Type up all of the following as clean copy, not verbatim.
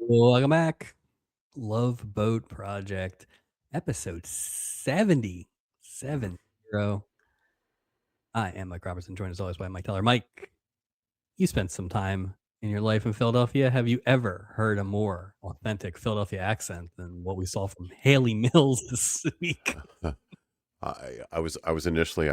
Welcome back. Love Boat Project, episode 70. 70. I am Mike Robertson, joined as always by Mike Teller. Mike, you spent some time in your life in Philadelphia. Have you ever heard a more authentic Philadelphia accent than what we saw from Haley Mills this week? I was initially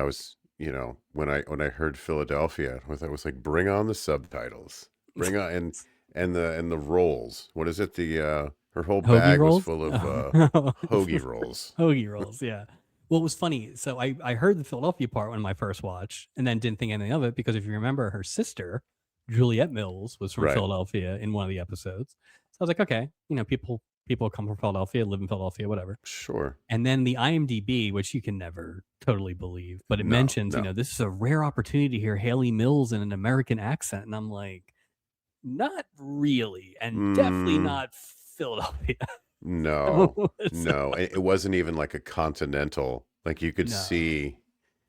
when I heard Philadelphia, I was like, bring on the subtitles, bring on and the rolls. What is it? Her whole Hoagie bag was rolls? full of Oh. hoagie rolls. Hoagie rolls, yeah. Well, it was funny. So I heard the Philadelphia part on my first watch and then didn't think anything of it because if you remember, her sister, Juliette Mills, was from Right. Philadelphia in one of the episodes. So I was like, okay, people come from Philadelphia, live in Philadelphia, whatever. Sure. And then the IMDb, which you can never totally believe, but it No, mentions, no. this is a rare opportunity to hear Haley Mills in an American accent. And I'm like, not really, and definitely Mm, not Philadelphia. no, So, no. It wasn't even like a continental. Like you could no. see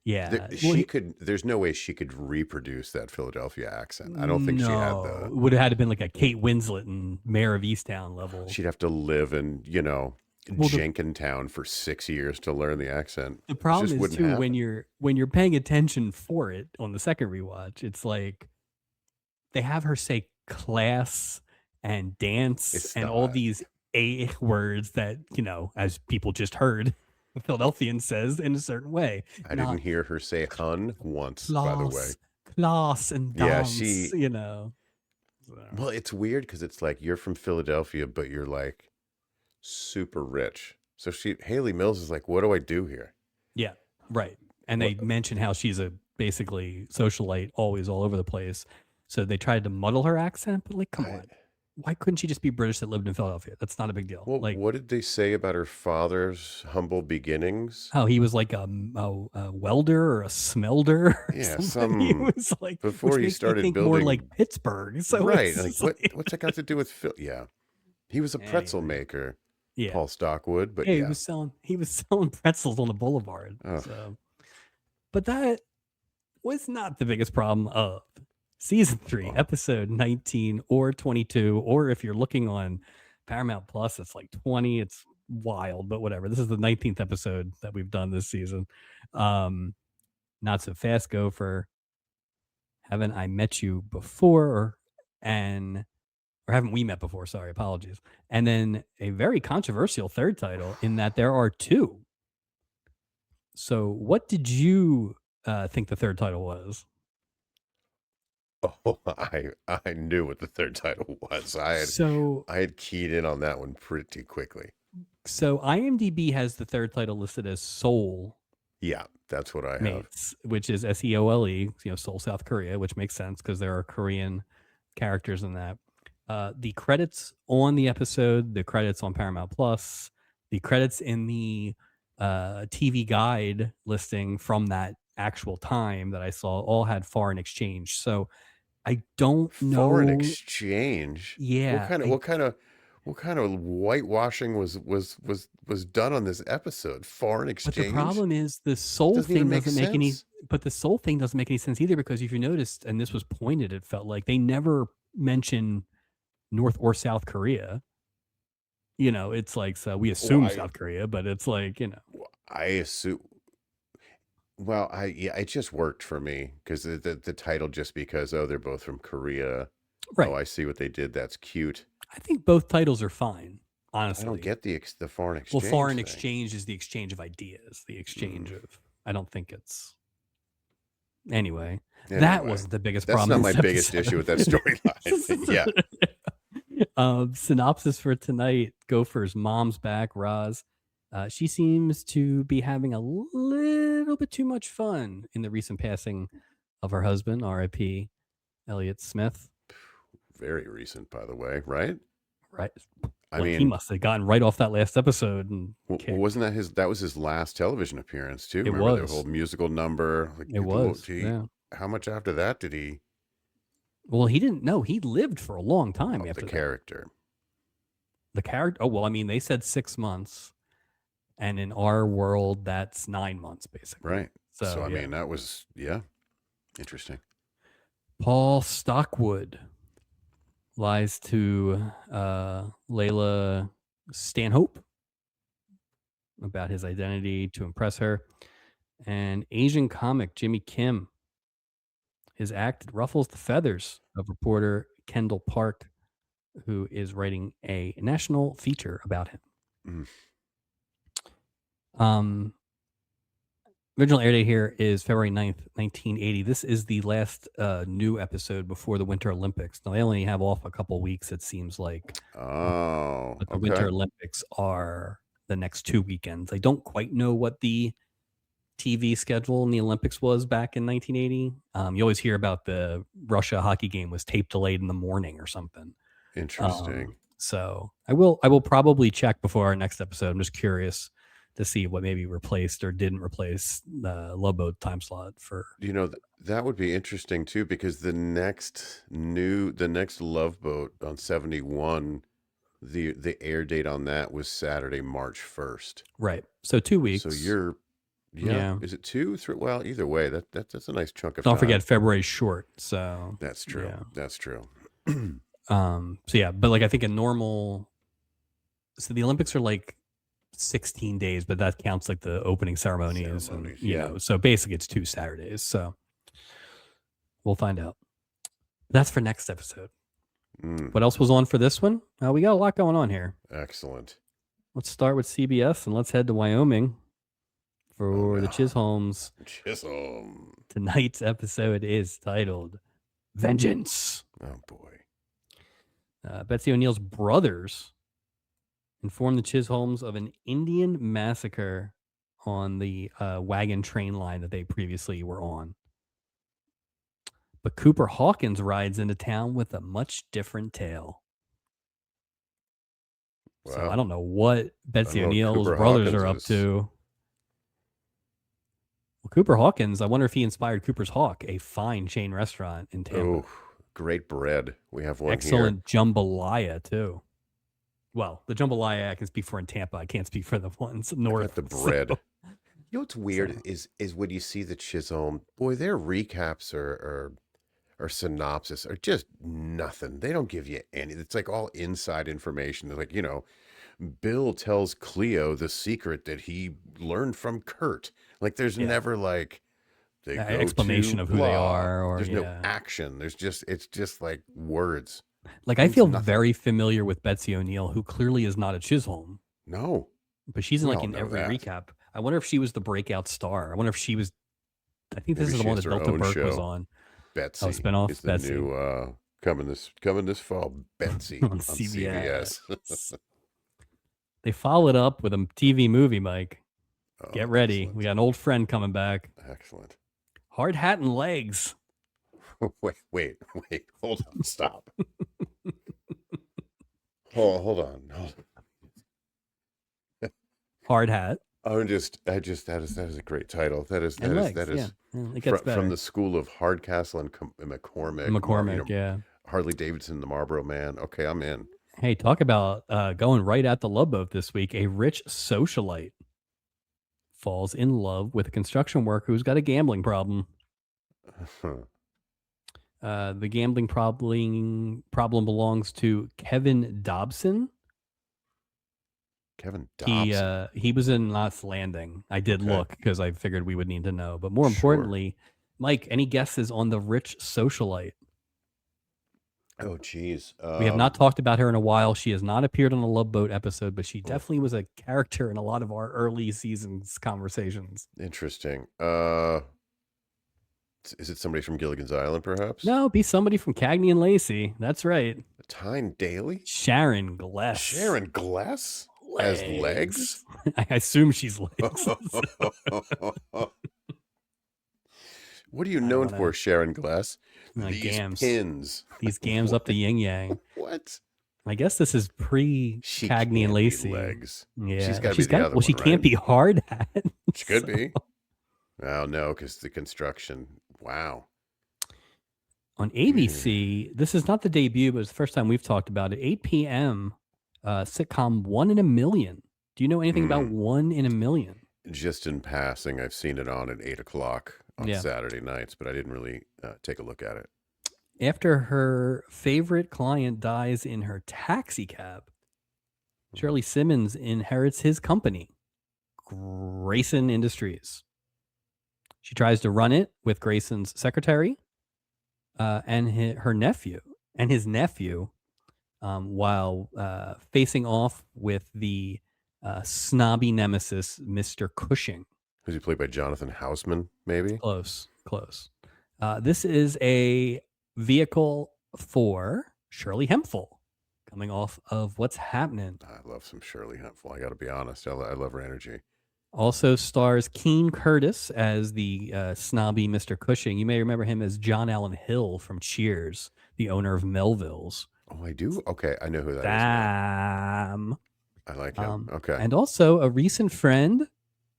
Yeah. Well, she could. There's no way she could reproduce that Philadelphia accent. I don't think she had no, the. it would have had to been like a Kate Winslet and Mayor of Easttown level. She'd have to live in, Well, Jenkintown for 6 years to learn the accent. the It problem just is wouldn't too when happen. you're paying attention for it on the second rewatch, it's like they have her say class and dance It's and all not. these A words that, as people just heard, a Philadelphian says in a certain way, I didn't not hear her say "hun" once, by the way. class, class and Yeah, dance. So, well, it's weird because it's like you're from Philadelphia, but you're like super rich. So Haley Mills is like, what do I do here? yeah, right. And What? they mention how she's a basically socialite, always all over the place. So they tried to muddle her accent, but like, come I, on, why couldn't she just be British that lived in Philadelphia? That's not a big deal. well, Like, what did they say about her father's humble beginnings? how he was like a welder or a smelter or Yeah, something. He was like, before which he makes me started think more building, like Pittsburgh. So right? it's Like, just like, what's that got to do with Phil? Yeah, he was a pretzel anyway, maker, yeah, Paul Stockwood, but yeah. He yeah. was selling pretzels on the boulevard. Ugh. So, but that was not the biggest problem of season 3, Oh, episode 19 or 22, or if you're looking on Paramount Plus, it's like 20. It's wild, but whatever. This is the 19th episode that we've done this season. Um, Not so fast go for haven't I met you before, and or haven't we met before? Sorry, apologies. And then a very controversial third title in that there are two. So, what did you think the third title was? oh, I knew what the third title was. So, I had keyed in on that one pretty quickly. so IMDb has the third title listed as Seoul Yeah, that's what I have. Mates, which is SEOLE, Seoul, South Korea, which makes sense because there are Korean characters in that. The credits on the episode, the credits on Paramount Plus, the credits in the TV guide listing from that actual time that I saw all had foreign exchange. So I don't Foreign know. exchange. What Yeah, kind of what kind of what kind of whitewashing was done on this episode? Foreign but the exchange? problem is the soul Doesn't even thing make doesn't make any. sense. But the soul thing doesn't make any sense either because if you noticed, and this was pointed, it felt like they never mention North or South Korea. It's like, so we Well, assume South Korea, but it's like, I assume. Well, yeah, it just worked for me because the title just because they're both from Korea. Oh, right. I see what they did. That's cute. I think both titles are fine, I don't honestly. get the foreign Well, exchange foreign thing. exchange is the exchange of ideas, the Mm. exchange of, I don't think it's, anyway, that Anyway, wasn't the biggest that's problem in not my this biggest issue with that storyline. Yeah. episode. Synopsis for tonight: Gopher's mom's back, Roz. She seems to be having a little bit too much fun in the recent passing of her husband, R.I.P. Elliot Smith. Very recent, by the way, right? Right, I like he mean, must have gotten right off that last episode and kicked. wasn't that was his last television appearance too? It Remember the whole was, musical number? Like, it was, yeah. how much after that did he Well, he didn't know he lived for a long time of the after that. character? The character. Oh well, I mean, they said 6 months, and in our world, that's 9 months basically. Right. So So I yeah, mean, that was, yeah, interesting. Paul Stockwood. lies to Layla Stanhope about his identity to impress her. And Asian comic Jimmy Kim, his act ruffles the feathers of reporter Kendall Park, who is writing a national feature about him. Mm. Original air date here is February 9th, 1980. This is the last new episode before the Winter Olympics. Now, they only have off a couple weeks, it seems like. Oh, But the okay. Winter Olympics are the next 2 weekends. I don't quite know what the TV schedule in the Olympics was back in 1980. You always hear about the Russia hockey game was tape delayed in the morning or something. Interesting. So I will probably check before our next episode. I'm just curious to see what maybe replaced or didn't replace the Love Boat time slot for. That would be interesting too, because the next Love Boat on 71, the air date on that was Saturday, March 1st. Right. So 2 weeks. So yeah. Is it 2, 3? Well, either way, that's a nice chunk of Don't time. forget February's short. So That's true. Yeah. That's true. So yeah, but like I think so the Olympics are like 16 days, but that counts like the opening ceremonies and you know, so basically it's 2 Saturdays. So we'll find out. That's for next episode. What else was on for this one? We got a lot going on here. Excellent. Let's start with CBS and let's head to Wyoming for the Chisholms. Chisholm. Tonight's episode is titled Vengeance. Oh boy. Betsy O'Neill's brothers informed the Chisholms of an Indian massacre on the wagon train line that they previously were on. But Cooper Hawkins rides into town with a much different tale. Wow. So I don't know what Betsy O'Neill's brothers are up to. Well, Cooper Hawkins, I wonder if he inspired Cooper's Hawk, a fine chain restaurant in Tampa. Oh, great bread. We have one Excellent here. Jambalaya, too. Well, the jambalaya I can speak for in Tampa. I can't speak for the ones north. The bread. So. You know what's weird is when you see the Chisholm, boy, their recaps or synopsis are just nothing. They don't give you any. It's like all inside information. They're like, you know, Bill tells Cleo the secret that he learned from Kurt. Like there's never like they explanation of who they are, or there's no action. It's just like words. Like I feel very familiar with Betsy O'Neill, who clearly is not a Chisholm. No, but she's in like in every recap. I wonder if she was the breakout star. I wonder if she was. I think this is the one that Delta Burke was on. Betsy. Spinoff. Is the Betsy. New coming this fall. Betsy on CBS. They followed up with a TV movie, Mike. Get ready. Excellent. We got an old friend coming back. Excellent. Hard Hat and Legs. Wait. Hold on. Stop. Hold on. Hard Hat. That is a great title. That is from the school of Hardcastle and McCormick. McCormick, Harley Davidson, the Marlboro Man. Okay, I'm in. Hey, talk about going right at the Love Boat this week. A rich socialite falls in love with a construction worker who's got a gambling problem. The gambling problem belongs to Kevin Dobson. Kevin Dobson. He was in Knots Landing. I did look because I figured we would need to know. But more importantly, Mike, any guesses on the rich socialite? Oh, geez. We have not talked about her in a while. She has not appeared on a Love Boat episode, but she definitely was a character in a lot of our early seasons conversations. Interesting. Is it somebody from Gilligan's Island, perhaps? No, be somebody from Cagney and Lacey. That's right. Tyne Daly? Sharon Gless. Sharon Gless? As legs? I assume she's legs. What are you known for, Sharon Gless? These gams. Pins. These gams up the yin yang. What? I guess this is pre-Cagney and Lacey. Legs. Yeah. She's got to be the other one, she can't be Hard Hat. She could be. Oh, no, because the construction. Wow. On ABC, this is not the debut, but it's the first time we've talked about it. 8 p.m. Sitcom 1 in a Million. Do you know anything about 1 in a Million? Just in passing, I've seen it on at 8 o'clock on Saturday nights, but I didn't really take a look at it. After her favorite client dies in her taxi cab, Mhm. Shirley Simmons inherits his company, Grayson Industries. She tries to run it with Grayson's secretary and her nephew and his nephew, while facing off with the snobby nemesis, Mr. Cushing. Was he played by Jonathan Houseman, maybe? Close, close. This is a vehicle for Shirley Hemphill, coming off of What's Happening. I love some Shirley Hemphill. I got to be honest. I love her energy. Also stars Keen Curtis as the snobby Mr. Cushing. You may remember him as John Allen Hill from Cheers, the owner of Melville's. Oh, I do? Okay, I know who that is now. Damn. I like him. Okay. And also a recent friend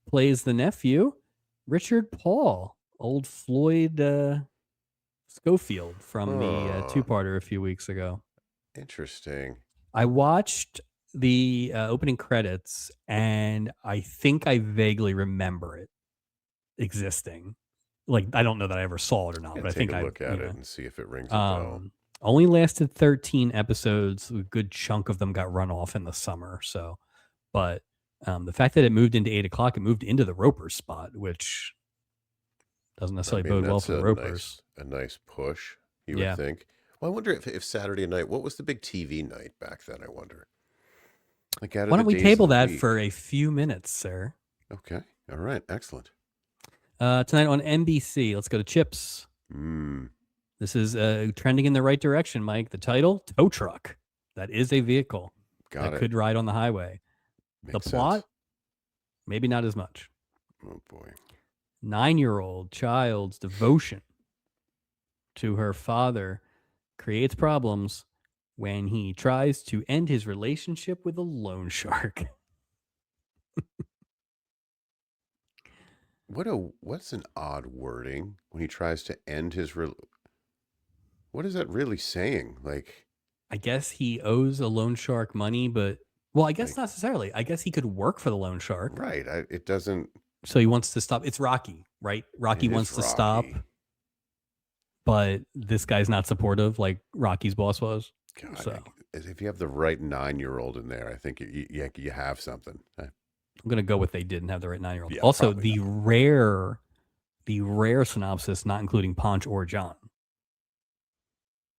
plays the nephew, Richard Paul, old Floyd Schofield from the Oh, two-parter a few weeks ago. interesting. I watched the opening credits, and I think I vaguely remember it existing. Like, I don't know that I ever saw it or not, Yeah, but I take think a I, look at you it know, and see if it rings a bell. only lasted 13 episodes. A good chunk of them got run off in the summer. So, but the fact that it moved into 8 o'clock, it moved into the Ropers spot, which doesn't I necessarily mean, bode well that's for the Ropers. a nice push, you would Yeah. think. Well, I wonder if Saturday night, what was the big TV night back then, I wonder? Like out of Why the don't we days of table the that for week. a few minutes, sir? Okay. All right. Excellent. Tonight on NBC, let's go to Chips. Mm, This is trending in the right direction, Mike. The title, Tow Truck. That is a vehicle got that it. could ride on the highway. The Makes sense. plot, maybe not as much. Oh, boy. 9-year-old child's devotion to her father creates problems when he tries to end his relationship with a loan shark. What's an odd wording when he tries to end his what is that really saying? I guess he owes a loan shark money, but well, I guess Like not necessarily. I guess he could work for the loan shark. right. It doesn't. So he wants to stop. It's Rocky, right? Rocky It is wants to stop, Rocky. but this guy's not supportive like Rocky's boss was. God, So if you have the right 9-year-old in there, I think you have something. I'm gonna go with they didn't have the right 9-year-old. Yeah, Also, probably not. the rare synopsis, not including Ponch or John.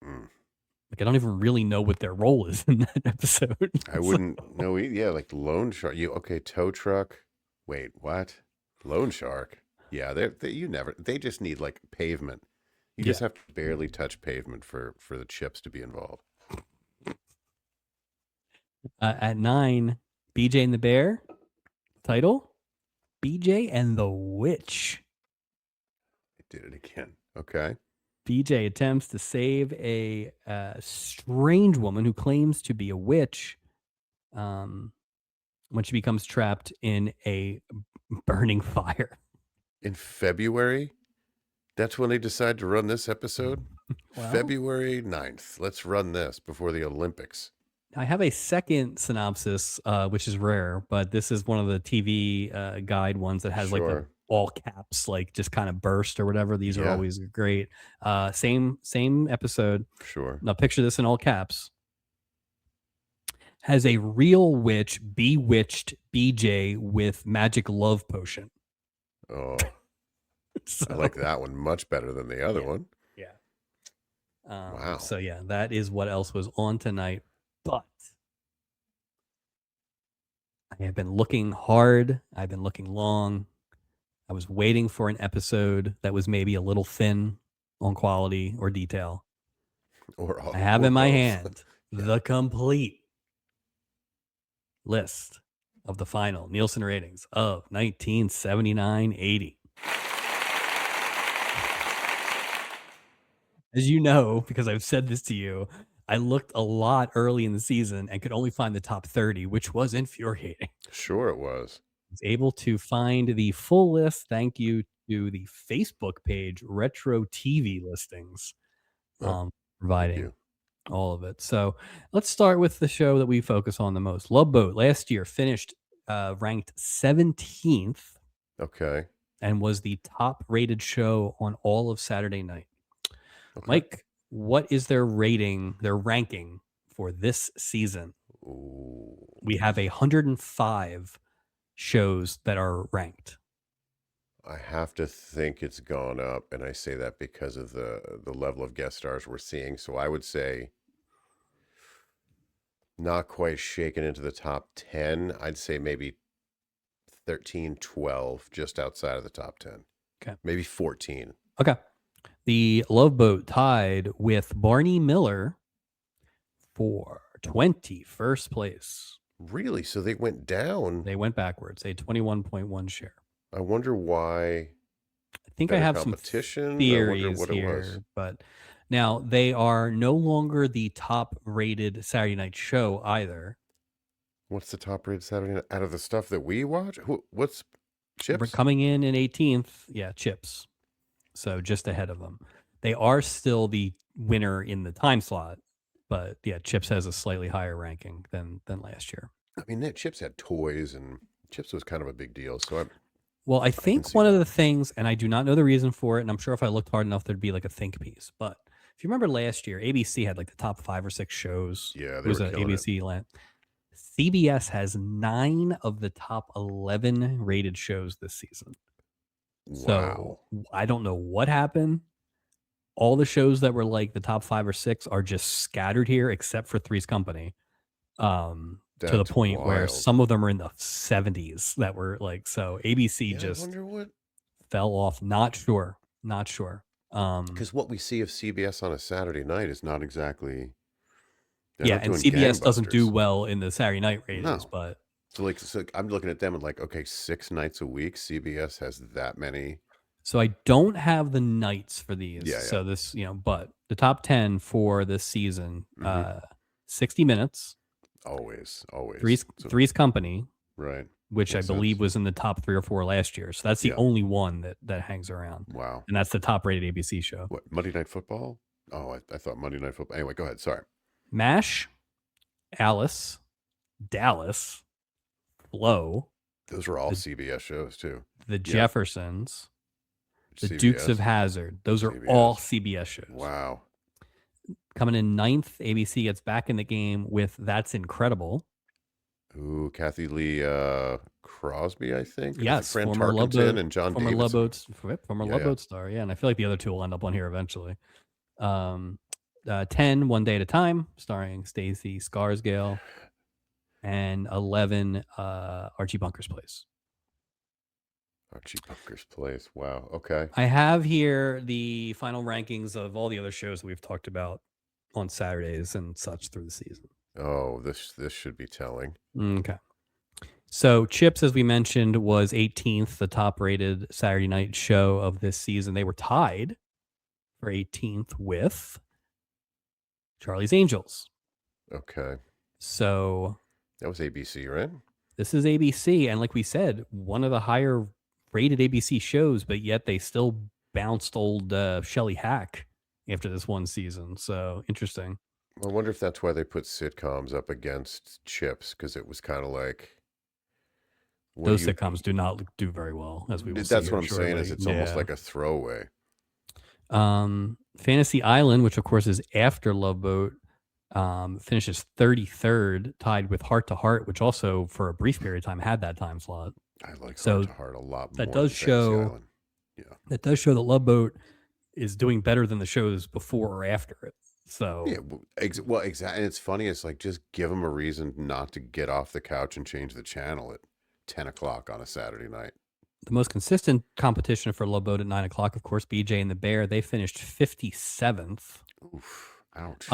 Mm. Like I don't even really know what their role is in that episode. I So, wouldn't know. Yeah, like loan shark. You okay? Tow truck. Wait, what? Loan shark. Yeah, you never. They just need like pavement. You yeah. just have to barely touch pavement for the chips to be involved. At 9, BJ and the Bear. Title: BJ and the Witch. I did it again. Okay. BJ attempts to save a strange woman who claims to be a witch when she becomes trapped in a burning fire. In February, that's when they decide to run this episode. Well, February 9th. Let's run this before the Olympics. I have a second synopsis, which is rare, but this is one of the TV guide ones that has like the Sure. all caps, like just kind of burst or whatever. These are Yeah. always great. Same episode. Sure. Now picture this in all caps. Has a real witch bewitched BJ with magic love potion. Oh, So, I like that one much better than the other yeah, one. yeah. Wow. So yeah, that is what else was on tonight. But I have been looking hard. I've been looking long. I was waiting for an episode that was maybe a little thin on quality or detail. I have Or in my both. hand Yeah. the complete list of the final Nielsen ratings of 1979-80. As you know, because I've said this to you, I looked a lot early in the season and could only find the top 30, which was infuriating. Sure it was. I was able to find the full list. Thank you to the Facebook page, Retro TV Listings, Oh, thank providing you. all of it. So let's start with the show that we focus on the most. Love Boat last year finished ranked 17th Okay. and was the top rated show on all of Saturday night. Okay. Mike, What is their rating, their ranking for this season? Ooh, We have 105 shows that are ranked. I have to think it's gone up, and I say that because of the level of guest stars we're seeing. So I would say not quite shaken into the top 10. I'd say maybe 13, 12, just outside of the top 10. Okay. Maybe 14. Okay. The Love Boat tied with Barney Miller for 21st place. Really? So they went down. They went backwards, a 21.1 share. I wonder why. I think I Better have some competition? I wonder theories what it was. here, but now they are no longer the top rated Saturday night show either. What's the top rated Saturday night out of the stuff that we watch? What's We're Chips? coming in 18th. Yeah, Chips. So just ahead of them. They are still the winner in the time slot, but yeah, Chips has a slightly higher ranking than last year. I mean, that Chips had toys, and Chips was kind of a big deal. So Well, I I can think see one of that. the things, and I do not know the reason for it, and I'm sure if I looked hard enough, there'd be like a think piece. But if you remember last year, ABC had like the top 5 or 6 shows. Yeah, It they was were a killing it. ABC land. CBS has 9 of the top 11 rated shows this season. So Wow. I don't know what happened. All the shows that were like the top 5 or 6 are just scattered here, except for Three's Company. To the That's point where wild. some of them are in the 70s that were like, so ABC Yeah, I just wonder what. fell off. Not sure. Not sure. Because what we see of CBS on a Saturday night is not exactly. They're Yeah, not and doing CBS doesn't do gangbusters. well in the Saturday night ratings, No. but So I'm looking at them and like, okay, 6 nights a week. CBS has that many. so I don't have the nights for these. Yeah, yeah. So this, but the top 10 for this season, Mm-hmm. 60 minutes, Always, always. Three's So Three's Company, right, which I makes believe sense. was in the top 3 or 4 last year. So that's the Yeah. only one that hangs around. Wow. And that's the top rated ABC show. What, Monday Night Football? Oh, I thought Monday Night Football. Anyway, go ahead. Sorry. MASH, Alice, Dallas, Flow, Those were all the CBS shows too. the Yeah. Jeffersons, the Dukes of CBS. Hazzard. Those are all CBS. CBS shows. Wow. Coming in ninth, ABC gets back in the game with That's Incredible. Ooh, Kathy Lee Crosby, I think. Is it Yes, Fran Tarkenton and John former Love Davidson? Boats, former Yeah, Love yeah. Boat star. Yeah, and I feel like the other two will end up on here eventually. Um, 10, One Day at a Time, starring Stacey Scarsgale, and 11, Archie Bunker's Place. Archie Bunker's Place. Wow. Okay. I have here the final rankings of all the other shows that we've talked about on Saturdays and such through the season. Oh, this should be telling. Okay. So Chips, as we mentioned, was 18th, the top rated Saturday night show of this season. They were tied for 18th with Charlie's Angels. Okay. So That was ABC, right? this is ABC. And like we said, one of the higher rated ABC shows, but yet they still bounced old Shelley Hack after this one season. So interesting. I wonder if that's why they put sitcoms up against Chips, because it was kind of like, what do Those you? sitcoms do not do very well, as we will see That's what here I'm saying. Is shortly. it's almost Yeah. like a throwaway. Fantasy Island, which of course is after Love Boat, finishes 33rd, tied with Heart to Heart, which also for a brief period of time had that time slot. I like Heart So to Heart a lot that more than does Fantasy show Island. Yeah. that does show that Love Boat is doing better than the shows before or after it. So Yeah. Well, exactly. And it's funny. It's like just give them a reason not to get off the couch and change the channel at 10 o'clock on a Saturday night. the most consistent competition for Love Boat at 9 o'clock, of course, BJ and the Bear, they finished 57th. Oof. Ouch.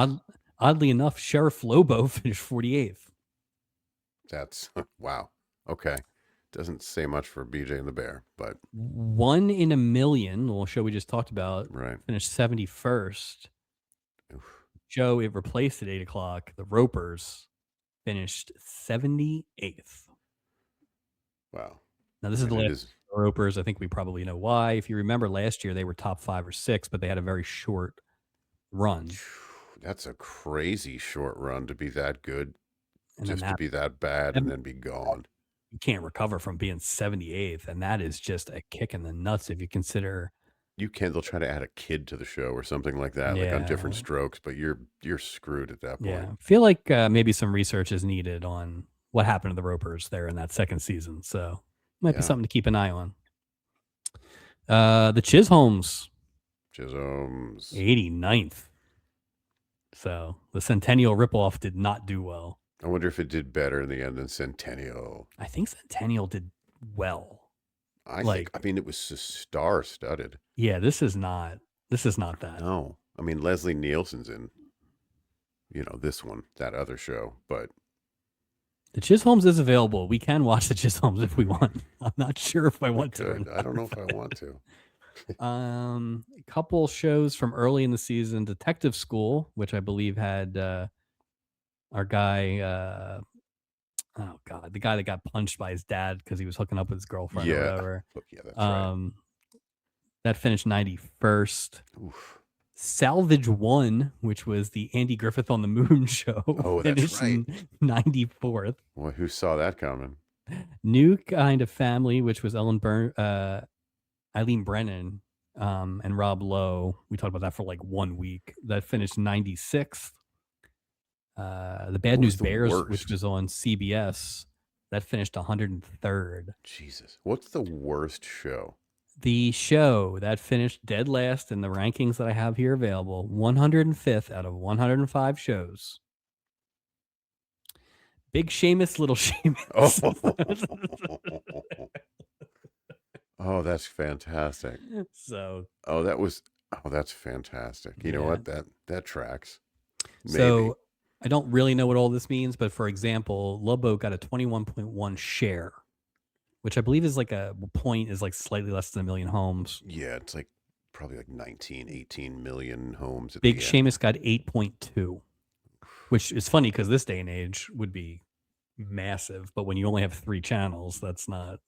Oddly enough, Sheriff Lobo finished 48th. That's wow. Okay. Doesn't say much for BJ and the Bear, but 1 in a Million, the show we just talked about, right. finished 71st. Oof. Joe, it replaced at 8 o'clock. The Ropers finished 78th. Wow. Now, this is the And it last is. Ropers. I think we probably know why. If you remember last year, they were top 5 or 6, but they had a very short run. That's a crazy short run to be that good, And just then to be that bad and then be gone. you can't recover from being 78th. And that is just a kick in the nuts if you consider they'll try to add a kid to the show or something like that, like on different Yeah, strokes, but you're screwed at that point. yeah. Feel like maybe some research is needed on what happened to the Ropers there in that second season. So might be Yeah. something to keep an eye on. The Chisholms, Chisholms. 89th. So the Centennial ripoff did not do well. I wonder if it did better in the end than Centennial. I think Centennial did well. I Like, mean, it was star-studded. yeah, this is not that. No. I mean, Leslie Nielsen's in, this one, that other show, but The Chisholms is available. We can watch the Chisholms if we want. I'm not sure if I want to. good. I don't know if I want to. A couple shows from early in the season: Detective School, which I believe had our guy. Oh God, the guy that got punched by his dad because he was hooking up with his girlfriend or Yeah. whatever. Yeah, that's right. That finished 91st. Oof. Salvage One, which was the Andy Griffith on the Moon show, Oh, that's finished right. in 94th. Well, who saw that coming? New Kind of Family, which was Eileen Brennan, and Rob Lowe. We talked about that for like 1 week. That finished 96th. The Bad News Bears, which was on CBS, that finished 103rd. Jesus. What's the worst show? The show that finished dead last in the rankings that I have here available, 105th out of 105 shows. Big Seamus, Little Seamus. Oh, that's fantastic. So, that's fantastic. You know what? That tracks. Maybe. So I don't really know what all this means, but for example, Lobo got a 21.1 share, which I believe is like a point is like slightly less than 1 million homes. Yeah, it's like probably like 19, 18 million homes. Big Seamus got 8.2, which is funny because this day and age would be massive, but when you only have 3 channels, that's not.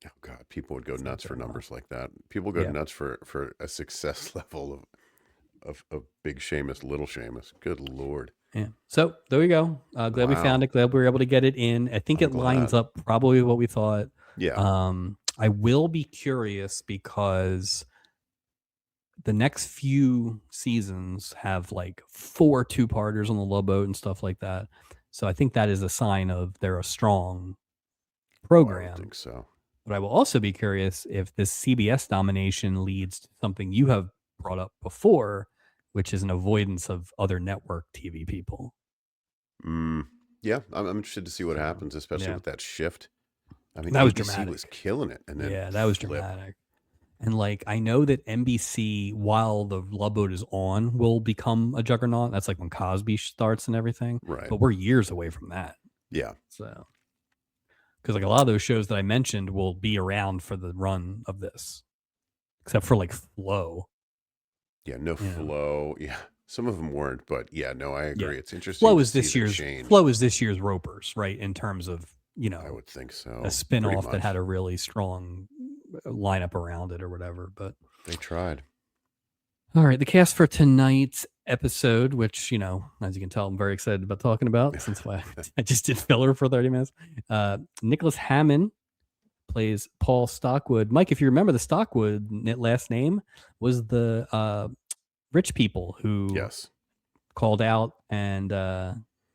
Oh God, people would go nuts for numbers like that. People go nuts for a success level of Big Seamus, Little Seamus. Good Lord. Yeah. So there we go. Glad we found it. Glad we were able to get it in. I think it lines up probably what we thought. Yeah. I will be curious because the next few seasons have like 4 2-parters on the Lobo and stuff like that. So I think that is a sign of they're a strong program. I don't think so. But I will also be curious if this CBS domination leads to something you have brought up before, which is an avoidance of other network TV people. Yeah, I'm interested to see what happens, especially with that shift. I mean, that was ABC dramatic. was killing it, and then that was dramatic. And like, I know that NBC, while the Love Boat is on, will become a juggernaut. That's like when Cosby starts and everything. Right. But we're years away from that. Yeah. So, because like a lot of those shows that I mentioned will be around for the run of this, except for like Flow. Yeah, no Flow. Yeah, some of them weren't, but yeah, no, I agree. Yeah. It's interesting. Flow is this year's Ropers, right? In terms of, I would think so. A spinoff that had a really strong lineup around it or whatever, but they tried. All right, the cast for tonight's episode, which, as you can tell, I'm very excited about talking about since I just did filler for 30 minutes. Nicholas Hammond plays Paul Stockwood. Mike, if you remember, the Stockwood last name was the rich people who called out and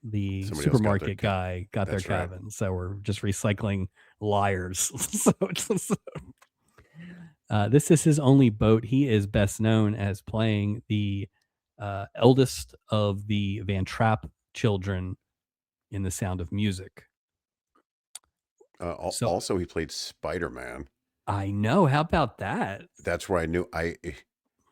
the supermarket guy got their cabin. Right. So we're just recycling liars. This is his only boat. He is best known as playing the eldest of the Van Trapp children in The Sound of Music. Also, he played Spider-Man. I know. How about that? That's where I knew.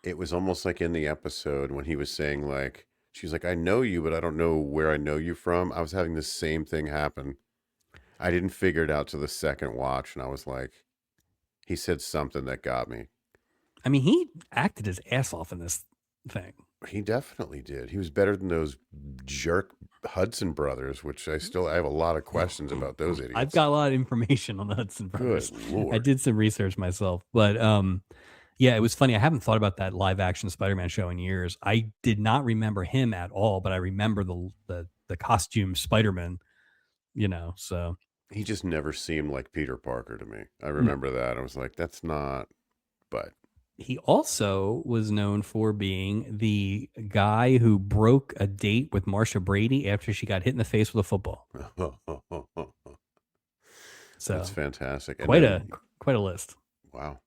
It was almost like in the episode when he was saying, like, she's like, I know you, but I don't know where I know you from. I was having the same thing happen. I didn't figure it out to the second watch, and I was like, he said something that got me. I mean, he acted his ass off in this thing. He definitely did. He was better than those jerk Hudson brothers, which I have a lot of questions about those idiots. I've got a lot of information on the Hudson brothers. Good Lord. I did some research myself, but yeah, it was funny. I haven't thought about that live action Spider-Man show in years. I did not remember him at all, but I remember the costume Spider-Man, so. He just never seemed like Peter Parker to me. I remember that. I was like, that's not, but. He also was known for being the guy who broke a date with Marsha Brady after she got hit in the face with a football. That's So fantastic. And quite then, a quite a list. wow,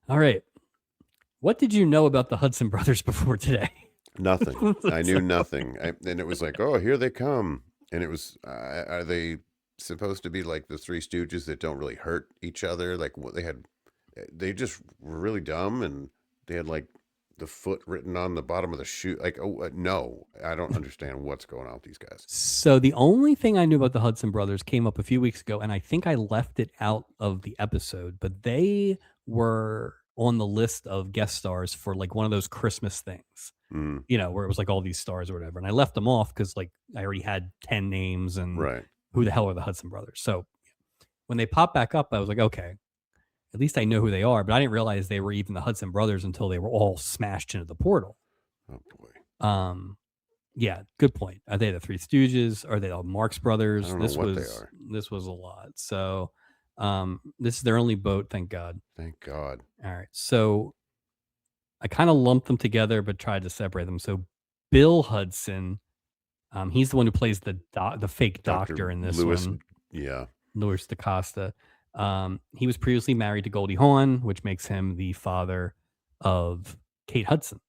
All right. What did you know about the Hudson brothers before today? nothing. I knew So- nothing. And it was like, oh, here they come. And it was, are they supposed to be like the Three Stooges that don't really hurt each other? Like what they just were really dumb, and they had like the foot written on the bottom of the shoe. Like, oh, no, I don't understand what's going on with these guys. So the only thing I knew about the Hudson brothers came up a few weeks ago, and I think I left it out of the episode, but they were on the list of guest stars for like one of those Christmas things, Mm, where it was like all these stars or whatever. And I left them off because like I already had 10 names and right. who the hell are the Hudson brothers? So when they popped back up, I was like, okay, at least I know who they are, but I didn't realize they were even the Hudson brothers until they were all smashed into the portal. Oh boy. Yeah, good point. Are they the Three Stooges? Are they the Marx I Brothers? don't know what they are. This was a lot. So, this is their only boat, thank God. Thank God. All right. So I kind of lumped them together, but tried to separate them. So Bill Hudson, he's the one who plays the fake doctor in this Lewis, one, yeah. Louis DaCosta. He was previously married to Goldie Hawn, which makes him the father of Kate Hudson.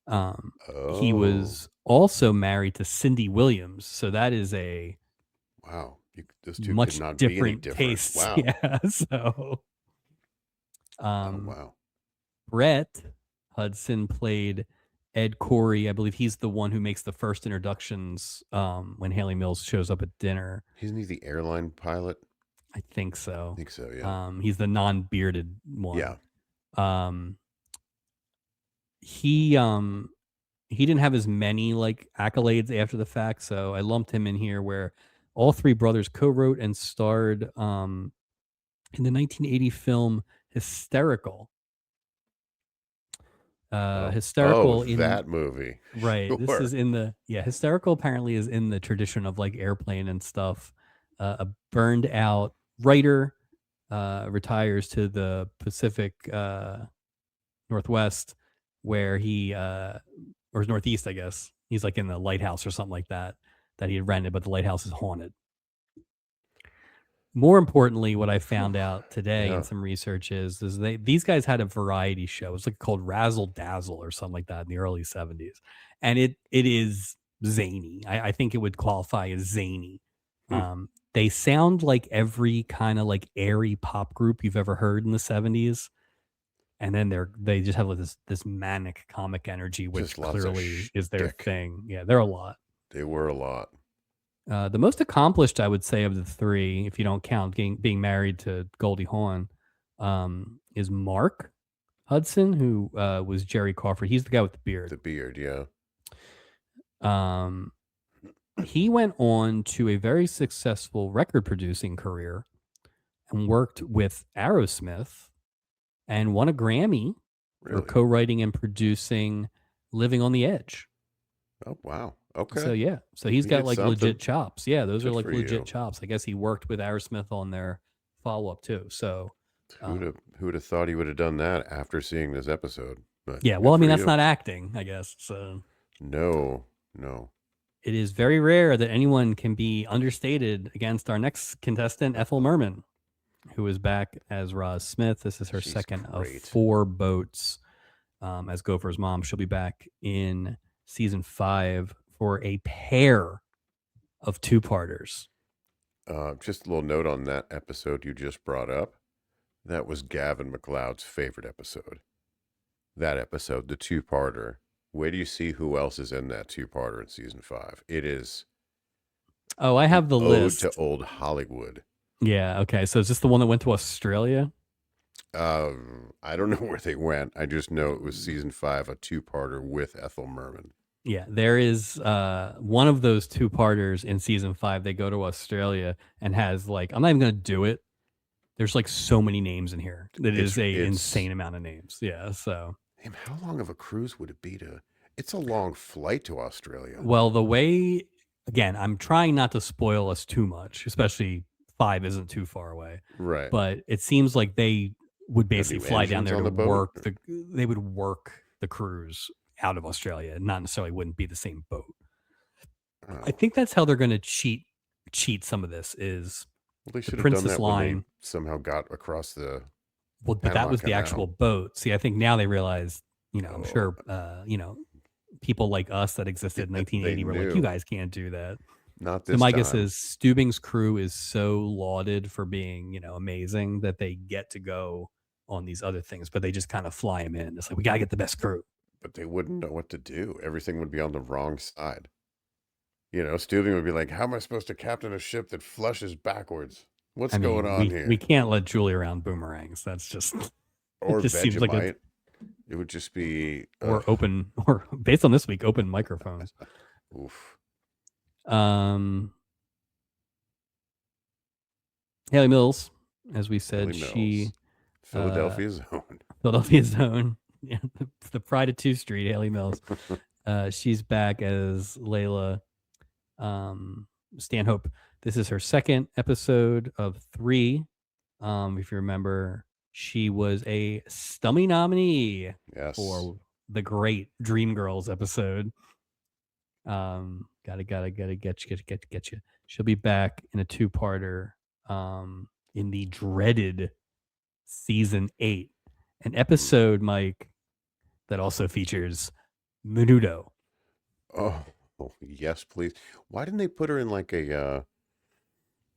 He was also married to Cindy Williams, so that is a wow. Those two much could not be any different different. taste. Wow. Yeah. So, Oh, wow. Brett Hudson played Ed Corey. I believe he's the one who makes the first introductions when Haley Mills shows up at dinner. Isn't he the airline pilot? I think so. I think so, yeah. He's the non-bearded one. Yeah. He didn't have as many like accolades after the fact, so I lumped him in here where all three brothers co-wrote and starred in the 1980 film Hysterical. Hysterical in that movie. Right. Sure. This is in the Hysterical apparently is in the tradition of like Airplane and stuff. A burned out writer retires to the Pacific Northwest where he or Northeast, I guess. He's like in the lighthouse or something like that he had rented, but the lighthouse is haunted. More importantly, what I found out today in some research is these guys had a variety show. It was like called Razzle Dazzle or something like that in the early 70s. And it is zany. I think it would qualify as zany. They sound like every kind of like airy pop group you've ever heard in the 70s. And then they just have like this manic comic energy, which clearly is their thing. Yeah, they're a lot. They were a lot. The most accomplished, I would say, of the three, if you don't count being married to Goldie Hawn, is Mark Hudson, who was Jerry Crawford. He's the guy with the beard. The beard, yeah. He went on to a very successful record producing career and worked with Aerosmith and won a Grammy for co-writing and producing Living on the Edge. Oh, wow. Okay. So, yeah. So he's got like legit chops. Yeah, those are like legit chops. I guess he worked with Aerosmith on their follow-up too. So who would have thought he would have done that after seeing this episode? But yeah, well, I mean, that's not acting, I guess. So no. It is very rare that anyone can be understated against our next contestant, Ethel Merman, who is back as Roz Smith. This is her second of 4 boats as Gopher's mom. She'll be back in season 5 for a pair of 2-parters. Just a little note on that episode you just brought up. That was Gavin MacLeod's favorite episode. That episode, the 2-parter. Where do you see who else is in that 2-parter in season 5? It is. Oh, I have the list. Ode to Old Hollywood. Yeah. Okay. So is this the one that went to Australia? I don't know where they went. I just know it was season 5, a 2-parter with Ethel Merman. Yeah, there is one of those 2-parters in season 5. They go to Australia and has like, I'm not even going to do it. There's like so many names in here. It's an insane amount of names. Yeah. So damn, how long of a cruise would it be it's a long flight to Australia. Well, again, I'm trying not to spoil us too much, especially 5 isn't too far away. Right. But it seems like they would Have basically new fly down engines there on to the boat? work they would work the cruise out of Australia, not necessarily wouldn't be the same boat. I Oh, think that's how they're going to cheat some of this is well, they the should have done Princess that when they line. somehow got across the Well, but that Panama was the actual Canal. boat. See, I think now they realize, I'm Oh, sure, people like us that existed in they 1980 were like, you knew. guys can't do that. Not So this my guess time. is Steubing's crew is so lauded for being, amazing that they get to go on these other things, but they just kind of fly him in. It's like, we got to get the best crew. But they wouldn't know what to do. Everything would be on the wrong side. Steubing would be like, "How am I supposed to captain a ship that flushes backwards? What's I going mean, on we here?" can't let Julie around boomerangs. That's just, it Or just seems like Vegemite. It would just be, ugh, or based on this week, open microphones. oof. Um, Haley Mills, as we Haley said, Mills, she uh, Philadelphia's own. Philadelphia's own, yeah, the pride of 2 Street, Haley Mills. She's back as Layla Stanhope. This is her second episode of 3. If you remember, she was a Stummy nominee Yes. for the great Dreamgirls episode. Gotta get you. She'll be back in a 2-parter in the dreaded season 8, an episode, Mike, that also features Menudo. Oh, yes, please. Why didn't they put her in like a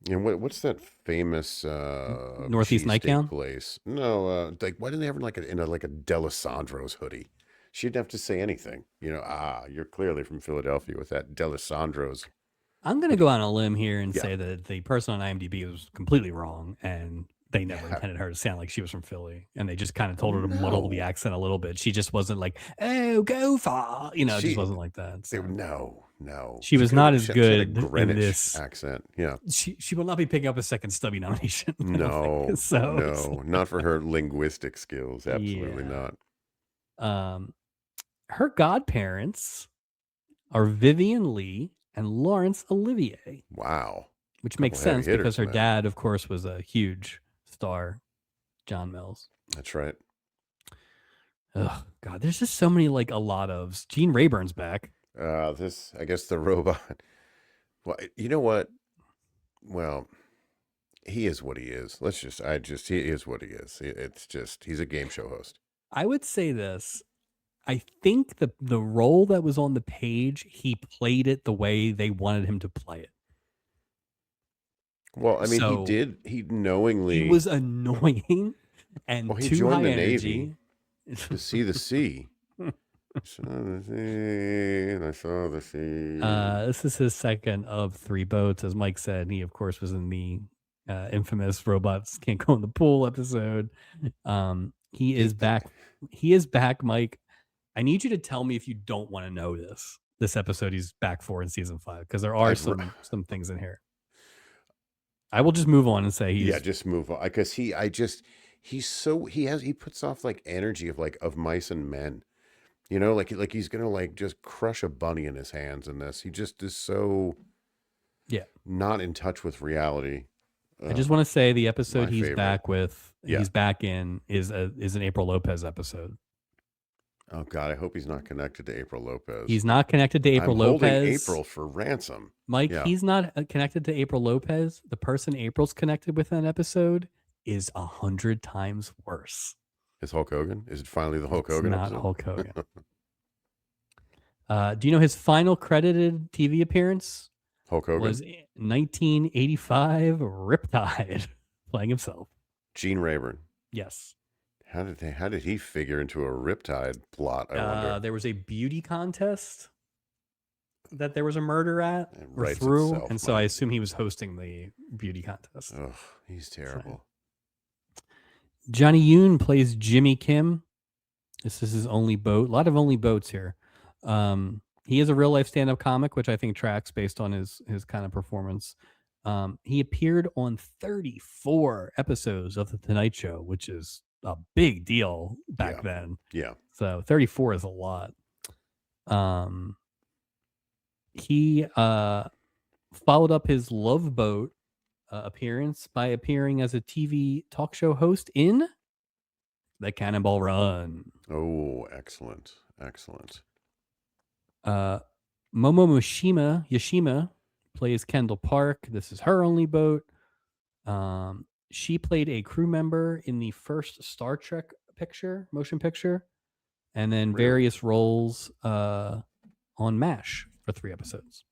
what's that famous Northeast cheesesteak Nightgown. place? No, like why didn't they have her in like a Delisandro's hoodie? She didn't have to say anything. You're clearly from Philadelphia with that Delisandro's I'm gonna go hoodie. on a limb here and Yeah. say that the person on IMDb was completely wrong, and they never Yeah. intended her to sound like she was from Philly, and they just kind of Oh told her to muddle the no. accent a little bit. She just wasn't like, "Oh, go far," it just She wasn't like that. So no. she was not as She had a good in Greenwich this. accent. Yeah. She will not be picking up a second stubby nomination. I don't think No, so. no, not for her linguistic skills. Absolutely Yeah. not. Her godparents are Vivian Lee and Laurence Olivier, Wow. which makes Couple heavy sense because hitters, her man. dad, of course, was a huge star, John Mills. That's right. Oh God, there's just so many a lot ofs. Gene Rayburn's back. I guess the robot. Well, you know what? Well, he is what he is. He is what he is. It's just, he's a game show host. I would say this. I think the role that was on the page, he played it the way they wanted him to play it. Well, I mean, So he he knowingly, was annoying and well, he too joined high the Navy energy. to see the sea. Saw the sea, and I saw the sea. This is his second of 3 boats, as Mike said. He, of course, was in the infamous "Robots Can't Go in the Pool" episode. He is back. He is back, Mike. I need you to tell me if you don't want to know this episode he's back for in season 5, because there are some things in here. I will just move on and say just move on, because he puts off like energy of mice and men. Like he's gonna just crush a bunny in his hands in this. He just is so not in touch with reality. I just want to say the episode he's favorite. back with, he's back in, is an April Lopez episode. Oh God, I hope he's not connected to April Lopez. He's not connected to April Lopez. Holding April for ransom. Mike, he's not connected to April Lopez. The person April's connected with in that episode is 100 times worse. Is Hulk Hogan? Is it finally the Hulk Hogan not episode? Hulk Hogan. Do you know his final credited TV appearance? Hulk Hogan was 1985 Riptide, playing himself. Gene Rayburn. Yes. How did he figure into a Riptide plot? I wonder. There was a beauty contest that there was a murder at or through, itself, and so I assume he was hosting the beauty contest. Oh, he's terrible. So. Johnny Yoon plays Jimmy Kim. This is his only boat. A lot of only boats here. He is a real life stand-up comic, which I think tracks based on his kind of performance. He appeared on 34 episodes of The Tonight Show, which is a big deal back then. Yeah. So 34 is a lot. He followed up his Love Boat appearance by appearing as a TV talk show host in The Cannonball Run. Oh, excellent. Excellent. Momo Yoshima plays Kendall Park. This is her only boat. She played a crew member in the first Star Trek motion picture, and then Really? various roles on MASH for 3 episodes.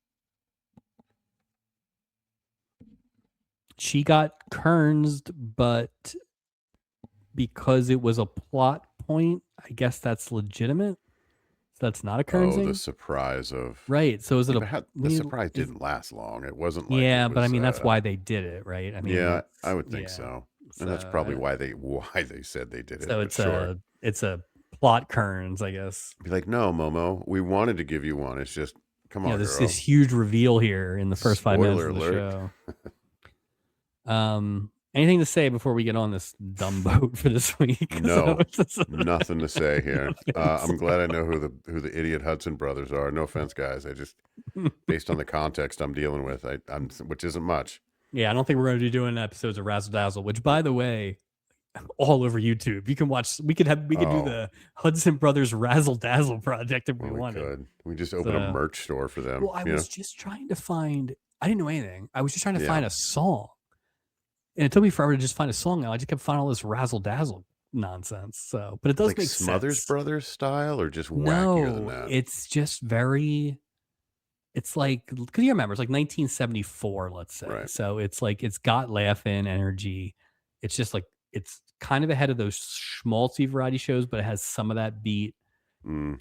She got kernsed, but because it was a plot point, I guess that's legitimate. So that's not a kernsing. Oh, the surprise of right. So is it the surprise didn't last long. It wasn't like yeah, it was, but I mean that's why they did it, right? I mean, yeah, I would think so, and that's probably why they said they did it. So it's a plot kerns, I guess. Be like, no, Momo, we wanted to give you one. It's just, come on, there's girl. this huge reveal here in the first 5 minutes of the Spoiler show. Anything to say before we get on this dumb boat for this week? No, nothing to say here. I'm glad I know who the idiot Hudson brothers are. No offense, guys. I just, based on the context I'm dealing with, which isn't much. Yeah, I don't think we're going to be doing episodes of Razzle Dazzle, which, by the way, all over YouTube. You can watch. We could do the Hudson Brothers Razzle Dazzle project if we wanted. We just open a merch store for them. Well, I was just trying to find. I didn't know anything. I was just trying to find a song, and it took me forever to just find a song. Now I just kept finding all this Razzle Dazzle nonsense. So, but it does make Smothers sense. Brothers style, or just wackier than that. It's just very. It's like, because you remember, it's like 1974, let's say. Right. So it's like, it's got laugh-in energy. It's just like, it's kind of ahead of those schmaltzy variety shows, but it has some of that beat.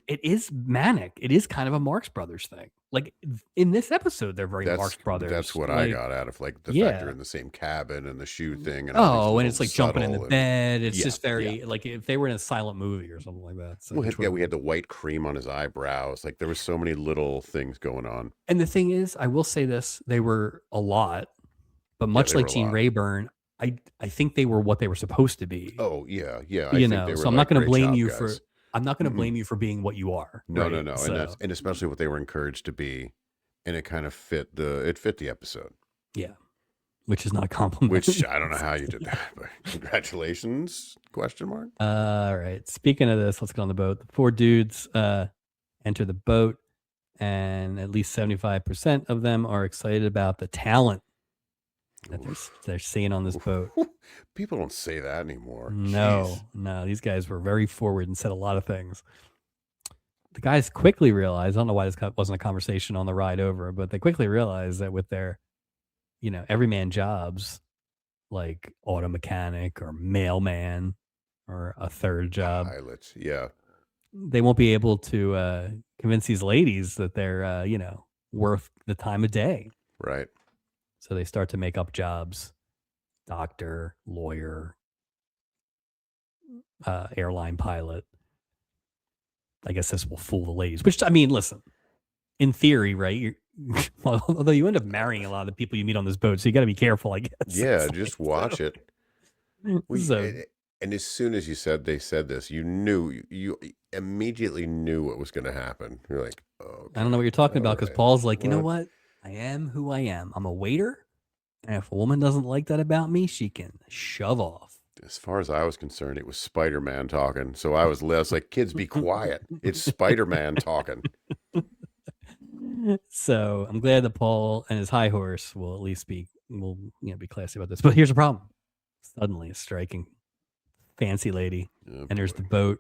It is manic. It is kind of a Marx Brothers thing. Like in this episode, they're very Marx Brothers. That's what I got out of the fact they're in the same cabin and the shoe thing. And and it's like jumping in the bed. It's just very like if they were in a silent movie or something like that. So we had the white cream on his eyebrows. Like there was so many little things going on. And the thing is, I will say this: they were a lot, but much like Gene Rayburn, I think they were what they were supposed to be. Oh yeah. So I'm not going to blame you for. I'm not going to blame you for being what you are. No. And especially what they were encouraged to be. And it kind of fit the episode. Yeah. Which is not a compliment. Which I don't know how you did that, but congratulations, ? All right. Speaking of this, let's get on the boat. The 4 dudes enter the boat, and at least 75% of them are excited about the talent that they're seeing on this boat. People don't say that anymore. No. These guys were very forward and said a lot of things. The guys quickly realized, I don't know why this wasn't a conversation on the ride over, but they quickly realized that with their, everyman jobs, like auto mechanic or mailman or a third job, pilots, yeah, they won't be able to convince these ladies that they're, worth the time of day. Right. So they start to make up jobs: doctor, lawyer, airline pilot. I guess this will fool the ladies, which, I mean, listen, in theory, right? Although you end up marrying a lot of the people you meet on this boat, so you got to be careful, I guess. Yeah, just watch it. And as soon as they said this, you immediately knew what was going to happen. You're like, oh, I don't know what you're talking about, because Paul's like, you know what? I am who I am. I'm a waiter. And if a woman doesn't like that about me, she can shove off. As far as I was concerned, it was Spider-Man talking. So I was like, kids, be quiet. It's Spider-Man talking. So I'm glad that Paul and his high horse will at least be classy about this. But here's the problem. Suddenly a striking fancy lady enters the boat.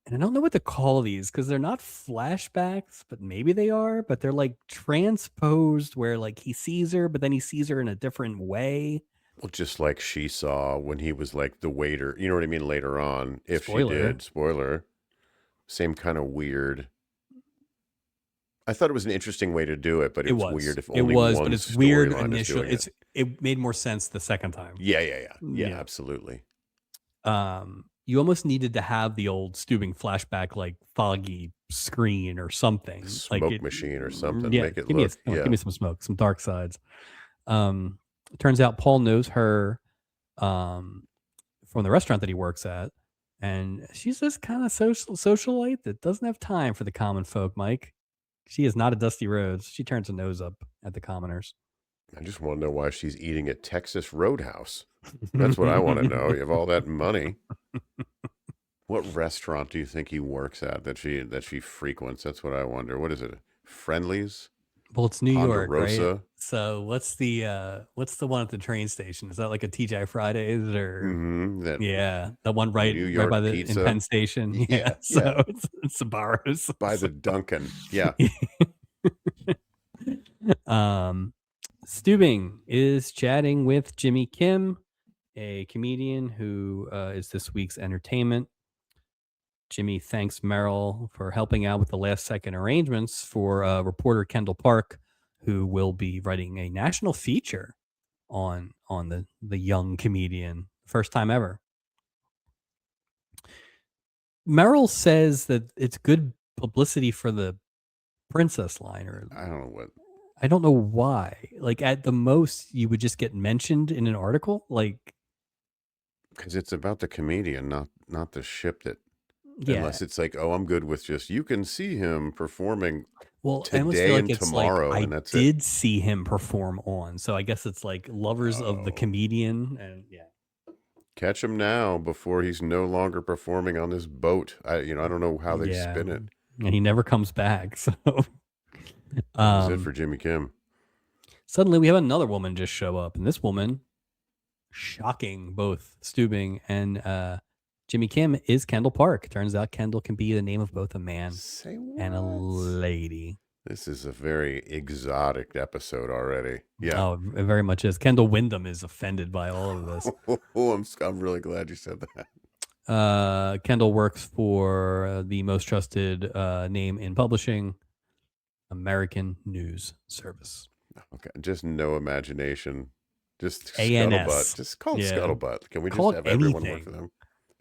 And I don't know what to call these, because they're not flashbacks, but maybe they are. But they're like transposed, where like he sees her, but then he sees her in a different way. Well, just like she saw when he was like the waiter. You know what I mean? Later on, if she did, spoiler, same kind of weird. I thought it was an interesting way to do it, but it's weird if only one but it's weird initially. It made more sense the second time. Yeah, absolutely. You almost needed to have the old Steubing flashback, like foggy screen or something, smoke machine or something. Yeah, make it give look. Give me some smoke, some dark sides. It turns out Paul knows her from the restaurant that he works at, and she's this kind of socialite that doesn't have time for the common folk, Mike. She is not a Dusty Rhodes. She turns a nose up at the commoners. I just want to know why she's eating at Texas Roadhouse. That's what I want to know. You have all that money. What restaurant do you think he works at that she frequents? That's what I wonder. What is it? Friendlies? Well, it's New York, right? Ponderosa? So what's the one at the train station? Is that like a TGI Fridays or Mm-hmm. That yeah, the one New right by York the in Penn pizza? Station. Yeah, Yeah, so yeah. it's Sbarro's. By the So, Duncan. Yeah. um, Steubing is chatting with Jimmy Kim, a comedian who is this week's entertainment. Jimmy thanks Merrill for helping out with the last second arrangements for reporter Kendall Park, who will be writing a national feature on the young comedian, first time ever. Merrill says that it's good publicity for the princess line, or I don't know what. I don't know why. Like at the most, you would just get mentioned in an article. Like, Because it's about the comedian, not the ship that. yeah. Unless it's like, oh, I'm good with just you can see him performing Well, I almost feel today like and it's like tomorrow, I and that's it. did see him perform on, so I guess it's like lovers of the Oh, comedian, and yeah. catch him now before he's no longer performing on this boat. I don't know how they Yeah, spin it. and he never comes back. So, That was it um, for Jimmy Kim. suddenly we have another woman just show up, and this woman, shocking both Steubing and Jimmy Kim, is Kendall Park. Turns out Kendall can be the name of both a man Say and a what? lady. This is a very exotic episode already. Yeah. Oh, it very much is. Kendall Windham is offended by all of this. I'm really glad you said that. Kendall works for the most trusted name in publishing, American News Service. Okay, just no imagination. Just scuttlebutt. ANS. Just call it Yeah. scuttlebutt. Can we Call just it have everyone work for anything. them?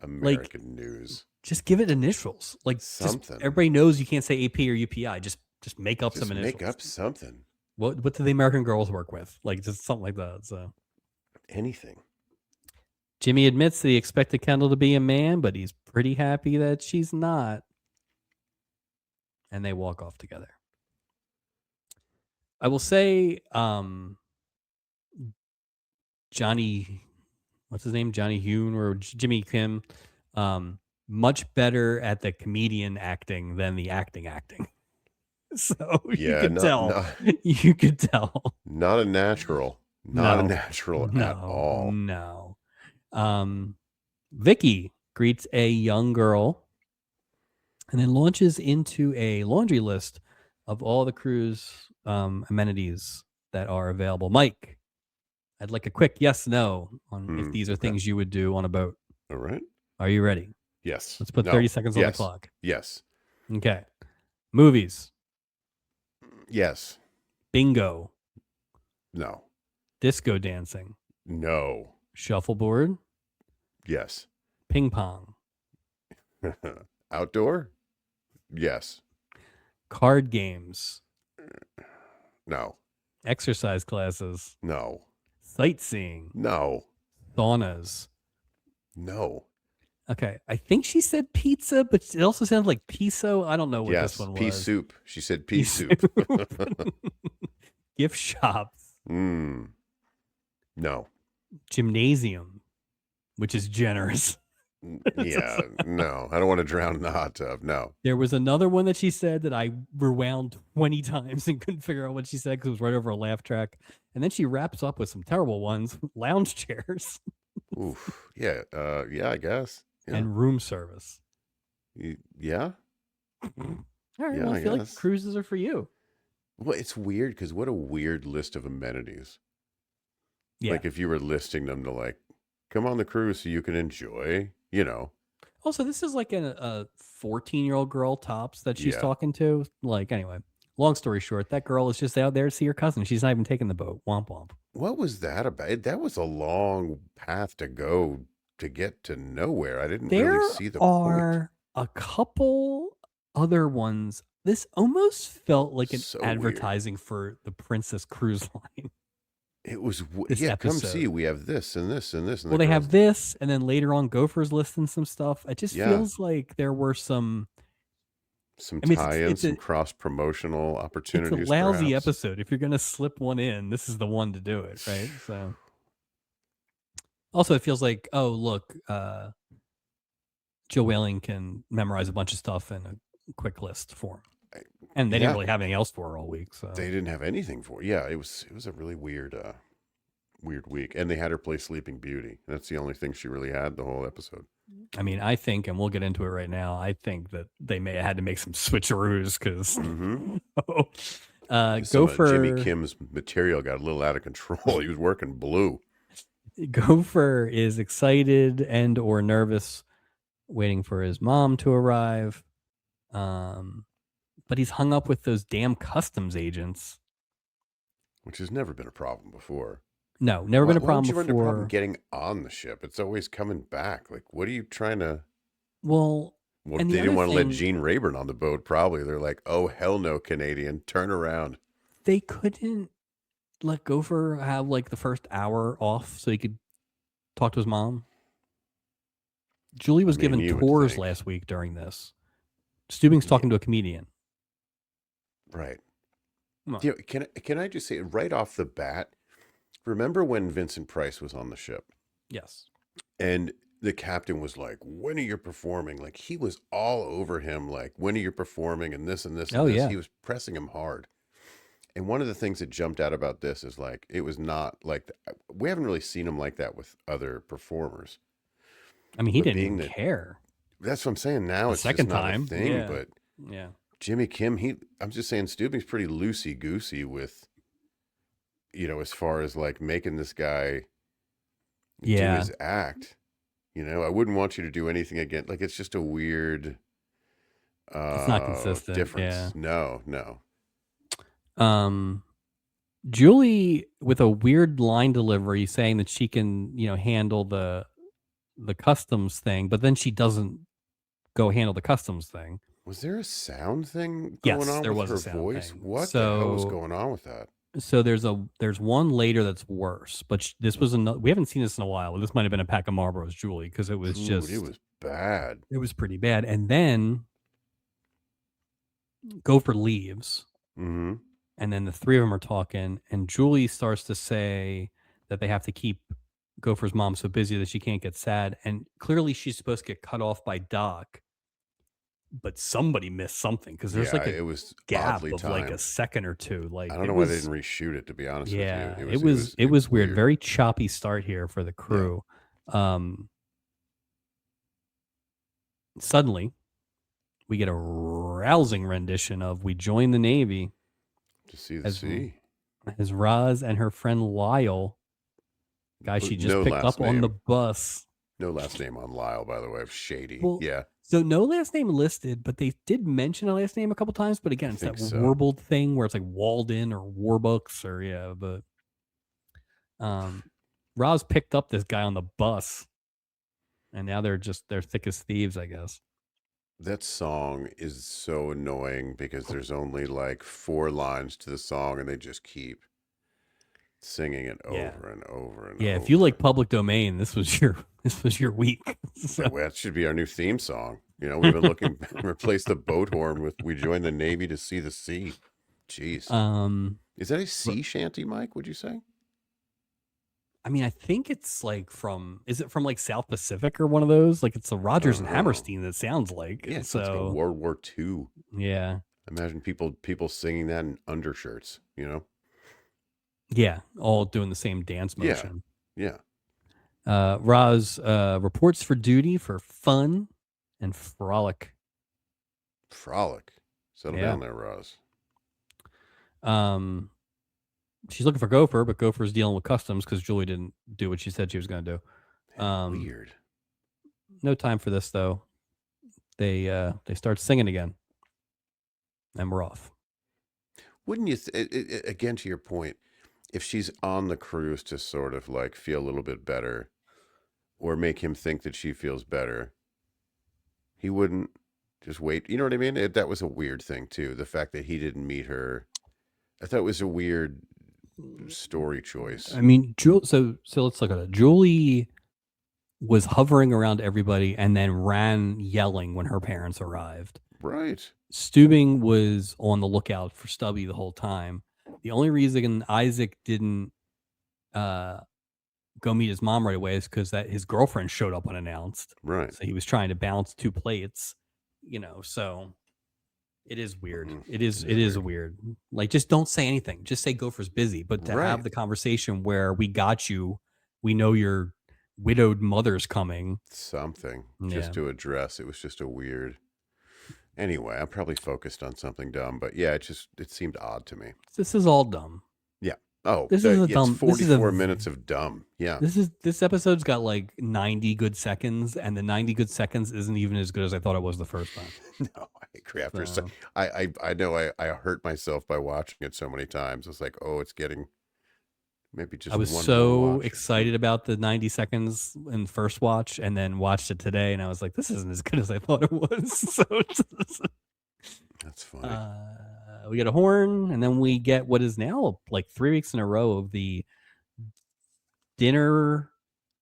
Like, American News. just give it initials. Like, just Something. everybody knows you can't say AP or UPI. Just make up some Just initials. make up something. What do the American girls work with? Like, just something like that. So Anything. Jimmy admits that he expected Kendall to be a man, but he's pretty happy that she's not. And they walk off together. I will say, Johnny, what's his name? Johnny Hune or Jimmy Kim, much better at the comedian acting than the acting. So you Yeah, could tell. You could tell. not a natural. Not a No. natural at all. No. Vicky greets a young girl and then launches into a laundry list of all the cruise amenities that are available. Mike, I'd like a quick yes, no on if these are Okay. things you would do on a boat. All right. Are you ready? Yes. Let's put No. 30 seconds on the Yes. clock. Yes. Okay. Movies. Yes. Bingo. No. Disco dancing. No. Shuffleboard. Yes. Ping pong. Outdoor? Yes. Card games. No. Exercise classes. No. Sightseeing. No. Saunas. No. Okay. I think she said pizza, but it also sounded like piso. I don't know what this one was. Pea soup. She said pea soup. Gift shops. No. Gymnasium, which is generous. Yeah, no. I don't want to drown in the hot tub. No. There was another one that she said that I rewound 20 times and couldn't figure out what she said because it was right over a laugh track. And then she wraps up with some terrible ones: lounge chairs. Oof. Yeah. Yeah, I guess. Yeah. And room service. Yeah. All right. Yeah, Well, I I feel like guess. cruises are for you. Well, it's weird because what a weird list of amenities. Yeah. Like if you were listing them to like, come on the cruise so you can enjoy, Also, this is like a 14-year-old girl tops that she's Yeah. talking to. Like, anyway, long story short, that girl is just out there to see her cousin. She's not even taking the boat. Womp womp. What was that about? That was a long path to go to get to nowhere. I didn't There really see the point. are a couple other ones. This almost felt like an So weird. advertising for the Princess Cruise Line. It was, This come episode. see, we have this and this and this. And Well, they have this, and then later on, Gopher's listing some stuff. It just feels like there were some tie-ins, some cross-promotional opportunities. It's a lousy perhaps. episode. If you're going to slip one in, this is the one to do it, right? So, also, it feels like, oh, look, Joe Whaling can memorize a bunch of stuff in a quick list form. I- And they didn't yeah, really have anything else for her all week. So they didn't have anything for it. Yeah, it was a really weird week, and they had her play Sleeping Beauty. That's the only thing she really had the whole episode. I mean, I think, and we'll get into it right now, I think that they may have had to make some switcheroos because Mm-hmm. Some of Jimmy Gopher Kim's material got a little out of control. He was working blue. Gopher is excited and or nervous, waiting for his mom to arrive. But he's hung up with those damn customs agents. Which has never been a problem before. No, never been a Why would problem you run into a problem before. getting on the ship? It's always coming back. Like, what are you trying to? Well, Well, and they the didn't other want to let thing, Gene Rayburn on the boat. Probably they're like, "Oh hell no, Canadian, turn around." they couldn't let Gopher have like the first hour off so he could talk to his mom. Julie was I mean, given you would tours think, last week during this. Stubing's talking to a comedian. right? Come on. You know, can I just say right off the bat? Remember when Vincent Price was on the ship Yes. and the captain was like, "When are you performing?" Like he was all over him. Like, "When are you performing?" And this and this and Oh this. yeah. He was pressing him hard. And one of the things that jumped out about this is like it was not like we haven't really seen him like that with other performers. I mean, he But didn't being even that care that's what I'm saying now, the it's just second not a time. thing. Yeah. But Yeah. Jimmy Kim, I'm just saying Stubing's pretty loosey goosey with, as far as like making this guy do Yeah. his act. I wouldn't want you to do anything again. Like it's just a weird It's not consistent. Yeah. difference. No, no. Um, Julie with a weird line delivery saying that she can, handle the customs thing, but then she doesn't go handle the customs thing. Was there a sound thing going Yes, on there with was a her sound voice? thing. What the hell was So going on with that? there's one later that's worse, but this was we haven't seen this in a while. This might have been a pack of Marlboros, Julie, because it was Dude, it just was bad. it was pretty bad. And then Gopher leaves, Mm-hmm. and then the three of them are talking, and Julie starts to say that they have to keep Gopher's mom so busy that she can't get sad, and clearly she's supposed to get cut off by Doc, but somebody missed something because there's Yeah, like a it was gap oddly of like a timed. second or two. I Like don't know it why they was, didn't reshoot it, to be honest with you. yeah, It it was it was was it it was was weird. weird. Very choppy start here for the Yeah. crew. Suddenly, we get a rousing rendition of "We Join the Navy" To see the as sea. as Roz and her friend Lyle, guy she just No picked last up on the name. bus. No last name on Lyle, by the way. Shady. Well, Yeah, so no last name listed, but they did mention a last name a couple times. But I again, it's that think so. warbled thing where it's like Walden or Warbooks or yeah. But Roz picked up this guy on the bus, and now they're thick as thieves, I guess. That song is so annoying because there's only like 4 lines to the song and they just keep singing it Yeah, over and over and yeah. If you over. like Public Domain, this was your week. So. Well, that should be our new theme song. We've been looking replace the boat horn with "We join the Navy to see the sea." Jeez. Is that a sea shanty, Mike? Would you say? I mean, I think it's like is it from like South Pacific or one of those? Like it's the Rogers and Oh, Hammerstein that sounds like. yeah. It sounds like a So World War II. yeah, Imagine people singing that in undershirts. yeah, all doing the same dance Yeah, motion. yeah. Roz reports for duty for fun and frolic. Frolic. Settle Yeah. down there, Roz. She's looking for Gopher, but Gopher's dealing with customs because Julie didn't do what she said she was going to do. Weird. No time for this though. They start singing again, and we're off. Wouldn't you? Again, to your point, if she's on the cruise to sort of like feel a little bit better, or make him think that she feels better, he wouldn't just wait. You know what I mean? That was a weird thing too. The fact that he didn't meet her, I thought was a weird story choice. I mean, so let's look at it. Julie was hovering around everybody and then ran yelling when her parents arrived. Right. Stubing was on the lookout for Stubby the whole time. The only reason Isaac didn't go meet his mom right away is because that his girlfriend showed up unannounced. Right. So he was trying to balance 2 plates, so it is weird. Mm, It it is is it is weird. weird. Like, just don't say anything. Just say Gopher's busy, but to have Right. the conversation where we got you, we know your widowed mother's coming. Something just Yeah. to address. It was just a weird. Anyway, I'm probably focused on something dumb, but yeah, it seemed odd to me. This is all dumb. Yeah. Oh, This is a it's dumb this is a 44 minutes of dumb. Yeah. this episode's got like 90 good seconds, and the 90 good seconds isn't even as good as I thought it was the first time. No, I agree. So I know I hurt myself by watching it so many times. It's like, oh, it's getting maybe I just was one more so watch. excited about the 90 seconds in the first watch, and then watched it today, and I was like, this isn't as good as I thought it was. That's funny. We get a horn, and then we get what is now like 3 weeks in a row of the dinner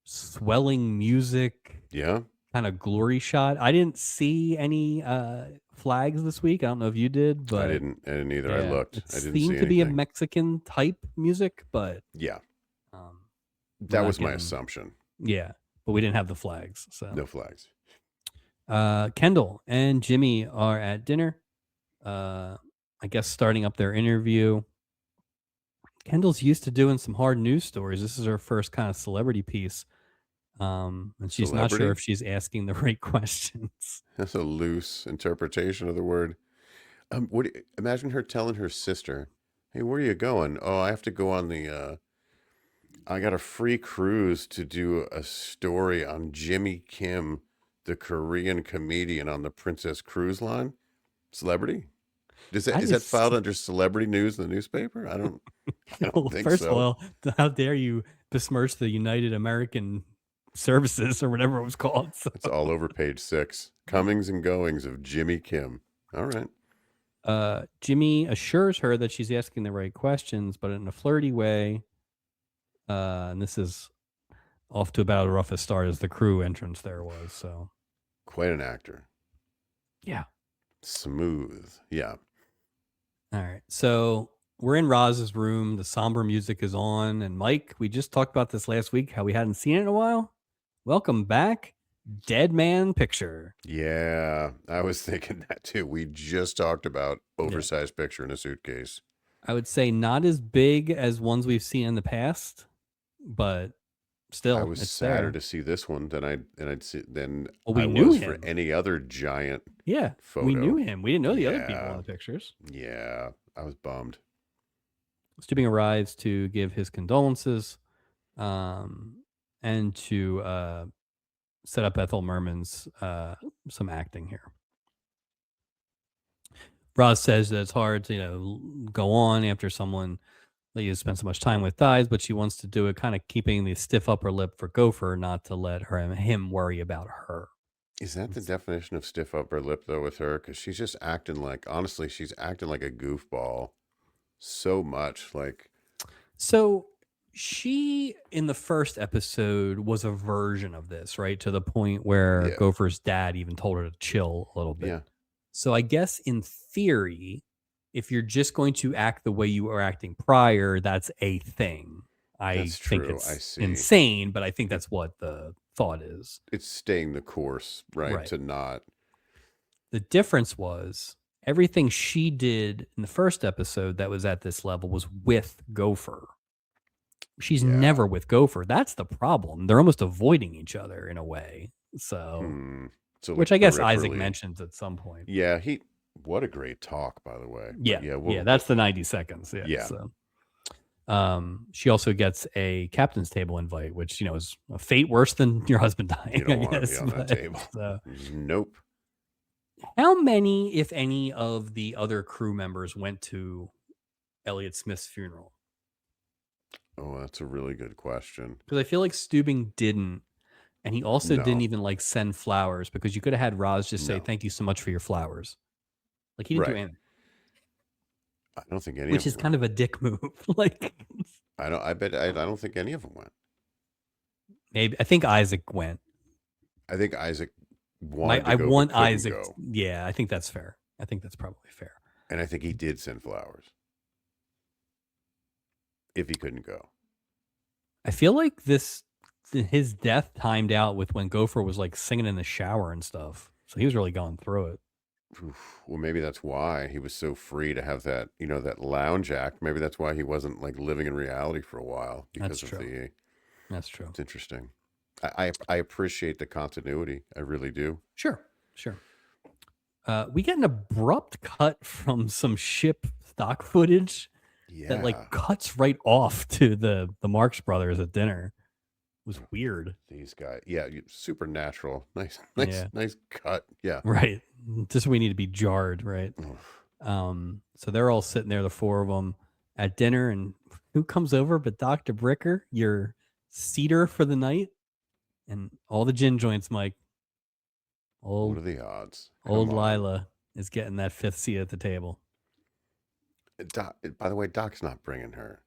swelling music Yeah. kind of glory shot. I didn't see any flags this week. I don't know if you did, I but didn't either. I yeah, looked. it I didn't seemed see to be a anything. Mexican type music, but Yeah. um, we're That not was my getting. assumption. Yeah, but we didn't have the flags. So No flags. Kendall and Jimmy are at dinner. I guess starting up their interview. Kendall's used to doing some hard news stories. This is her first kind of celebrity piece. And she's not sure Celebrity? if she's asking the right questions. That's a loose interpretation of the word. Imagine her telling her sister, "Hey, where are you going? Oh, I have to go on the I got a free cruise to do a story on Jimmy Kim, the Korean comedian on the Princess Cruise Line." Celebrity? I Is that just, filed under celebrity news in the newspaper? I don't well, think first of so. all, how dare you besmirch the United American Services or whatever it was called? So, It's all over page 6. Comings and goings of Jimmy Kim. All right. Jimmy assures her that she's asking the right questions, but in a flirty way. And this is off to about a rough a start as the crew entrance there was. So, Quite an actor. yeah. Smooth. Yeah. All right. So we're in Roz's room. The somber music is on. And Mike, we just talked about this last week, how we hadn't seen it in a while. Welcome back. Dead Man Picture. Yeah. I was thinking that too. We just talked about Yeah. oversized picture in a suitcase. I would say not as big as ones we've seen in the past, but still, I was it's sadder there. to see this one than Well, I we knew was for him. any other giant Yeah, photo. we knew him. We didn't know the other people in Yeah. the pictures. Yeah. I was bummed. Stubing arrives to give his condolences, and to set up Ethel Merman's some acting here. Roz says that it's hard to go on after someone that you spend so much time with dies, but she wants to do it kind of keeping the stiff upper lip for Gopher, not to let him worry about her. Is that the definition of stiff upper lip though with her? Because she's just acting like, honestly, she's acting like a goofball so much. Like, So she, in the first episode, was a version of this, right? To the point where yeah. Gopher's dad even told her to chill a little bit. Yeah. So I guess in theory, if you're just going to act the way you were acting prior, that's a thing. I That's think true. I it's see. insane, but I think It, that's what the thought is. it's staying the course, right? Right. To not. The difference was everything she did in the first episode that was at this level was with Gopher. She's Yeah. never with Gopher. That's the problem. They're almost avoiding each other in a way. So, So which like I guess Isaac peripherally. mentions at some point. Yeah. What a great talk, by the way. Yeah. But yeah. Yeah. That's the 90 seconds. Yeah. Yeah. So, she also gets a captain's table invite, which, is a fate worse than your husband dying. You don't I want to guess, be on that table. So, Nope. how many, if any, of the other crew members went to Elliot Smith's funeral? Oh, that's a really good question. Because I feel like Steubing didn't. And he also No. didn't even send flowers, because you could have had Roz just say, No. "Thank you so much for your flowers." Like, he didn't do Right. anything, I don't think any which of is them kind went. of a dick move. I don't think any of them went. Maybe I think Isaac went. I think Isaac wanted to I go, want but couldn't Isaac. go. Yeah, I think that's fair. I think that's probably fair. And I think he did send flowers if he couldn't go. I feel like his death timed out with when Gopher was like singing in the shower and stuff. So he was really going through it. Oof. Well, maybe that's why he was so free to have that, that lounge act. Maybe that's why he wasn't like living in reality for a while That's because of true. the. That's true. It's interesting. I appreciate the continuity. I really do. Sure. Sure. We get an abrupt cut from some ship stock footage that like Yeah. cuts right off to the Marx Brothers at dinner. It was Oh, weird. these guys. Yeah, supernatural. Nice, nice, Yeah. nice cut. Yeah. Right. Just we need to be jarred, right? Oof. So they're all sitting there, the four of them, at dinner, and who comes over but Dr. Bricker, your seater for the night, and all the gin joints, Mike. What Old are the odds? old Come on. Lila is getting that fifth seat at the table. By the way, Doc's not bringing her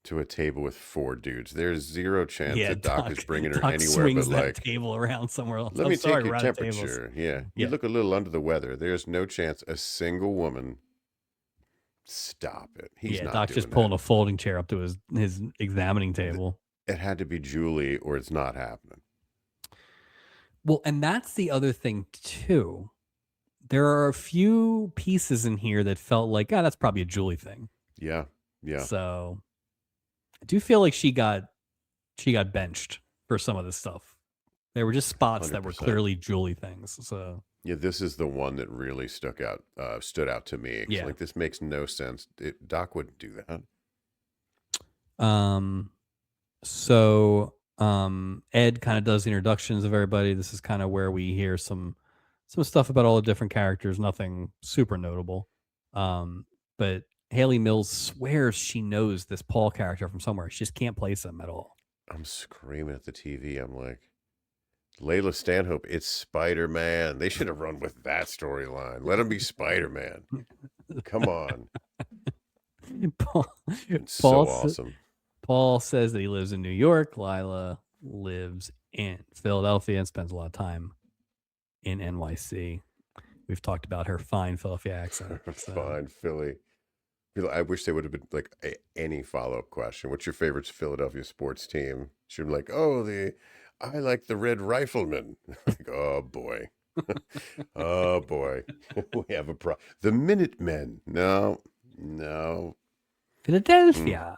to a table with four dudes. There's zero chance Yeah, that Doc is Doc bringing her Doc anywhere but swings that like, table around somewhere else. let I'm me sorry, take your we're out of tables. temperature. Yeah, you Yeah. look a little under the weather. There's no chance a single woman. Stop it. He's Yeah, not Doc's just doing that. pulling a folding chair up to his examining table. It had to be Julie or it's not happening. Well, and that's the other thing too. There are a few pieces in here that felt like, that's probably a Julie thing. Yeah. Yeah. So I do feel like she got benched for some of this stuff. There were just spots that were 100%. clearly Julie things. So Yeah, this is the one that really stood out to me. yeah. Like, this makes no sense. Doc wouldn't do that. Um Ed kind of does the introductions of everybody. This is kind of where we hear some stuff about all the different characters, nothing super notable. But Haley Mills swears she knows this Paul character from somewhere. She just can't place him at all. I'm screaming at the TV. I'm like, Layla Stanhope, it's Spider-Man. They should have run with that storyline. Let him be Spider-Man. Come on. Paul, It's Paul, so s- awesome. Paul says that he lives in New York. Lila lives in Philadelphia and spends a lot of time in NYC. We've talked about her fine Philadelphia accent. So. Fine, Philly. I wish they would have been like any follow-up question. What's your favorite Philadelphia sports team? She'd be like, I like the Red Riflemen. Like, oh boy. Oh boy. We have a The Minutemen. No, no. Philadelphia.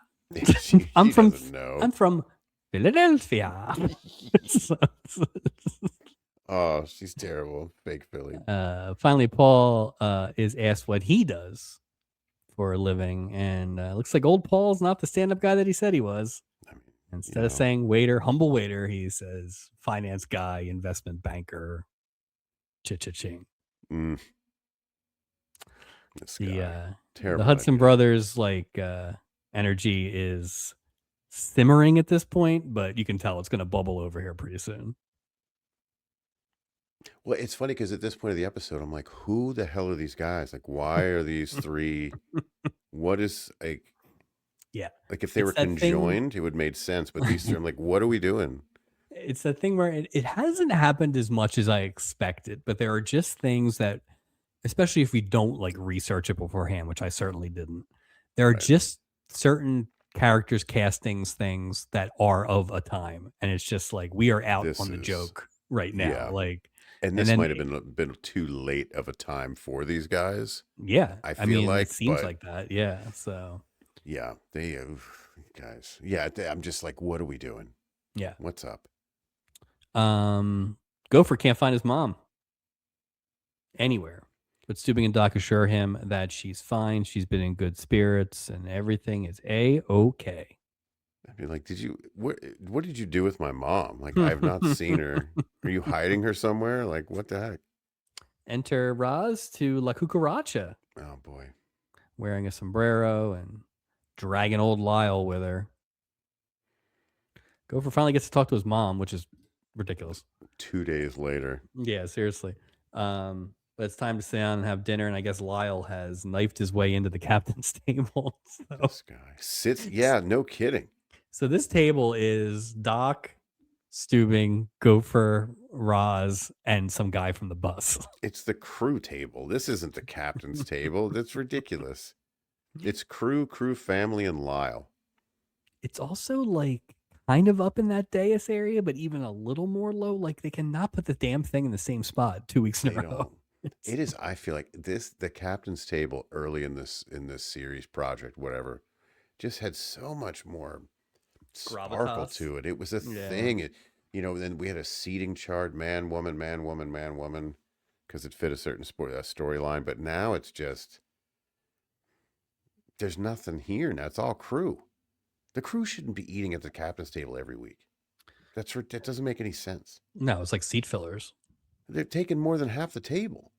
I'm She from doesn't know. I'm from Philadelphia. Oh, she's terrible. Fake Philly. Finally, Paul is asked what he does for a living, and looks like old Paul's not the stand-up guy that he said he was. I mean, Instead of saying waiter, humble waiter, he says finance guy, investment banker, cha-cha-ching. This guy. Terrible The Hudson idea. Brothers energy is simmering at this point, but you can tell it's going to bubble over here pretty soon. Well, it's funny because at this point of the episode, I'm like, who the hell are these guys? Like, why are these three? What is like? Yeah, like if they were conjoined, it would make sense. But these three, I'm like, what are we doing? It's that thing where it hasn't happened as much as I expected, but there are just things that, especially if we don't like research it beforehand, which I certainly didn't, there are just certain characters, castings, things that are of a time, and it's just like we are out on the joke right now. Yeah. Like, and this might have been too late of a time for these guys. Yeah, I mean, like it seems like that. Yeah, so yeah, they guys. Yeah, I'm just like, what are we doing? Yeah, what's up? Gopher can't find his mom anywhere, but Steubing and Doc assure him that she's fine. She's been in good spirits, and everything is a-okay. I mean, like, what did you do with my mom? Like, I've not seen her. Are you hiding her somewhere? Like, what the heck? Enter Raz to La Cucaracha. Oh boy, wearing a sombrero and dragging old Lyle with her. Gopher finally gets to talk to his mom, which is ridiculous. 2 days later. Yeah, seriously. But it's time to sit down and have dinner, and I guess Lyle has knifed his way into the captain's table. So. This guy sits. Yeah, no kidding. So this table is Doc, Steubing, Gopher, Raz, and some guy from the bus. It's the crew table. This isn't the captain's table. That's ridiculous. It's crew, family, and Lyle. It's also like kind of up in that dais area, but even a little more low. Like they cannot put the damn thing in the same spot 2 weeks in They a row. don't. It is. I feel like the captain's table early in this series project, whatever, just had so much more sparkle Gravitas. to it. It was a Yeah. thing. Then we had a seating chart: man, woman, man, woman, man, woman, because it fit a certain storyline. But now it's just there's nothing here now. It's all crew. The crew shouldn't be eating at the captain's table every week. That doesn't make any sense. No, it's like seat fillers. They're taking more than half the table.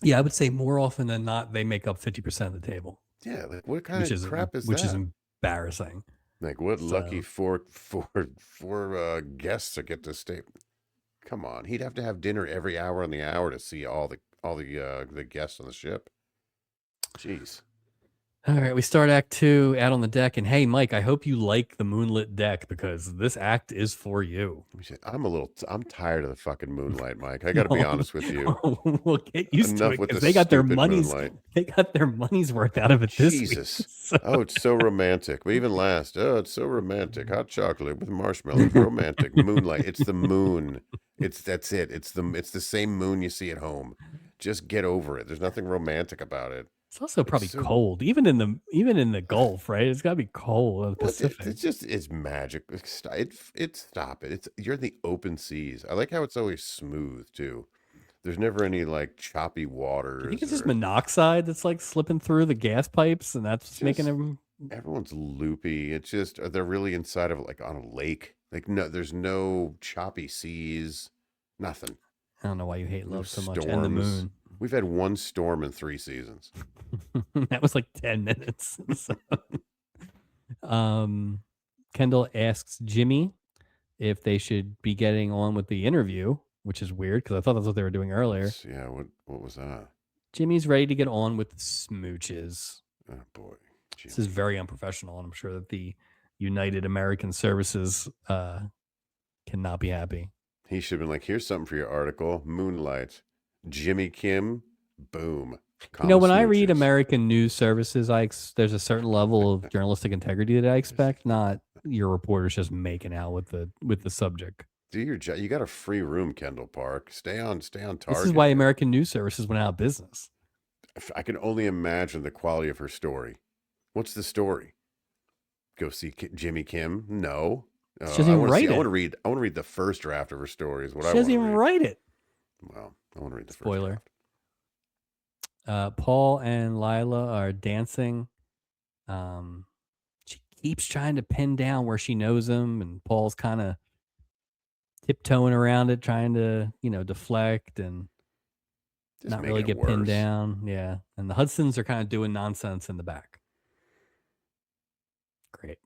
Yeah, I would say more often than not, they make up 50% of the table. Yeah, like what kind of crap is which is that? embarrassing. Like what lucky So four guests to get to stay. Come on, he'd have to have dinner every hour on the hour to see all the guests on the ship. Jeez. all right, we start Act 2 out on the deck, and hey, Mike, I hope you like the moonlit deck because this act is for you. I'm tired of the fucking moonlight, Mike. I got to be honest with you. We'll get used to Enough it with because the they got their stupid money's moonlight. they got their money's worth out of it this week. Jesus. So- Oh, it's so romantic. But even last, oh, it's so romantic. Hot chocolate with marshmallows, romantic. Moonlight. It's the moon. That's it. It's the same moon you see at home. Just get over it. There's nothing romantic about it. It's also probably cold, even in the Gulf, right? It's got to be cold in the Pacific. It's magic. Stop it. You're in the open seas. I like how it's always smooth too. There's never any like choppy waters. You think it's just monoxide that's like slipping through the gas pipes, and that's what's making them. Everyone's loopy. It's just they're really inside of like on a lake. Like no, there's no choppy seas. Nothing. I don't know why you hate love so much. Storms. And the moon. We've had one storm in 3 seasons. That was like 10 minutes. So. Kendall asks Jimmy if they should be getting on with the interview, which is weird because I thought that's what they were doing earlier. Yeah, what was that? Jimmy's ready to get on with the smooches. Oh boy, Jimmy. This is very unprofessional, and I'm sure that the United American Services cannot be happy. He should have been like, here's something for your article. Moonlight. Jimmy Kim. Boom. When I read American News Services, there's a certain level of journalistic integrity that I expect, not your reporters just making out with the subject. Do your job. You got a free room, Kendall Park. Stay on target. This is why American News Services went out of business. I can only imagine the quality of her story. What's the story? Go see Jimmy Kim? No. She doesn't even write it. I want to read the first draft of her story. Is what she I want doesn't even write it. Well, I want to read the Spoiler. first draft. Paul and Lila are dancing. She keeps trying to pin down where she knows him, and Paul's kind of tiptoeing around it, trying to, deflect and just not really get pinned down. Yeah. And the Hudsons are kind of doing nonsense in the back. Great.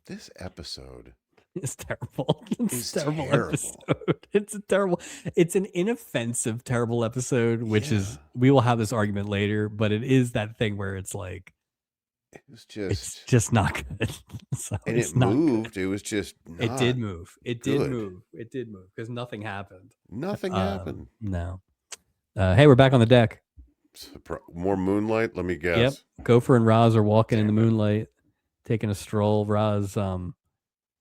This episode is terrible. It's a terrible episode. It's an inoffensive, terrible episode, which is, we will have this argument later, but it is that thing where it's like, it's just not good. So and it moved. Good. It was just it did move. It did move because nothing happened. Nothing happened. No. Hey, we're back on the deck. More moonlight. Let me guess. Yep. Gopher and Roz are walking in the moonlight, taking a stroll. Roz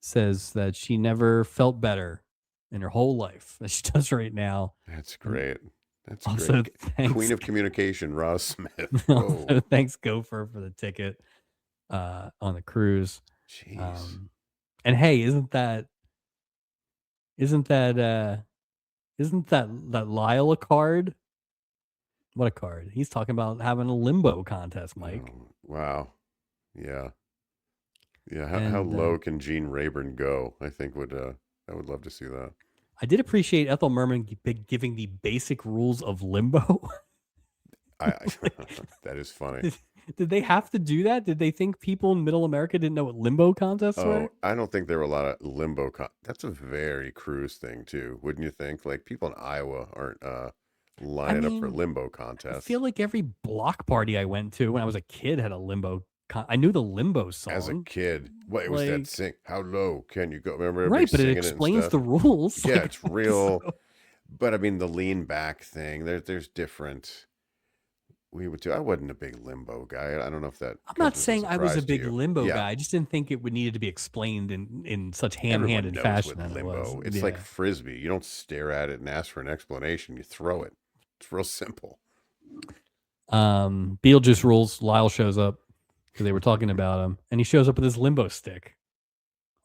says that she never felt better in her whole life as she does right now. That's great. That's also, great. Queen of communication, Roz Smith. Also, thanks, Gopher, for the ticket on the cruise. Jeez. And hey, isn't that Lyle a card? What a card. He's talking about having a limbo contest, Mike. Oh, wow. Yeah. Yeah. How low can Gene Rayburn go? I think I would love to see that. I did appreciate Ethel Merman giving the basic rules of limbo. That is funny. Did they have to do that? Did they think people in Middle America didn't know what limbo contests were? I don't think there were a lot of limbo. That's a very cruise thing too, wouldn't you think? Like people in Iowa aren't lining up for limbo contests. I feel like every block party I went to when I was a kid had a limbo. I knew the limbo song as a kid. What was that? Sing? How low can you go? Remember, right? But it explains the rules. Yeah, it's real. So... But I mean, the lean back thing. There's different. we would do. I wasn't a big Limbo guy. I don't know if that I'm not comes as a saying I was a surprise to big you. Limbo Yeah, guy. I just didn't think it would needed to be explained in such everyone ham-handed knows fashion what than it was. Limbo. It's like Yeah. frisbee. You don't stare at it and ask for an explanation. You throw it. It's real simple. Beetlejuice rules. Lyle shows up because they were talking about him, and he shows up with his limbo stick.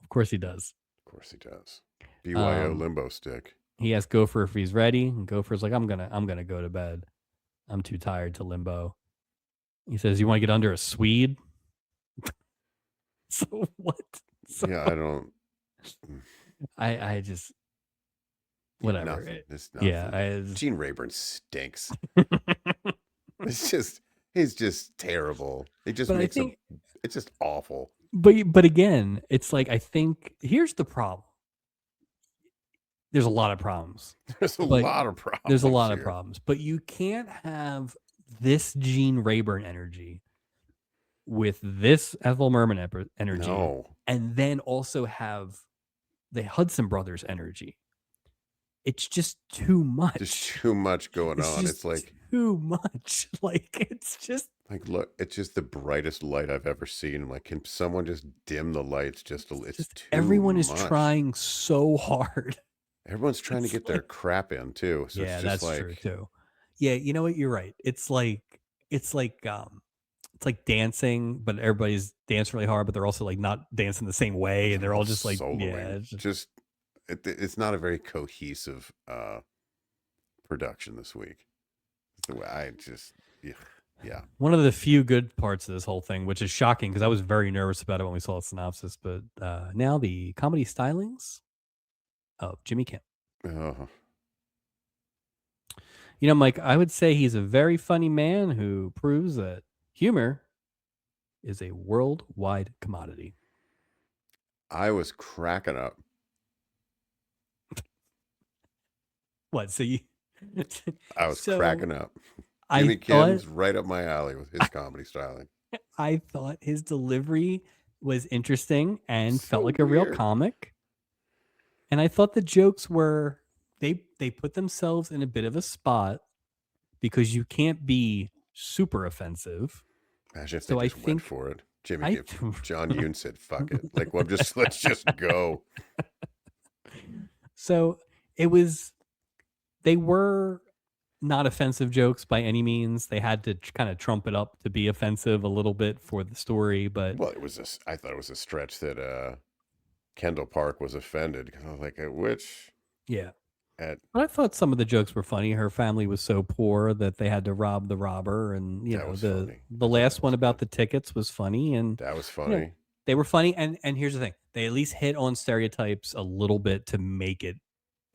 Of course he does. Of course he does. BYO Um, Limbo stick. he asks Gopher if he's ready, and Gopher's like, I'm gonna go to bed. I'm too tired to limbo. He says, "You want to get under a Swede?" So what? So Yeah, I don't. I just whatever. Nothing. It's Yeah, nothing. Gene Rayburn stinks. It's just he's just terrible. It just but I makes think, it's just awful. but again, it's like I think here's the problem. There's a lot of problems, There's a but lot of there's a problems lot of here. problems. But you can't have this Gene Rayburn energy with this Ethel Merman energy, No. and then also have the Hudson brothers energy. It's just too much. Just too much going It's on. just It's like too much. Like it's just look, it's just the brightest light I've ever seen. Like, can someone just dim the lights just a little? It's too everyone is much. trying so hard. Everyone's trying to get their crap in too. So Yeah, it's just that's true like too. Yeah, you know what? You're right. It's like dancing, but everybody's dancing really hard, but they're also like not dancing the same way, and they're they're all all just like, yeah, soloing. it's Just it's not a very cohesive production this week. The way I just yeah. one of the few good parts of this whole thing, which is shocking because I was very nervous about it when we saw the synopsis. But now the comedy stylings of Jimmy Kim. Oh, You know, Mike, I would say he's a very funny man who proves that humor is a worldwide commodity. I was cracking up. What? So you? I was So cracking up. I Jimmy thought Kim's right up my alley with his comedy styling. I thought his delivery was interesting and felt So like a real weird. comic. And I thought the jokes were they put themselves in a bit of a spot because you can't be super offensive. Imagine if So they I just went think for it. I John Yoon said, "Fuck it." Like, well, let's just go. so they were not offensive jokes by any means. They had to kind of trump it up to be offensive a little bit for the story, but Well, I thought it was a stretch that Kendall Park was offended. I was like, at which yeah. at But I thought some of the jokes were funny. Her family was so poor that they had to rob the robber, and that was the funny. the I thought last that one was about good. the tickets was funny, and That was you know funny. they were funny. And here's the thing: they at least hit on stereotypes a little bit to make it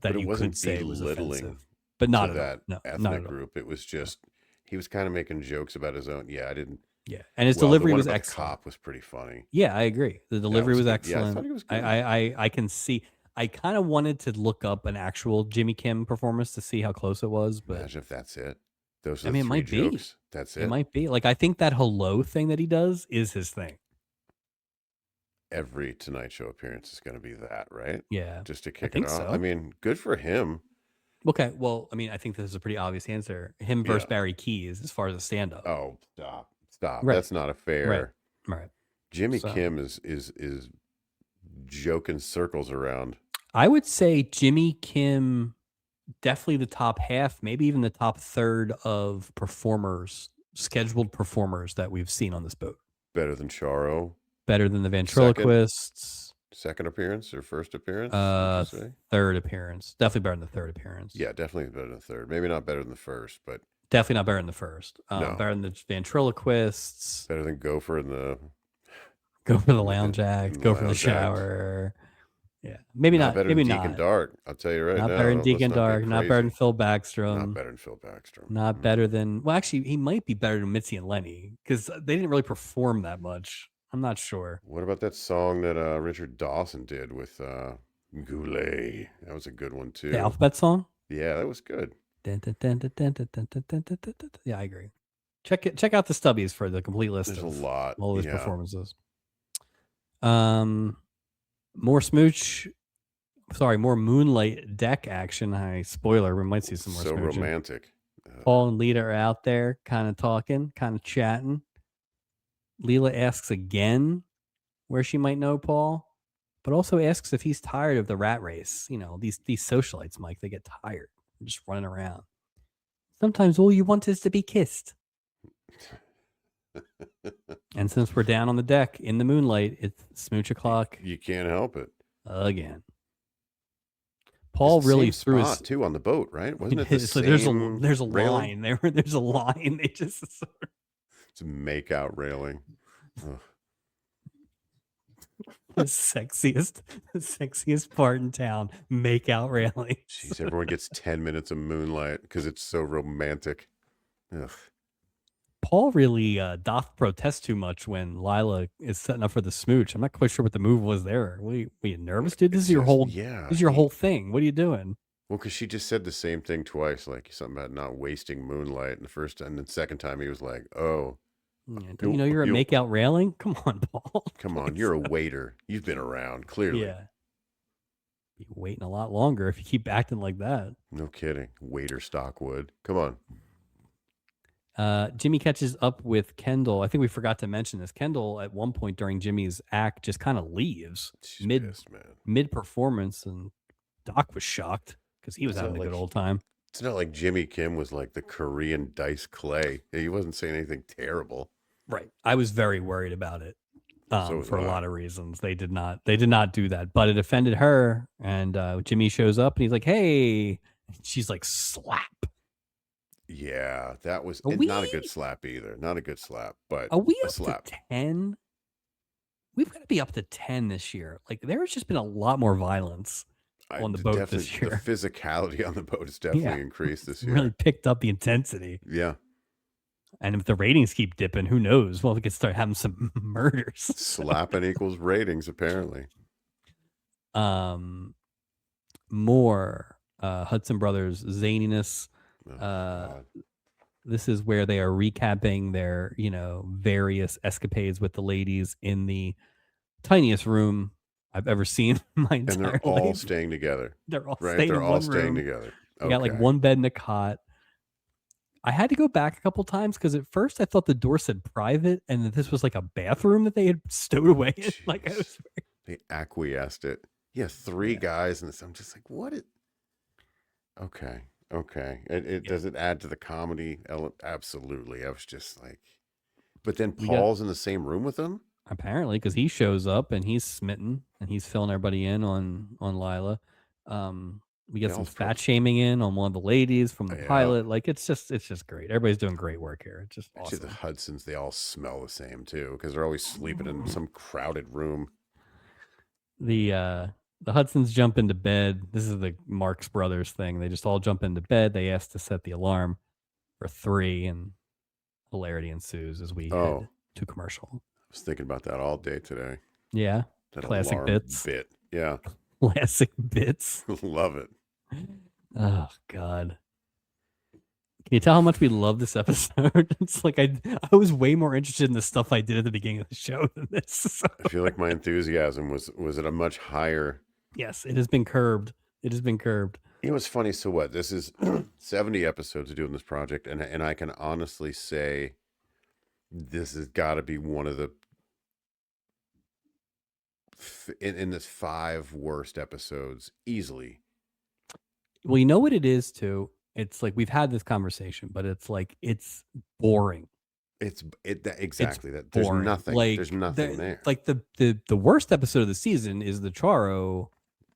But that it you could wasn't say it was belittling offensive, but to not at all. that No, not ethnic at all. group. It was No. just he was kind of making jokes about his own. Yeah, I didn't. Yeah, and his Well, the delivery one was about the excellent. cop was pretty funny. Yeah, I agree. The That delivery was was good. Yeah, I thought excellent. he was I good. I I, I can see. I kind of wanted to look up an actual Jimmy Kim performance to see how close it was, but Imagine if that's it. Those I are the mean, it three might be. jokes. That's It it. might be. Like I think that hello thing that he does is his thing. Every Tonight Show appearance is going to be that, right? Yeah, Just to I kick it think off. I so. mean, good for him. Okay, well, I mean, I think this is a pretty obvious answer. Him versus Yeah. Barry Keys as far as a stand-up. Oh, stop. Right, That's not a right, fair. right. Jimmy So Kim is joking circles around. I would say Jimmy Kim definitely the top half, maybe even the top third of performers, scheduled performers that we've seen on this boat. Better than Charo. Better than the ventriloquists. Second appearance or first appearance? Would you say? Third appearance. Definitely better than the third appearance. Yeah, definitely better than the third. Maybe not better than the first, but Definitely not better than the first. No. Better than the ventriloquists. better than Gopher and the Go for the lounge act. Go for the lounge act. shower. Yeah, maybe not. better Maybe than Deacon not. Dark. I'll tell you right Not now. better than Let's Deacon not get Dark. Not better than crazy. Phil Backstrom. Not better than Phil Backstrom. Not better than. Well, actually, he might be better than Mitzi and Lenny because they didn't really perform that much. I'm not sure. What about that song that Richard Dawson did with Goulet? That was a good one too. The alphabet song. Yeah, that was good. Yeah, I agree. Check out the stubbies for the complete list There's of a lot. all his Yeah. performances. More smooch. Sorry, more moonlight deck action. Spoiler, we might see some more So smooching. romantic. Paul and Lita are out there kind of talking, kind of chatting. Leela asks again where she might know Paul, but also asks if he's tired of the rat race. You know, these socialites, Mike, they get tired. They're just running around. Sometimes all you want is to be kissed. And since we're down on the deck in the moonlight, it's smooch o'clock You can't help it. again. Paul really same threw spot his too on the boat, right? Wasn't it the so same there's a railing? line there. There's a line. They just It's a make-out railing. Ugh. the sexiest part in town, make out railings. Jeez, everyone gets 10 minutes of moonlight because it's so romantic. Ugh. Paul really doth protest too much when Lila is setting up for the smooch. I'm not quite sure what the move was there. Were you nervous, dude? This is your whole whole thing. What are you doing? Well, because she just said the same thing twice, like something about not wasting moonlight. And the first and the second time, he was like, "Oh, Yeah, don't you know you're a make out railing? Come on, Paul. Come on, you're a waiter. You've been around, clearly." Yeah. Be waiting a lot longer if you keep acting like that. No kidding. Waiter Stockwood. Come on. Jimmy catches up with Kendall. I think we forgot to mention this. Kendall, at one point during Jimmy's act, just kind of leaves She's pissed, man. mid performance, and Doc was shocked because he was having a good old time. It's not like Jimmy Kim was like the Korean Dice Clay. He wasn't saying anything terrible. Right. I was very worried about it for a lot of reasons. They did not do that, but it offended her. And Jimmy shows up and he's like, "Hey," she's like, "Slap." Yeah, that was not a good slap either. Not a good slap, but are we a up slap. to 10? We've got to be up to 10 this year. Like, there has just been a lot more violence on the boat this year. The physicality on the boat has definitely increased this year. Really picked up the intensity. Yeah. And if the ratings keep dipping, who knows? Well, we could start having some murders. Slapping equals ratings, apparently. More Hudson Brothers zaniness. This is where they are recapping their, various escapades with the ladies in the tiniest room I've ever seen in my entire life. And they're all staying together. They're all right? staying They're in all one staying room. together. They got like one bed and a cot. I had to go back a couple times because at first I thought the door said private and that this was like a bathroom that they had stowed away in. Like, they acquiesced it. Yeah, three guys, and I'm just like, what? Okay. Does it add to the comedy element? Absolutely. I was just like, but then Paul's in the same room with them? Apparently, because he shows up and he's smitten and he's filling everybody in on Lila. We get some fat shaming in on one of the ladies from the pilot. Like, it's just great. Everybody's doing great work here. It's just awesome. The Hudsons, they all smell the same too because they're always sleeping in some crowded room. The Hudsons jump into bed. This is the Marx Brothers thing. They just all jump into bed. They ask to set the alarm for 3, and hilarity ensues as we head to commercial. I was thinking about that all day today. Yeah. That classic bits. Yeah. Classic bits. Love it. Oh, God. Can you tell how much we love this episode? It's like I was way more interested in the stuff I did at the beginning of the show than this. So. I feel like my enthusiasm was at a much higher. Yes, it has been curbed. It has been curbed. You know, it's funny. So what? This is 70 episodes of doing this project, and I can honestly say this has got to be one of the in this 5 worst episodes easily. Well, you know what it is too. It's like we've had this conversation, but it's like it's boring. Exactly that. There's nothing. Like, there's nothing there. Like the worst episode of the season is the Charo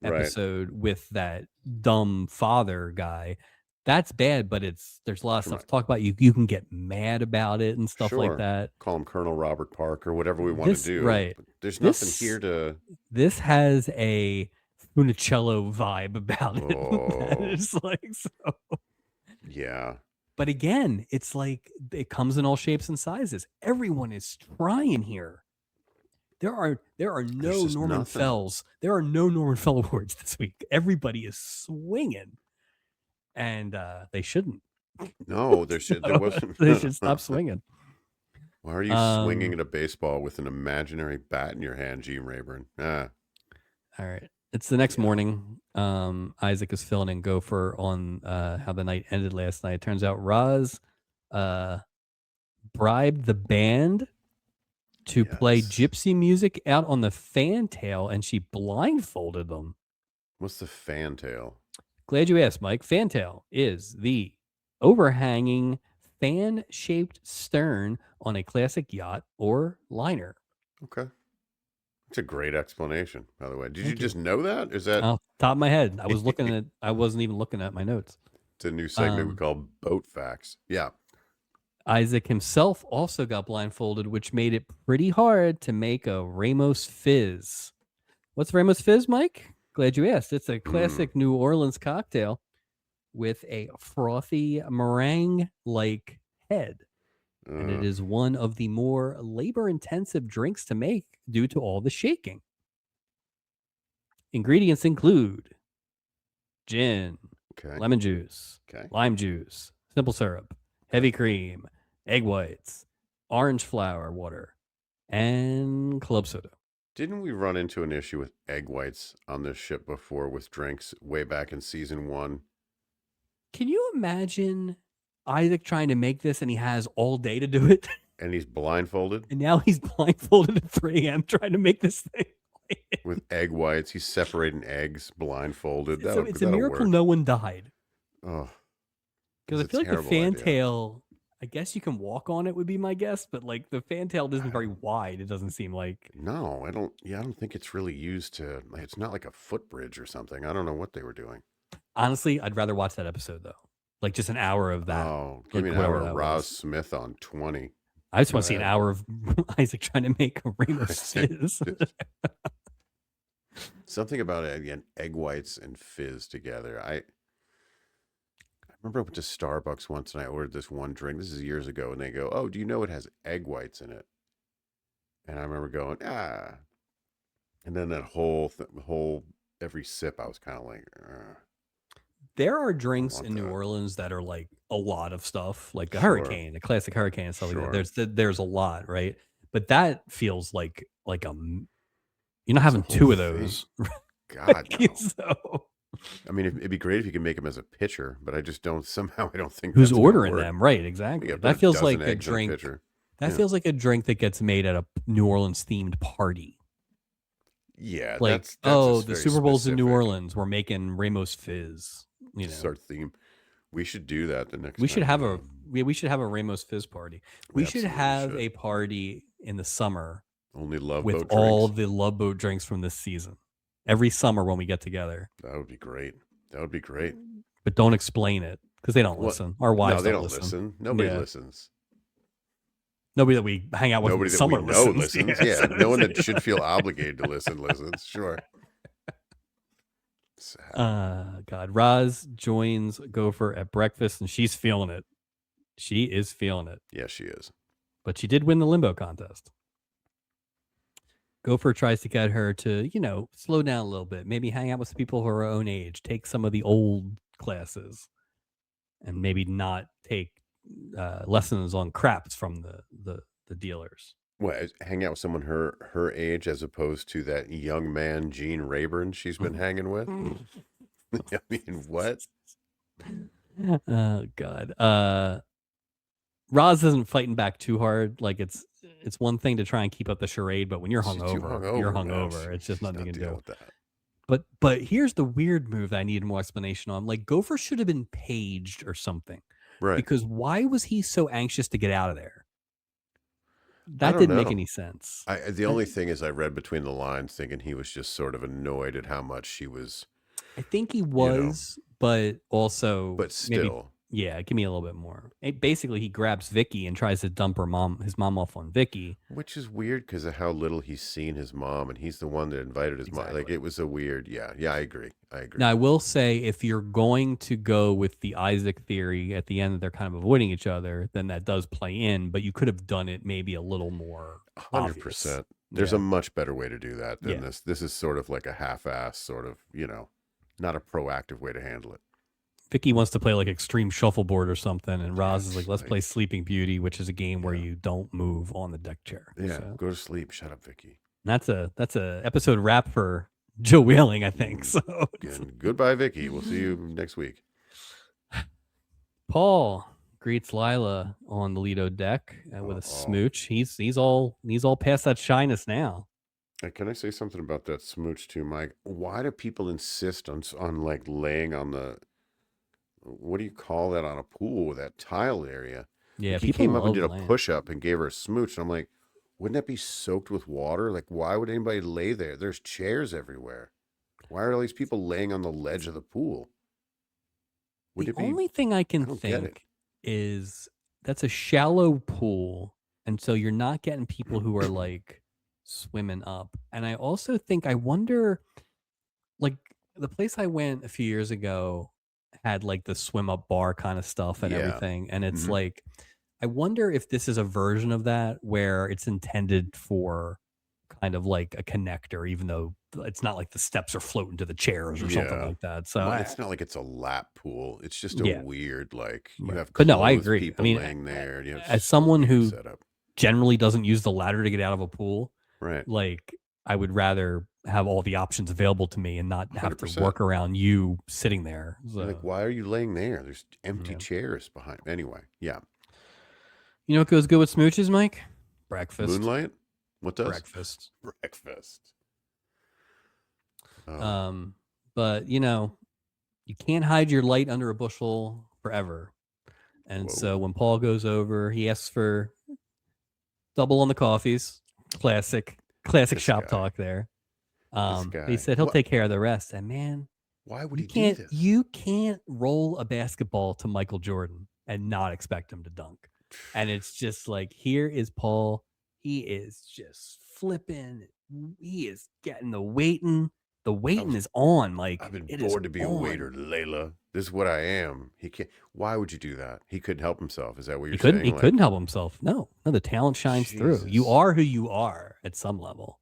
episode with that dumb father guy. That's bad, but there's a lot of stuff to talk about. You can get mad about it and stuff like that. Call him Colonel Robert Parker, whatever we want to do. Right. But there's nothing here to. This has a Funicello vibe about it. It's like so. Yeah. But again, it's like it comes in all shapes and sizes. Everyone is trying here. There are no Norman Fells. There are no Norman Fell awards this week. Everybody is swinging, and they shouldn't. No, there wasn't. They should stop swinging. Why are you swinging at a baseball with an imaginary bat in your hand, Gene Rayburn? All right. It's the next Yeah. morning. Isaac is filling in Gopher on how the night ended last night. Turns out Roz uh, bribed the band to play Yes. gypsy music out on the fantail, and she blindfolded them. What's the fantail? Glad you asked, Mike. Fantail is the overhanging fan-shaped stern on a classic yacht or liner. Okay. It's a great explanation, by the way. Did you Thank you. just know that? Is that Off the top of my head, I was looking it's at. I wasn't even looking at my notes. a new segment we Um, call Boat Facts? Yeah. Isaac himself also got blindfolded, which made it pretty hard to make a Ramos Fizz. What's Ramos Fizz, Mike? Glad you asked. It's a classic New Orleans cocktail with a frothy meringue-like head. And it is one of the more labor-intensive drinks to make due to all the shaking. Ingredients include gin, Okay. lemon juice, Okay. lime juice, simple syrup, heavy cream, egg whites, orange flower water, and club soda. Didn't we run into an issue with egg whites on this ship before with drinks way back in season 1? Can you imagine Isaac trying to make this and he has all day to do it? And he's blindfolded And now he's blindfolded at 3 a.m. trying to make this thing. with egg whites. He's separating eggs blindfolded. So it's a that'll miracle work. no one died. Oh, Because I it's feel a like the terrible idea. fantail, I guess you can walk on it would be my guess, but like the fantail isn't very wide. It doesn't seem like. No, I don't. Yeah, I don't think it's really used to. It's not like a footbridge or something. I don't know what they were doing. Honestly, I'd rather watch that episode though. Like just an hour of that. Oh, give Like me an whatever hour of that Roz was. Smith on 20. I just Go want to see an ahead. hour of Isaac trying to make a Ramos Fizz. Something about it, again, egg whites and fizz together. I remember I went to Starbucks once and I ordered this one drink. This is years ago, and they go, "Oh, do you know it has egg whites in it?" And I remember going, "Ah," and then that whole every sip, I was kind of like, There are drinks want in New that. Orleans that are like a lot of stuff, like a Sure. hurricane, a classic hurricane and stuff like Sure. that. There's a lot, right? But that feels like you're not It's a having whole two of thing. those. God, no. So I mean, it'd be great if you could make them as a pitcher, but I just don't. Somehow, I don't think who's that's gonna ordering work. them? Right, You exactly. got to That put a feels dozen like a eggs in a drink. pitcher. That Yeah. feels like a drink that gets made at a New Orleans themed party. Yeah, Like, that's oh, a the very Super Bowl's in New specific Orleans. We're making Ramos Fizz. You It's know, our theme. We should do that the next we time. should have we should have a Ramos Fizz party. We should absolutely have should. a party in the summer Only Love with Boat all drinks. the Love Boat drinks from this season. Every summer when we get together. That would be great. That would be great. But don't explain it because they don't listen. Our wives No, they don't don't listen. Nobody listens. Nobody that we hang out with in Nobody the that we summer know listens. listens. Yeah, no one that should feel obligated to listens. Sure. Sad. God. Roz joins Gopher at breakfast and she's feeling it. She is feeling it. Yeah, she is. But she did win the limbo contest. Gopher tries to get her to, slow down a little bit. Maybe hang out with some people her own age. Take some of the old classes. And maybe not take lessons on craps from the dealers. What, hang out with someone her age as opposed to that young man, Gene Rayburn, she's been hanging with? I mean, what? Oh, God. Roz isn't fighting back too hard. Like it's one thing to try and keep up the charade, but when you're hungover, you're hungover. It's just nothing you can do. With that. But here's the weird move that I need more explanation on. Like Gopher should have been paged or something. Right. Because why was he so anxious to get out of there? That didn't make any sense. The only thing is I read between the lines thinking he was just sort of annoyed at how much she was. I think he was, but also But still. Maybe, give me a little bit more. Basically, he grabs Vicky and tries to dump his mom off on Vicky. Which is weird because of how little he's seen his mom, and he's the one that invited his mom. Like, it was a weird, yeah, I agree. Now, I will say, if you're going to go with the Isaac theory at the end that they're kind of avoiding each other, then that does play in, but you could have done it maybe a little more 100%. There's a much better way to do that than this. This is sort of like a half-ass sort of, not a proactive way to handle it. Vicky wants to play like extreme shuffleboard or something, and Roz is like, let's play Sleeping Beauty, which is a game where you don't move on the deck chair. Yeah, go to sleep. Shut up, Vicky. That's a episode wrap for Joe Whaling, I think. Mm, So and goodbye, Vicky. We'll see you next week. Paul greets Lila on the Lido deck with a Oh, smooch. He's all past that shyness now. hey, can I say something about that smooch too, Mike? Why do people insist on like laying on the, what do you call that, on a pool, that tile area? Yeah, Like he people came up and love did a land. push up and gave her a smooch. And I'm like, wouldn't that be soaked with water? Like, why would anybody lay there? There's chairs everywhere. Why are all these people laying on the ledge of the pool? The Wouldn't it be? only thing I can I don't get it. think is that's a shallow pool, and so you're not getting people who are like swimming up. And I also think I wonder, like the place I went a few years ago had like the swim up bar kind of stuff and Yeah. everything, and it's Hmm. like I wonder if this is a version of that where it's intended for kind of like a connector, even though it's not like the steps are floating to the chairs or something Yeah. like that. So Well, it's not like it's a lap pool. It's just a yeah, weird, like, you right. have But no, I clothes agree. I people mean, laying there, and you have as so someone weird who setup. generally doesn't use the ladder to get out of a pool, Right. like I would rather have all the options available to me and not have to 100%. work around you sitting there. You're like, So, why are you laying there? There's empty yeah. chairs behind. Anyway, yeah. You know what goes good with smooches, Mike? Breakfast. Moonlight? What does? Breakfast. Breakfast. Oh, Um, but you can't hide your light under a bushel forever. And so whoa. when Paul goes over, he asks for double on the coffees. Classic This shop guy. talk there. This He guy. said he'll What? take care of the rest. And man, Why would you he do can't this? you can't roll a basketball to Michael Jordan and not expect him to dunk. And it's just like, here is Paul. He is just flipping. He is getting the waiting. The waiting is on, I've Mike. been It is born to be a waiter, on. Layla. This is what I am. He can't. Why would you do that? He couldn't help himself. Is that what He you're couldn't he saying? couldn't Like, help himself. No. No, the talent shines through. You Jesus. are who you are at some level.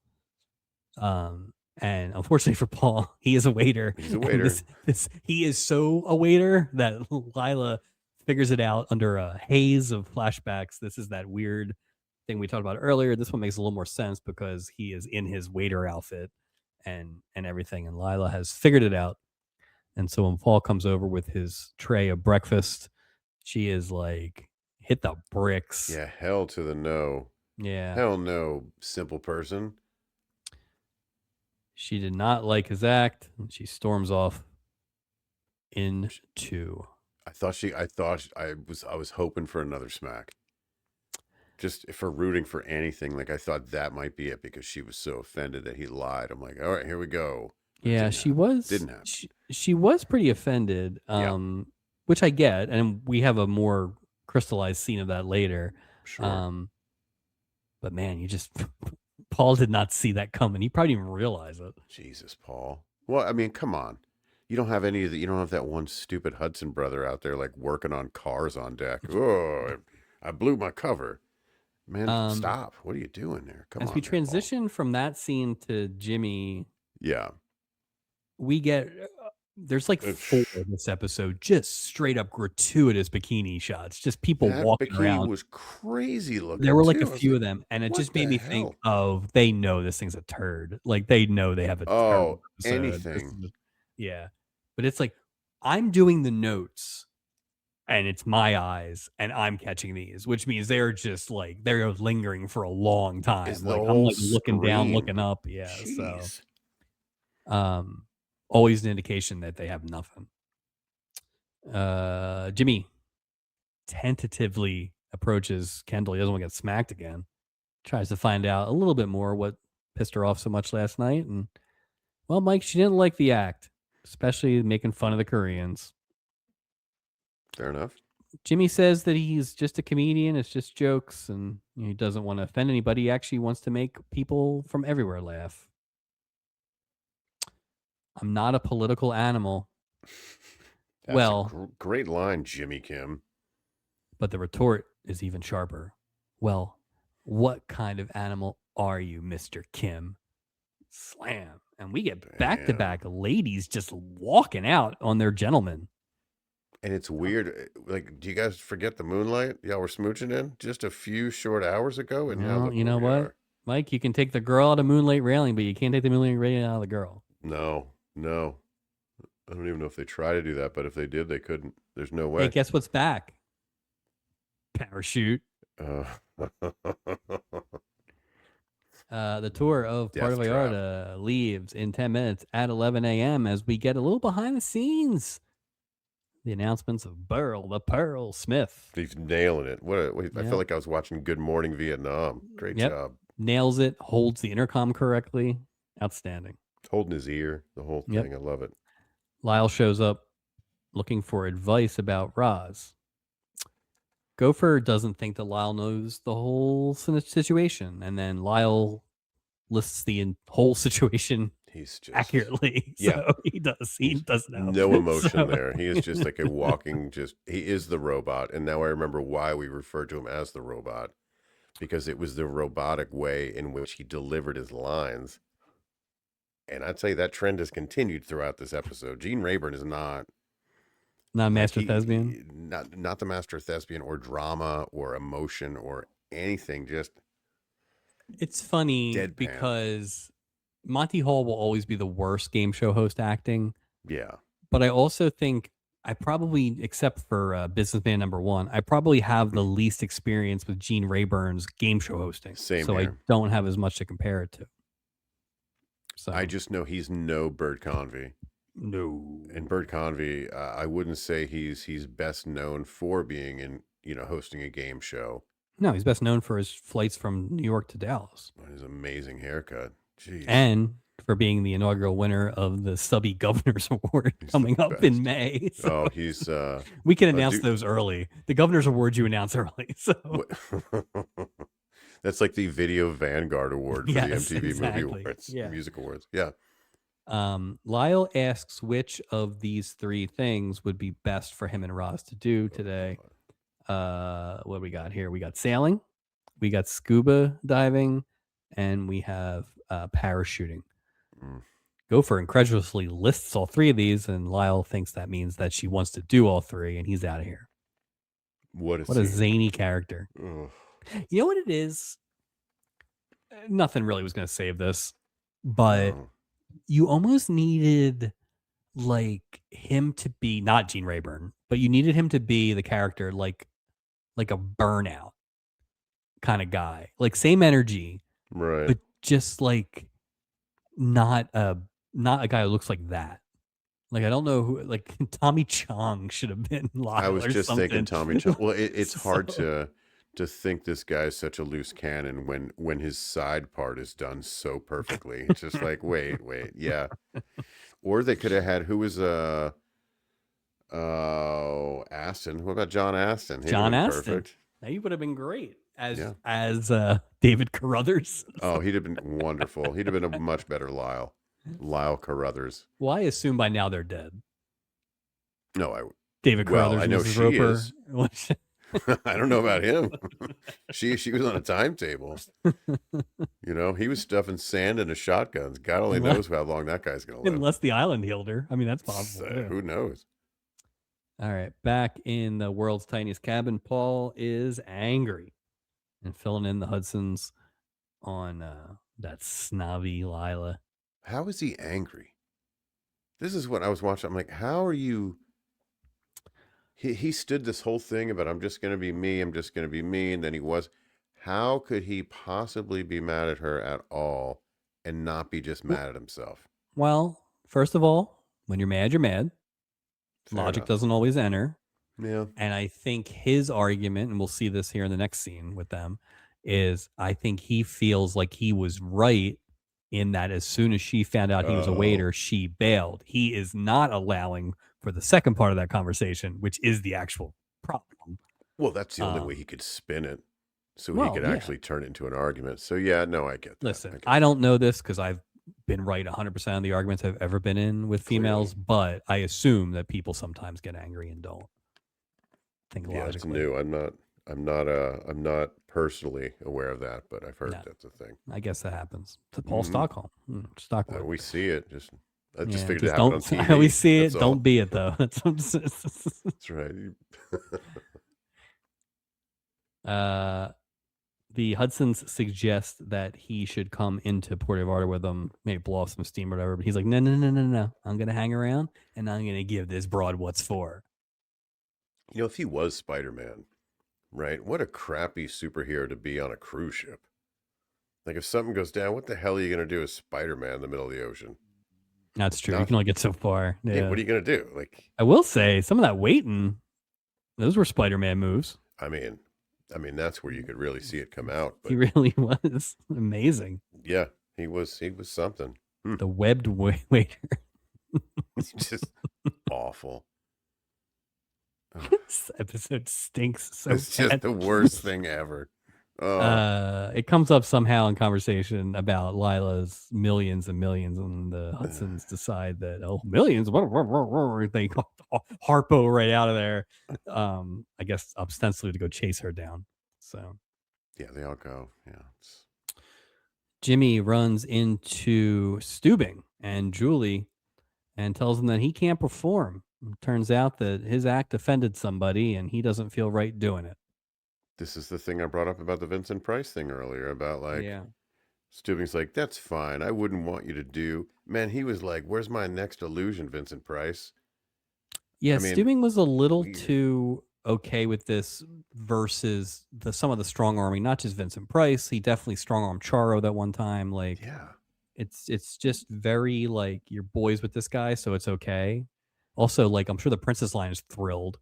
And unfortunately for Paul, he is a waiter. He's a And waiter. this he is so a waiter that Lila figures it out under a haze of flashbacks. This is that weird thing we talked about earlier. This one makes a little more sense because he is in his waiter outfit and everything, and Lila has figured it out. And so when Paul comes over with his tray of breakfast, she is like, hit the bricks. Yeah, hell to the no. Yeah. Hell no, simple person. She did not like his act, and she storms off into. I was hoping for another smack. Just for rooting for anything, like I thought that might be it because she was so offended that he lied. I'm like, all right, here we go. But it Yeah, didn't she happen. was Didn't happen. she was pretty offended, Yeah, which I get, and we have a more crystallized scene of that later. sure. Um, but man, you just Paul did not see that coming. He probably didn't even realize it. Jesus, Paul. Well, I mean, come on. You don't have any of the, you don't have that one stupid Hudson brother out there like working on cars on deck. Oh, I blew my cover. Man, Um, stop. What are you doing there? Come as we on there, Paul. transition from that scene to Jimmy, Yeah. we get there's like 4 It's- in this episode, just straight up gratuitous bikini shots, just people That walking bikini around. was crazy There looking were like a too. I was few like, of them, and it what just made the me think hell? of they know this thing's a turd. Like they know they have a terrible Oh, episode. anything. Yeah. But it's like I'm doing the notes and it's my eyes and I'm catching these, which means they're just like they're lingering for a long Is time. the Like I'm whole like looking down, screen. looking up. Yeah. So Jeez. um always an indication that they have nothing. Jimmy tentatively approaches Kendall. He doesn't want to get smacked again. Tries to find out a little bit more what pissed her off so much last night. And well, Mike, she didn't like the act, especially making fun of the Koreans. Fair enough. Jimmy says that he's just a comedian. It's just jokes, and he doesn't want to offend anybody. He actually wants to make people from everywhere laugh. I'm not a political animal. That's Well, a great line, Jimmy Kim. but the retort is even sharper. Well, what kind of animal are you, Mr. Kim? Slam. And we get back-to-back ladies just walking out on their gentlemen. And it's weird. Like, do you guys forget the moonlight y'all were smooching in just a few short hours ago? And now Well, look you where know we what, are. Mike? You can take the girl out of Moonlight Railing, but you can't take the Moonlight Railing out of the girl. No, no. I don't even know if they try to do that, but if they did, they couldn't. There's no Hey, way. guess what's back? Parachute. Uh, The tour of Puerto Death trap. Vallarta leaves in 10 minutes at 11 a.m. as we get a little behind the scenes. The announcements of Burl the Pearl Smith. He's nailing it. I felt like I was watching Good Morning Vietnam. Great job. Nails it. Holds the intercom correctly. Outstanding. Holding his ear, the whole thing. I love it. Lyle shows up looking for advice about Roz. Gopher doesn't think that Lyle knows the whole situation, and then Lyle lists the whole situation He's just accurately. So he does know. No emotion there. He is just like a walking, he is the robot. And now I remember why we referred to him as the robot, because it was the robotic way in which he delivered his lines. And I'd say that trend has continued throughout this episode. Gene Rayburn is not a master thespian, not the master thespian or drama or emotion or anything. Just it's funny deadpan. Because Monty Hall will always be the worst game show host acting. Yeah, but I also think I probably, except for Businessman #1, I probably have the least experience with Gene Rayburn's game show hosting. Same so here. I don't have as much to compare it to. So I just know he's no Bert Convy. No. And Bert Convy, I wouldn't say he's best known for being in, hosting a game show. No, he's best known for his flights from New York to Dallas. His amazing haircut. Jeez. And for being the inaugural winner of the Stubby Governor's Award coming up in May. So he's we can announce those early. The Governor's Award you announce early. So that's like the Video Vanguard Award for the MTV Movie Awards, Music Awards. Yeah. Lyle asks which of these three things would be best for him and Roz to do today. What do we got here? We got sailing, we got scuba diving, and we have parachuting. Gopher incredulously lists all three of these, and Lyle thinks that means that she wants to do all three, and he's out of here. What a zany character. Ugh. You know what it is? Nothing really was going to save this, but you almost needed like him to be not Gene Rayburn, but you needed him to be the character like a Burnout kind of guy, like same energy, right? But just like not a guy who looks like that. Like I don't know who, like Tommy Chong should have been Lyle. I was just thinking Tommy Chong. Well, it's hard So- to think this guy is such a loose cannon when his side part is done so perfectly. It's just like wait, yeah. Or they could have had who was Aston. What about John Aston? John Aston. Perfect. Now he would have been great as David Carruthers. Oh, he'd have been wonderful. He'd have been a much better Lyle Carruthers. Well, I assume by now they're dead. No, David Carruthers. I know Mrs. she Roper. is. I don't know about him. she was on a timetable. He was stuffing sand into shotguns. God only knows how long that guy's gonna live. Unless the island healed her. I mean, that's possible. Who knows? All right, back in the world's tiniest cabin, Paul is angry and filling in the Hudsons on that snobby Lila. How is he angry? This is what I was watching. I'm like, how are you? He stood this whole thing about I'm just going to be me, and then he was. How could he possibly be mad at her at all and not be just mad at himself? Well, first of all, when you're mad, you're mad. Fair Logic enough. doesn't always enter. Yeah. And I think his argument, and we'll see this here in the next scene with them, is I think he feels like he was right in that as soon as she found out he was a waiter, she bailed. He is not allowing for the second part of that conversation, which is the actual problem. Well, that's the only way he could spin it. So he could actually turn it into an argument. So yeah, no, I get that. Listen, I don't know this because I've been right 100% of the arguments I've ever been in with females, but I assume that people sometimes get angry and don't think logically. It's new. I'm not personally aware of that, but I've heard that's a thing. I guess that happens to Paul Stockholm. Stockholm. We see it. I just figured it happened on TV. I always see it. Don't be it though. That's right. The the Hudsons suggest that he should come into Puerto Vallarta with them, maybe blow off some steam or whatever. But he's like, no, no, no, no, no. I'm gonna hang around and I'm gonna give this broad what's for. You know, if he was Spider-Man, right? What a crappy superhero to be on a cruise ship. Like if something goes down, what the hell are you going to do as Spider-Man in the middle of the ocean? That's true. You can Nothing. only get so far. Yeah, Yeah. what are you going to do? Like, I will say some of that waiting, those were Spider-Man moves. I mean, that's where you could really see it come out. He But really was amazing. yeah, he was something. The webbed waiter. It's just awful. This episode stinks so It's just bad. the worst thing ever. Oh. It comes up somehow in conversation about Lila's millions and millions, and the Hudsons decide that millions, they harpo right out of there. I guess ostensibly to go chase her down. So yeah, they all go. Yeah. Jimmy runs into Steubing and Julie and tells him that he can't perform. It turns out that his act offended somebody and he doesn't feel right doing it. This is the thing I brought up about the Vincent Price thing earlier about Yeah. Steubing's like, that's fine. I wouldn't want you to do. Man, he was like, where's my next illusion, Vincent Price? Yeah, I mean, Steubing was a little weird. too okay with this versus some of the strong arming, not just Vincent Price. He definitely strong armed Charo that one time. Like, Yeah. it's just very like you're boys with this guy, so it's okay. Also, like I'm sure the Princess line is thrilled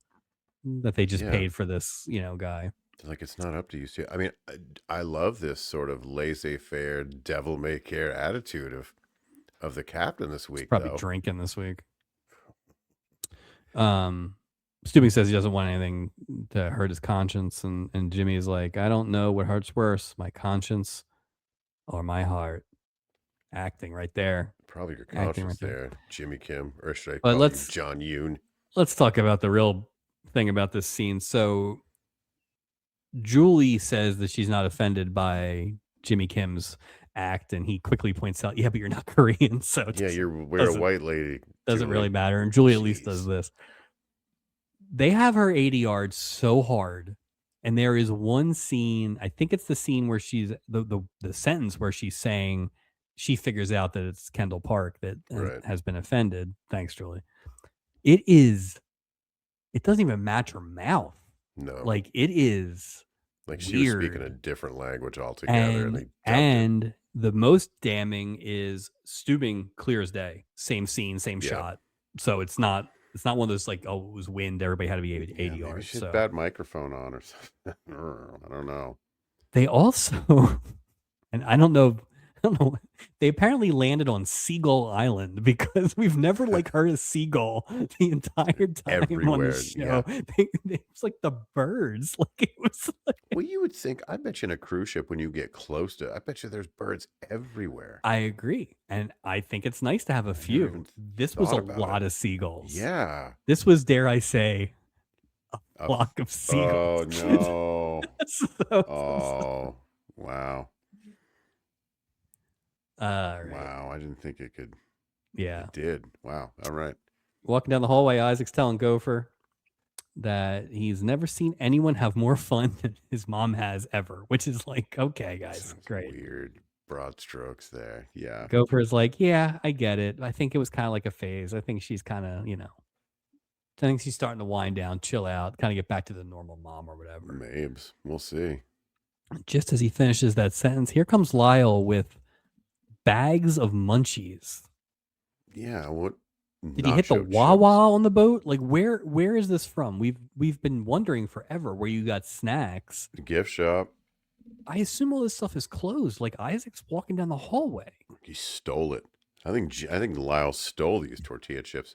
that they just paid for this, guy. Like it's not up to you. I mean, I love this sort of laissez-faire, devil-may-care attitude of the captain this week. He's probably drinking this week. Steubing says he doesn't want anything to hurt his conscience, and Jimmy is like, I don't know what hurts worse, my conscience or my heart. Acting right there. Probably your conscience there, Jimmy Kim, or should I call you John Yoon? Let's talk about the real thing about this scene. So Julie says that she's not offended by Jimmy Kim's act, and he quickly points out, yeah, but you're not Korean, so we're a white lady. Doesn't really matter. And Julie at least does this. They have her 80 yards so hard. And there is one scene, I think it's the scene where she's the sentence where she's saying she figures out that it's Kendall Park that has been offended. Thanks, Julie. It doesn't even match her mouth. No. Like it is like weird. She was speaking a different language altogether. And the most damning is Steubing clear as day. Same scene, same shot. So it's not one of those like, oh, it was wind. Everybody had to be 80 yards. She had bad microphone on or something. I don't know. They also, and I don't know. They apparently landed on Seagull Island because we've never like heard a seagull the entire time everywhere on the show. Yeah. It's like the birds. Like it was. Like, well, you would think. I bet you in a cruise ship when you get close to, I bet you there's birds everywhere. I agree, and I think it's nice to have a few. This was a lot of seagulls. Yeah, this was, dare I say, a flock of seagulls. Oh no! Oh wow! Right. Wow, I didn't think it could. Yeah. It did. Wow. All right. Walking down the hallway, Isaac's telling Gopher that he's never seen anyone have more fun than his mom has ever, which is like, okay, guys, sounds great. Weird broad strokes there. Yeah. Gopher is like, yeah, I get it. I think it was kind of like a phase. I think she's kind of, I think she's starting to wind down, chill out, kind of get back to the normal mom or whatever. Mabes. We'll see. Just as he finishes that sentence, here comes Lyle with bags of munchies. Yeah, what did he hit the Wawa on the boat? Like where is this from? We've been wondering forever where you got snacks. The gift shop. I assume all this stuff is closed. Like Isaac's walking down the hallway. He stole it. I think Lyle stole these tortilla chips.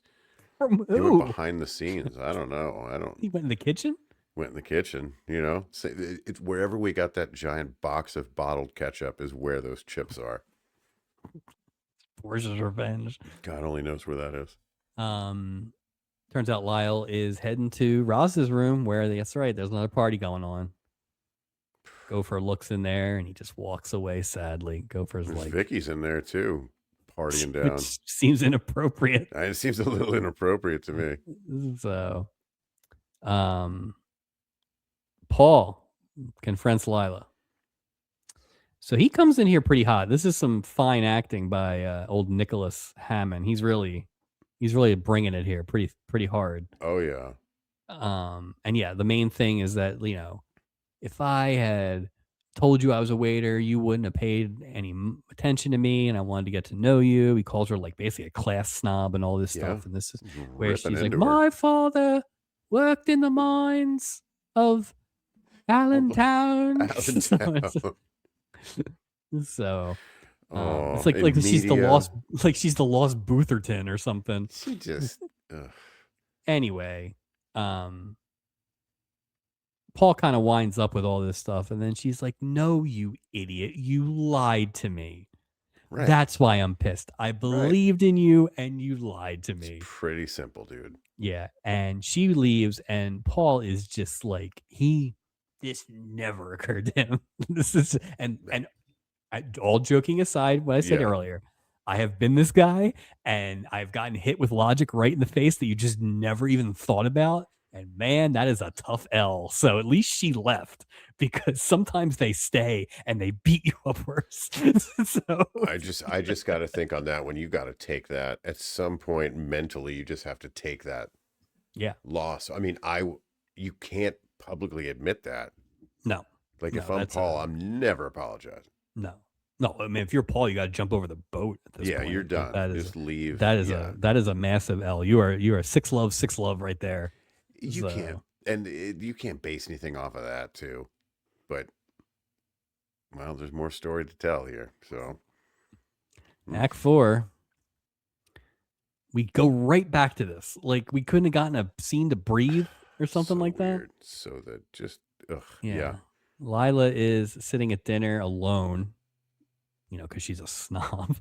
From who? He went behind the scenes. I don't know. He went in the kitchen? Went in the kitchen, It's wherever we got that giant box of bottled ketchup is where those chips are. Borges' revenge. God only knows where that is. Turns out Lyle is heading to Roz's room where that's right, there's another party going on. Gopher looks in there and he just walks away sadly. Gopher's like Vicky's in there too, partying down. Which seems inappropriate. It seems a little inappropriate to me. So Paul confronts Lila. So he comes in here pretty hot. This is some fine acting by old Nicholas Hammond. He's really bringing it here pretty hard. Oh yeah. And yeah, the main thing is that, if I had told you I was a waiter, you wouldn't have paid any attention to me, and I wanted to get to know you. He calls her like basically a class snob and all this Yeah. stuff. And this is where Ripping she's like, into her. my father worked in the mines of Allentown. Allentown. So Oh, it's like in she's the media. lost Bootherton or something. She just. Ugh. Anyway, Paul kind of winds up with all this stuff, and then she's like, no, you idiot, you lied to me. Right. That's why I'm pissed. I believed in you and you lied to It's me. pretty simple, dude. Yeah. And she leaves, and Paul is just like, this never occurred to him. This is and all joking aside, what I said earlier, I have been this guy, and I've gotten hit with logic right in the face that you just never even thought about. And man, that is a tough L. So at least she left, because sometimes they stay and they beat you up worse. So I just got to think on that one. You got to take that at some point mentally. You just have to take that loss. I mean, you can't publicly admit that. No. Like if I'm Paul, I'm never apologizing. No. I mean, if you're Paul, you got to jump over the boat at this point. Yeah, you're done. Like, just leave. That is a massive L. You are six love right there. You can't, and you can't base anything off of that too. But well, there's more story to tell here. So Act 4, we go right back to this. Like, we couldn't have gotten a scene to breathe or something like weird. that. So that just yeah. Lila is sitting at dinner alone, because she's a snob.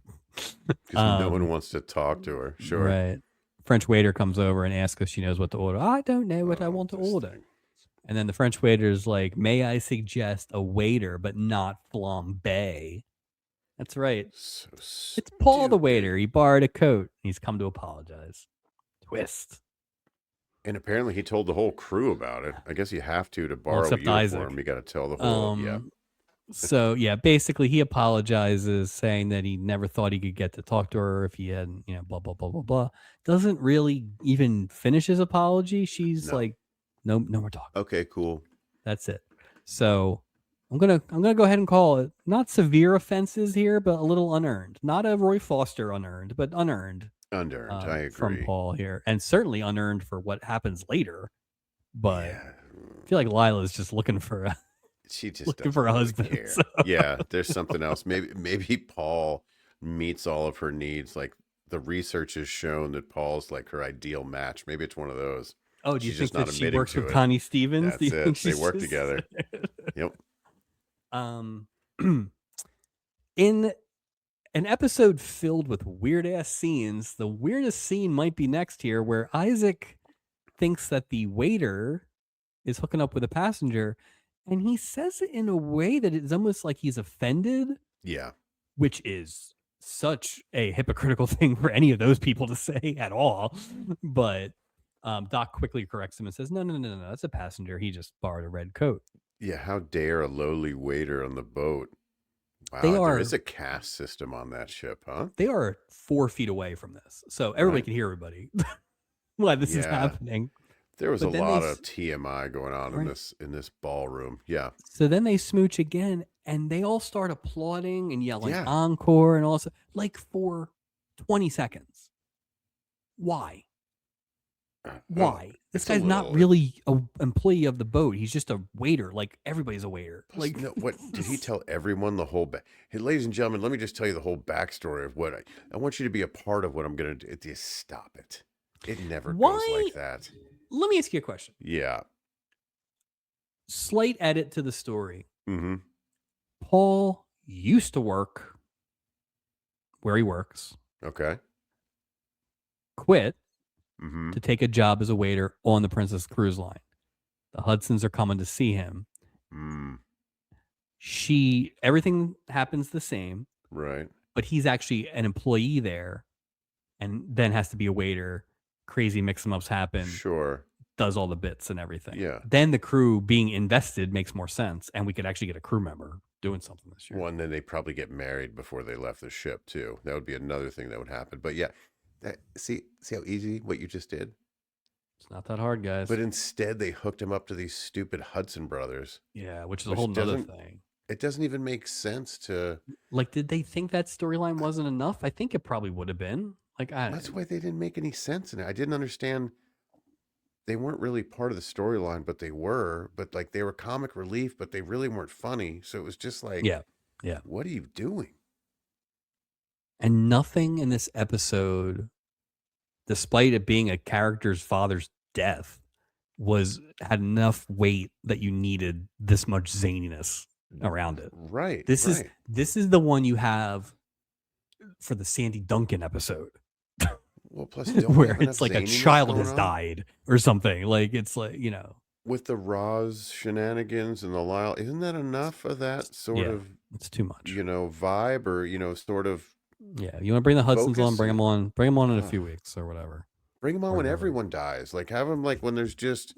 Because no one wants to talk to her. Sure. Right. French waiter comes over and asks if she knows what to order. I don't know what I want to order. And then the French waiter's like, may I suggest a waiter, but not flambe? That's right. So it's Paul the waiter. He borrowed a coat. He's come to apologize. Twist. And apparently he told the whole crew about it. I guess you have to borrow a uniform. Isaac. You got to tell the whole, So, yeah, basically he apologizes, saying that he never thought he could get to talk to her if he hadn't, blah, blah, blah, blah, blah. Doesn't really even finish his apology. She's like, no more talk. Okay, cool. That's it. So I'm gonna go ahead and call it not severe offenses here, but a little unearned. Not a Roy Foster unearned, but unearned. Unearned, I agree. From Paul here, and certainly unearned for what happens later. But I feel like Lila's just looking for a. She just looking for a husband. So. Yeah, there's something else. Maybe Paul meets all of her needs. Like the research has shown that Paul's like her ideal match. Maybe it's one of those. Oh, do you think that she works with Connie Stevens? That's it. They work together. Yep. In an episode filled with weird ass scenes, the weirdest scene might be next here, where Isaac thinks that the waiter is hooking up with a passenger, and he says it in a way that it's almost like he's offended. Yeah. Which is such a hypocritical thing for any of those people to say at all. But Doc quickly corrects him and says, no, that's a passenger. He just borrowed a red coat. Yeah, how dare a lowly waiter on the boat. Wow, there is a caste system on that ship, huh? They are 4 feet away from this. So everybody can hear everybody while this is happening. There was a lot of TMI going on in this ballroom. Yeah. So then they smooch again, and they all start applauding and yelling encore and all this, like for 20 seconds. Why? Why? This guy's not really an employee of the boat. He's just a waiter. Like, everybody's a waiter. Like, no, what did he tell everyone the whole hey, ladies and gentlemen, let me just tell you the whole backstory of what I want you to be a part of what I'm going to do. Just stop it. It never goes like that. Let me ask you a question. Yeah. Slight edit to the story. Mm-hmm. Paul used to work where he works. Okay. Quit to take a job as a waiter on the Princess Cruise Line. The Hudsons are coming to see him. Everything happens the same. Right. But he's actually an employee there, and then has to be a waiter. Crazy mix-em-ups happen. Sure. Does all the bits and everything. Yeah. Then the crew being invested makes more sense, and we could actually get a crew member doing something this year. One, then they probably get married before they left the ship too. That would be another thing that would happen. But yeah, see how easy what you just did. It's not that hard, But guys. instead, they hooked him up to these stupid Hudson brothers, Yeah, which is a whole which nother doesn't thing. it doesn't even make sense to. Like, did they think that storyline wasn't enough? I think it probably would have been. Like, That's why they didn't make any sense in it. I didn't understand. They weren't really part of the storyline, but they were. But like they were comic relief, but they really weren't funny. So it was just like, yeah, yeah. what are you doing? And nothing in this episode, despite it being a character's father's death, had enough weight that you needed this much zaniness around it. Right. This right. is the one you have for the Sandy Duncan episode. Well, plus don't where it's like a child has on? died or something. Like it's like, With the Roz shenanigans and the Lyle, isn't that enough of that sort of? It's too much. Vibe or sort of. Yeah, you want to bring the Hudsons on, bring them on in a few weeks or whatever. Bring them on when everyone dies. Like have them like when there's just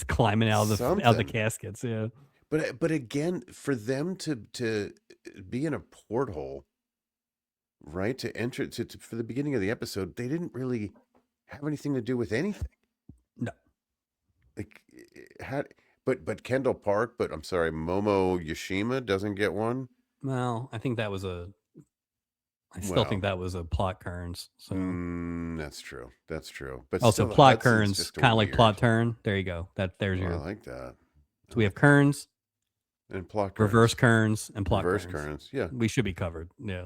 climbing out of the caskets. Yeah. But again, for them to be in a porthole, right, to enter for the beginning of the episode, they didn't really have anything to do with anything. No. Like but Kendall Park, but I'm sorry, Momo Yoshima doesn't get one. Well, I think that was I still think that was a plot turns. So that's true. That's true. But also still, plot turns, kind of like plot turn. There you go. There's your. I like that. So we have Kearns and plot Kearns. Reverse Kearns and plot reverse Kearns. Yeah, we should be covered. Yeah.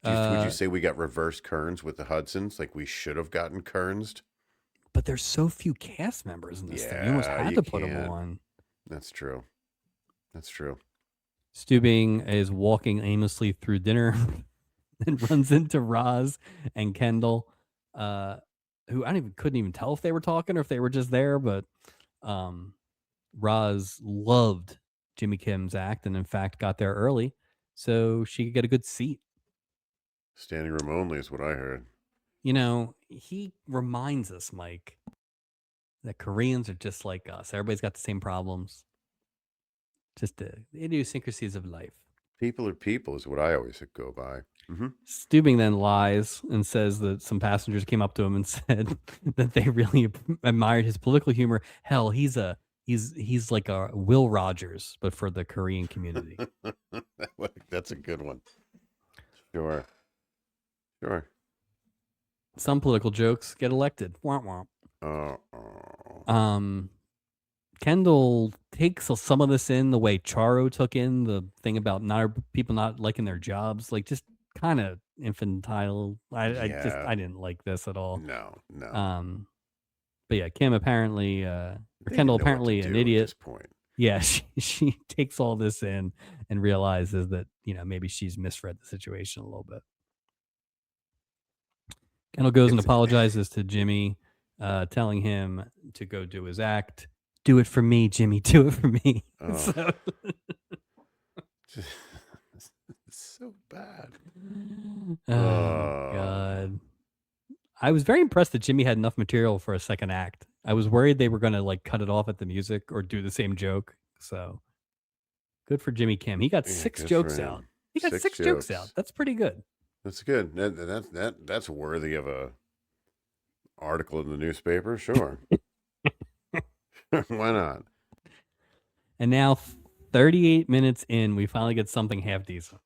Would you say we got reverse Kearns with the Hudsons? Like we should have gotten Kearnsed? But there's so few cast members in this thing. You almost had to put them on. That's true. That's true. Stubing is walking aimlessly through dinner and runs into Roz and Kendall, who couldn't even tell if they were talking or if they were just there. But Roz loved Jimmy Kim's act and in fact got there early so she could get a good seat. Standing room only is what I heard. He reminds us, Mike, that Koreans are just like us. Everybody's got the same problems. Just the idiosyncrasies of life. People are people is what I always go by. Mm-hmm. Stubing then lies and says that some passengers came up to him and said that they really admired his political humor. Hell, he's like a Will Rogers, but for the Korean community. That's a good one. Sure. Some political jokes get elected. Womp womp. Kendall takes some of this in the way Charo took in the thing about people not liking their jobs, like just kind of infantile. I didn't like this at all. No. But yeah, Kim apparently, or Kendall apparently an idiot. At this point. Yeah, she takes all this in and realizes that maybe she's misread the situation a little bit. Kendall goes and apologizes to Jimmy, telling him to go do his act. Do it for me, Jimmy. Do it for me. Oh. It's so bad. Oh, God. I was very impressed that Jimmy had enough material for a second act. I was worried they were going to like cut it off at the music or do the same joke. So good for Jimmy Kim. He got 6 jokes out. He got 6 jokes out. That's pretty good. That's good. That's worthy of a article in the newspaper. Sure. Why not? And now 38 minutes in, we finally get something half decent.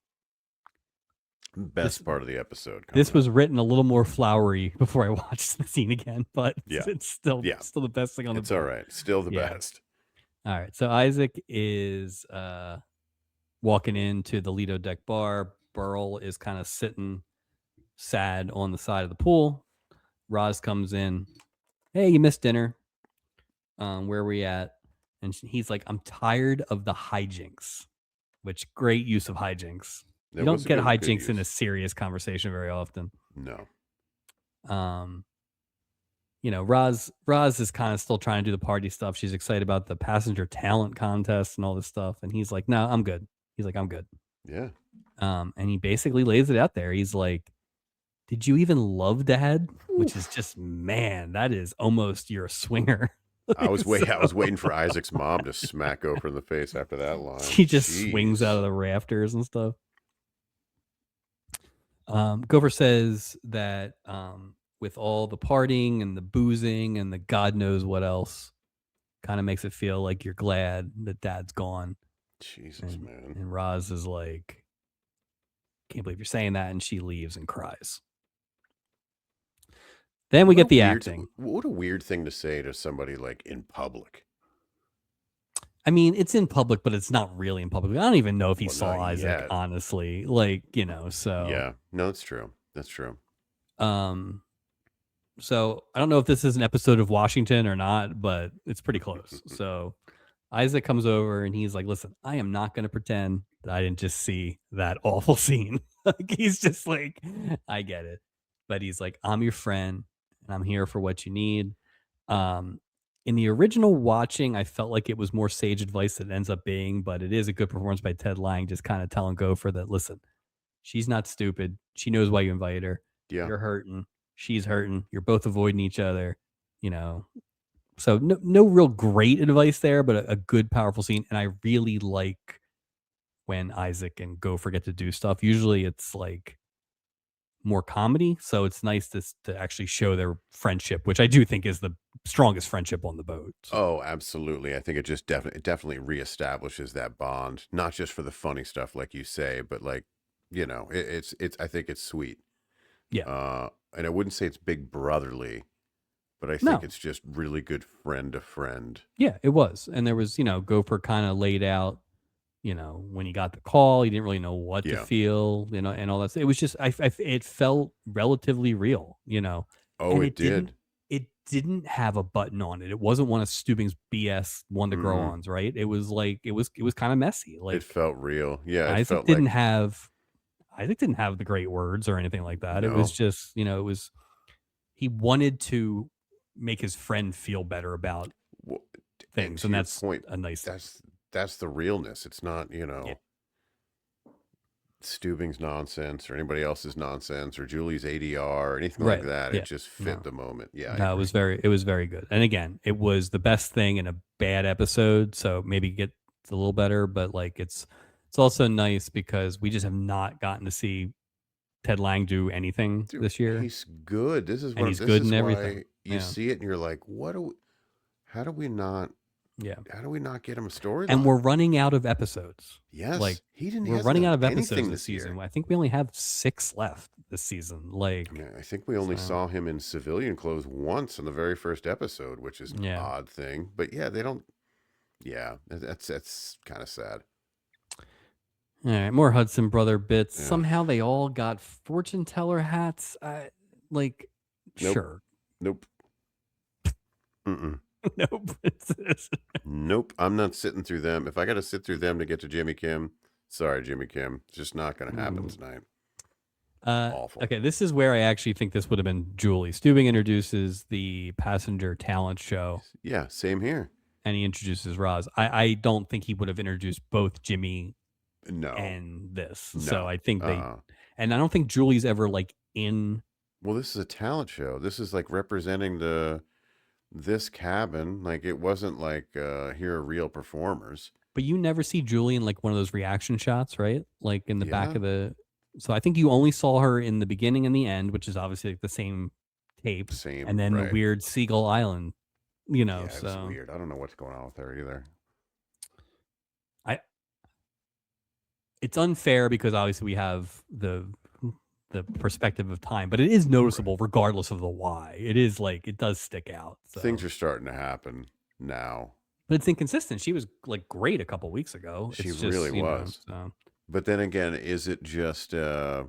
Best part of the episode. This was written a little more flowery before I watched the scene again, but it's still the best thing on the board. It's all right. Still the best. All right. So Isaac is walking into the Lido Deck bar. Burl is kind of sitting sad on the side of the pool. Roz comes in. Hey, you missed dinner. Where are we at? And he's like, I'm tired of the hijinks, which great use of hijinks. You don't get hijinks in a serious conversation very often. No. Roz is kind of still trying to do the party stuff. She's excited about the passenger talent contest and all this stuff. And he's like, no, I'm good. He's like, I'm good. Yeah. And he basically lays it out there. He's like, did you even love Dad? Which is just, man, that is almost you're a swinger. Like, I so was waiting for Isaac's mom to smack Gopher in the face after that line. she just swings out Jeez. of the rafters and stuff. Gopher says that with all the partying and the boozing and the God knows what else, kind of makes it feel like you're glad that Dad's gone. Jesus, And man. and Roz is like, can't believe you're saying that, and she leaves and cries. Then we get the acting. What a weird thing to say to somebody like in public. I mean, it's in public, but it's not really in public. I don't even know if he Well, saw not Isaac, yet. honestly. Like, so Yeah. No, that's true. That's true. um so I don't know if this is an episode of Washington or not, but it's pretty close. So Isaac comes over and he's like, "Listen, I am not going to pretend that I didn't just see that awful scene." Like, he's just like, "I get it," but he's like, "I'm your friend, and I'm here for what you need." Um, in the original watching, I felt like it was more sage advice than it ends up being, but it is a good performance by Ted Lang, just kind of telling Gopher that, "Listen, she's not stupid. She knows why you invited her. Yeah. You're hurting. She's hurting. You're both avoiding each other. You know, so no real great advice there, but a good powerful scene. And I really like when Isaac and Gopher get to do stuff. Usually it's like more comedy, so it's nice to actually show their friendship, which I do think is the strongest friendship on the boat. So Oh, absolutely. I think it just definitely reestablishes that bond, not just for the funny stuff like you say, but like, it's I think it's sweet. yeah, And I wouldn't say it's big brotherly, but I think no, it's just really good friend to friend. yeah, it was. And there was, Gopher kind of laid out, when he got the call, he didn't really know what to Yeah. feel, and all that. It was just, it felt relatively real, Oh, and it did. it didn't have a button on it. It wasn't one of Stubing's BS one to grow Mm-mm. ons, right? It was like, it was kind of messy. It Like felt real. Yeah, it Isaac felt didn't like have, Isaac didn't have the great words or anything like that. It was no. just, he wanted to make his friend feel better about Well, and things. to And your that's point, a nice thing. that's the realness. It's not, Yeah. Stubing's nonsense or anybody else's nonsense or Julie's ADR or anything like Right. that. It Yeah. just fit No. the moment. Yeah, I No, agree. it was very good. And again, it was the best thing in a bad episode, so maybe get a little better, but like it's also nice because we just have not gotten to see Ted Lang do anything Dude, this year, he's good. and he's This good is in everything. why you Yeah. see it and you're like, how do we not Yeah. get him a And storyline? we're running out of episodes. Like Yes, he we're hasn't running done out of episodes anything this this year. season. I think we only have 6 left this season. I Like mean, I think we only so saw him in civilian clothes once in the very first episode, which is an yeah. odd thing. But yeah, they don't. Yeah, that's kind of sad. All right, more Hudson brother bits. Yeah. Somehow they all got fortune teller hats. Like, Nope. sure. Nope. Mm-mm. No princess. Nope. I'm not sitting through them. If I got to sit through them to get to Jimmy Kim, sorry, Jimmy Kim. It's just not going to happen Mm. tonight. Uh, Awful. okay, this is where I actually think this would have been Julie. Stubing introduces the passenger talent show, Yeah, same here. and he introduces Roz. I don't think he would have introduced both Jimmy No, and this. So no. I think Uh-uh. and I don't think Julie's ever like in. Well, this is a talent show. This is like representing this cabin. Like it wasn't like here are real performers. But you never see Julie in like one of those reaction shots, right? Like in the back Yeah, of the. So I think you only saw her in the beginning and the end, which is obviously like the same tape, and same, then the right. weird Seagull Island. Yeah, it was So weird. I don't know what's going on with her either. I it's unfair because obviously we have the perspective of time, but it is noticeable regardless of the why. It is like it does stick out. Things So, are starting to happen now. but it's inconsistent. She was like great a couple weeks ago. She It's really just was. so But then again, is it just I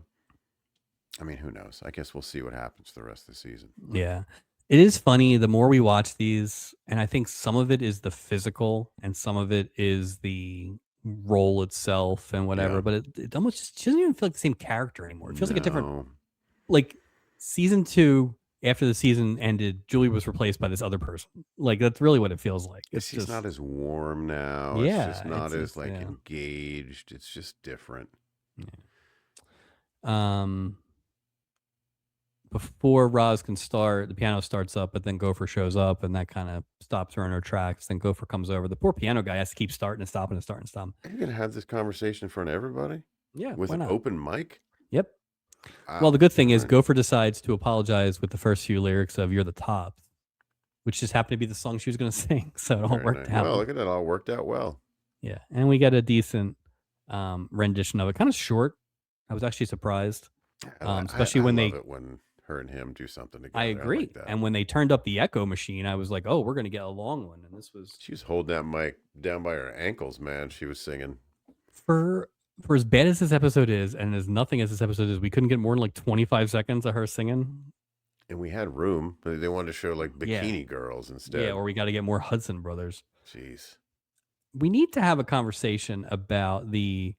mean, who knows? I guess we'll see what happens the rest of the season. yeah. It is funny the more we watch these, and I think some of it is the physical and some of it is the role itself and whatever, Yeah. but it almost just she doesn't even feel like the same character anymore. It feels like a different No. like season 2 after the season ended, Julie was replaced by this other person. Like that's really what it feels like. It's She's just not as warm now. It's just yeah, not as it's like yeah. engaged. It's just different. Yeah. Um before Roz can start, the piano starts up, but then Gopher shows up, and that kind of stops her in her tracks. Then Gopher comes over. The poor piano guy has to keep starting and stopping and starting and stopping. Are you gonna have this conversation in front of everybody Yeah, with why an not? open mic? Yep. Wow. Well, the good thing All is right. Gopher decides to apologize with the first few lyrics of "You're the Top," which just happened to be the song she was going to sing, so it all Very worked nice. Well, out. look at that. All worked out well. Yeah, and we get a decent rendition of it. Kind of short. I was actually surprised, especially I when love they. it when her and him do something I together. I agree. like that. And when they turned up the echo machine, I was like, "Oh, we're going to get a long one." And this was She was holding that mic down by her ankles, man. She was singing. for as bad as this episode is, and as nothing as this episode is, we couldn't get more than like 25 seconds of her singing. And we had room, but they wanted to show like Yeah. bikini girls instead. Yeah, or we got to get more Hudson brothers. Jeez. We need to have a conversation about the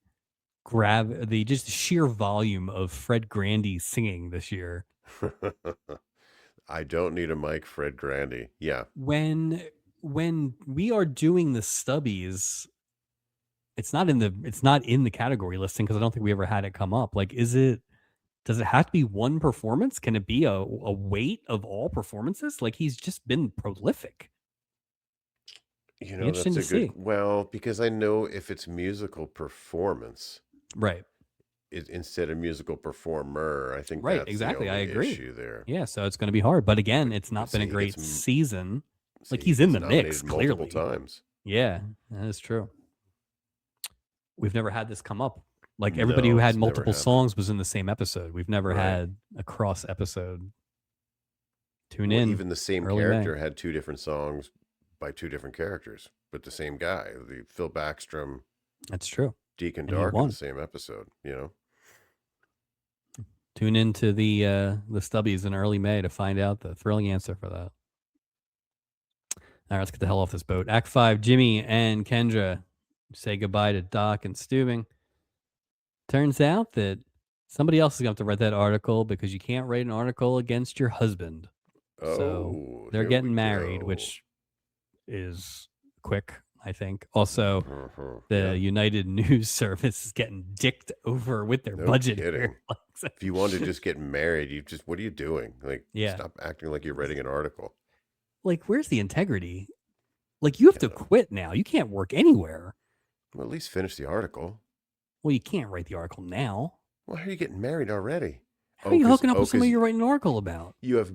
just sheer volume of Fred Grandy singing this year. I don't need a mic, Fred Grandy. Yeah. When we are doing the stubbies, it's not in the category listing because I don't think we ever had it come up. Like, does it have to be one performance? Can it be a weight of all performances? Like, he's just been prolific. You know, that's a good. Well, because I know if it's musical performance, right, instead of musical performer, I think right, that's exactly. the I only agree. issue there. Yeah, so it's going to be hard. But again, it's not been a great season. Like, he's in the mix clearly. Multiple times. Yeah, that is true. We've never had this come up. Like, everybody who had multiple songs was in the same episode. We've never had a cross episode. Tune in. Even the same character had two different songs by two different characters, but the same guy, the Phil Backstrom. That's true. Deacon Dark in the same episode, Tune into the stubbies in early May to find out the thrilling answer for that. All right, let's get the hell off this boat. Act 5, Jimmy and Kendra say goodbye to Doc and Steubing. Turns out that somebody else is going to have to write that article because you can't write an article against your husband. So they're getting married, which is quick, I think. Also, the United News Service is getting dicked over with their budget here. If you want to just get married, what are you doing? Like, stop acting like you're writing an article. Like, where's the integrity? Like, you have to quit now. You can't work anywhere. Well, at least finish the article. Well, you can't write the article now. Well, how are you getting married already? How are you hooking up with somebody you're writing an article about? You have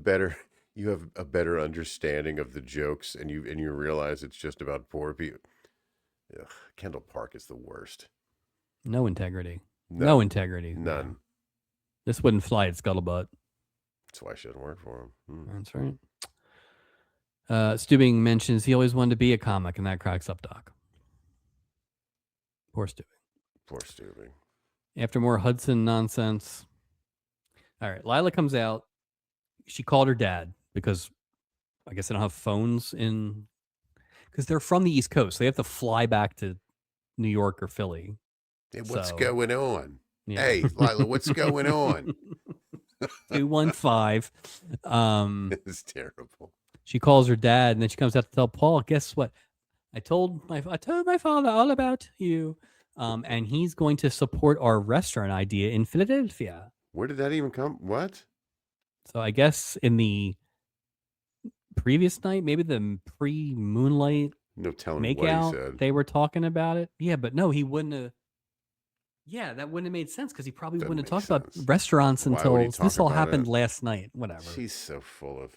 a better understanding of the jokes, and you realize it's just about poor people. Ugh, Kendall Park is the worst. No integrity. No integrity. None. This wouldn't fly at Scuttlebutt. That's why I shouldn't work for him. That's right. Steubing mentions he always wanted to be a comic, and that cracks up Doc. Poor Steubing. After more Hudson nonsense. All right, Lila comes out. She called her dad because I guess they don't have phones because they're from the East Coast. So they have to fly back to New York or Philly. Hey, what's going on? Yeah. Hey, Lila, what's going on? 215. It's terrible. She calls her dad, and then she comes out to tell Paul, guess what? I told my father all about you. And he's going to support our restaurant idea in Philadelphia. Where did that even come? What? So I guess in the previous night, maybe the pre-Moonlight no telling makeout, what he said. They were talking about it. Yeah, but no, he wouldn't have. Yeah, that wouldn't have made sense because he probably wouldn't have talked about restaurants until this all happened last night. Whatever. She's so full of,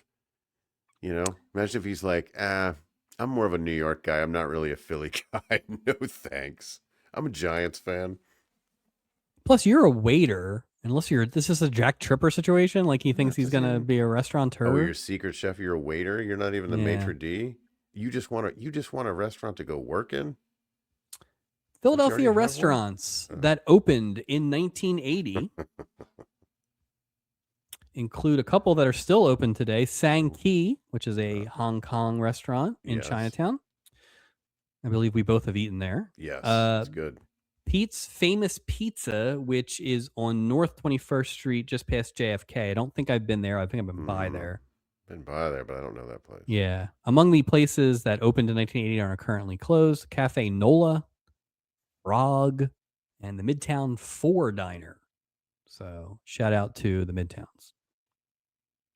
imagine if he's like, I'm more of a New York guy. I'm not really a Philly guy. No thanks. I'm a Giants fan. Plus, you're a waiter. Unless this is a Jack Tripper situation. Like, he thinks he's going to be a restaurateur. Oh, you're a secret chef. You're a waiter. You're not even the maitre d'. You just want a restaurant to go work in. Philadelphia restaurants that opened in 1980 include a couple that are still open today. Sang Ki, which is a Hong Kong restaurant in Chinatown. I believe we both have eaten there. Yes, it's good. Pete's Famous Pizza, which is on North 21st Street, just past JFK. I don't think I've been there. I think I've been by there. Been by there, but I don't know that place. Yeah. Among the places that opened in 1980 and are currently closed, Cafe Nola, Frog, and the Midtown 4 Diner. So shout out to the Midtowns.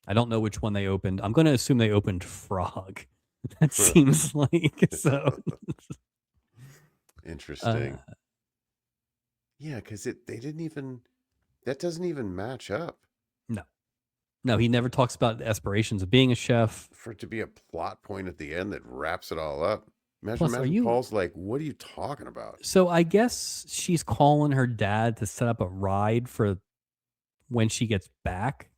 I don't know which one they opened. I'm going to assume they opened Frog. That seems like so. Interesting. Yeah, because they didn't even, that doesn't even match up. No. No, he never talks about the aspirations of being a chef. For it to be a plot point at the end that wraps it all up. Plus, are Imagine you? Paul's like, what are you talking about? So I guess she's calling her dad to set up a ride for when she gets back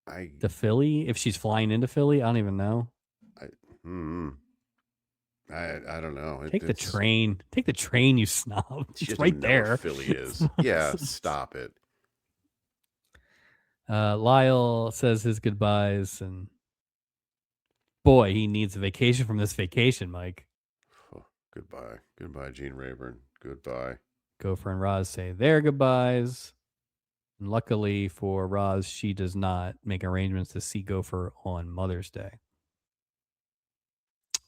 I, to Philly. If she's flying into Philly, I don't even know. I, hmm. I don't know. Take the It's train. Take the train, you snob. she It's doesn't even right know where there. Philly is. Yeah, stop it. Lyle says his goodbyes, and boy, he needs a vacation from this vacation, Mike. Oh, goodbye, Gene Rayburn. Goodbye. Gopher and Roz say their goodbyes. And luckily for Roz, she does not make arrangements to see Gopher on Mother's Day.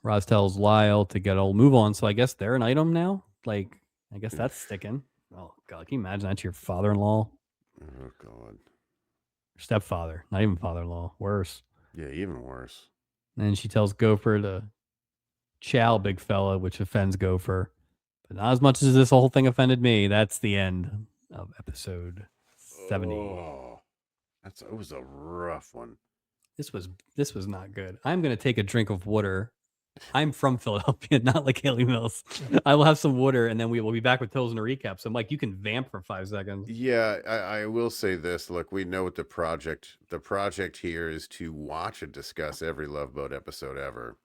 Roz tells Lyle to get a move on, so I guess they're an item now. Like, I guess that's sticking. Oh God, can you imagine that to your father-in-law? Oh God. Stepfather, not even father-in-law. Worse. Yeah, even worse. And she tells Gopher to chow, big fella, which offends Gopher. But not as much as this whole thing offended me. That's the end of episode 70. Oh, it was a rough one. This was not good. I'm gonna take a drink of water. I'm from Philadelphia, not like Haley Mills. I will have some water, and then we will be back with Pills and a recap. So, Mike, you can vamp for 5 seconds. Yeah, I will say this. Look, we know what the project here is to watch and discuss every Love Boat episode ever.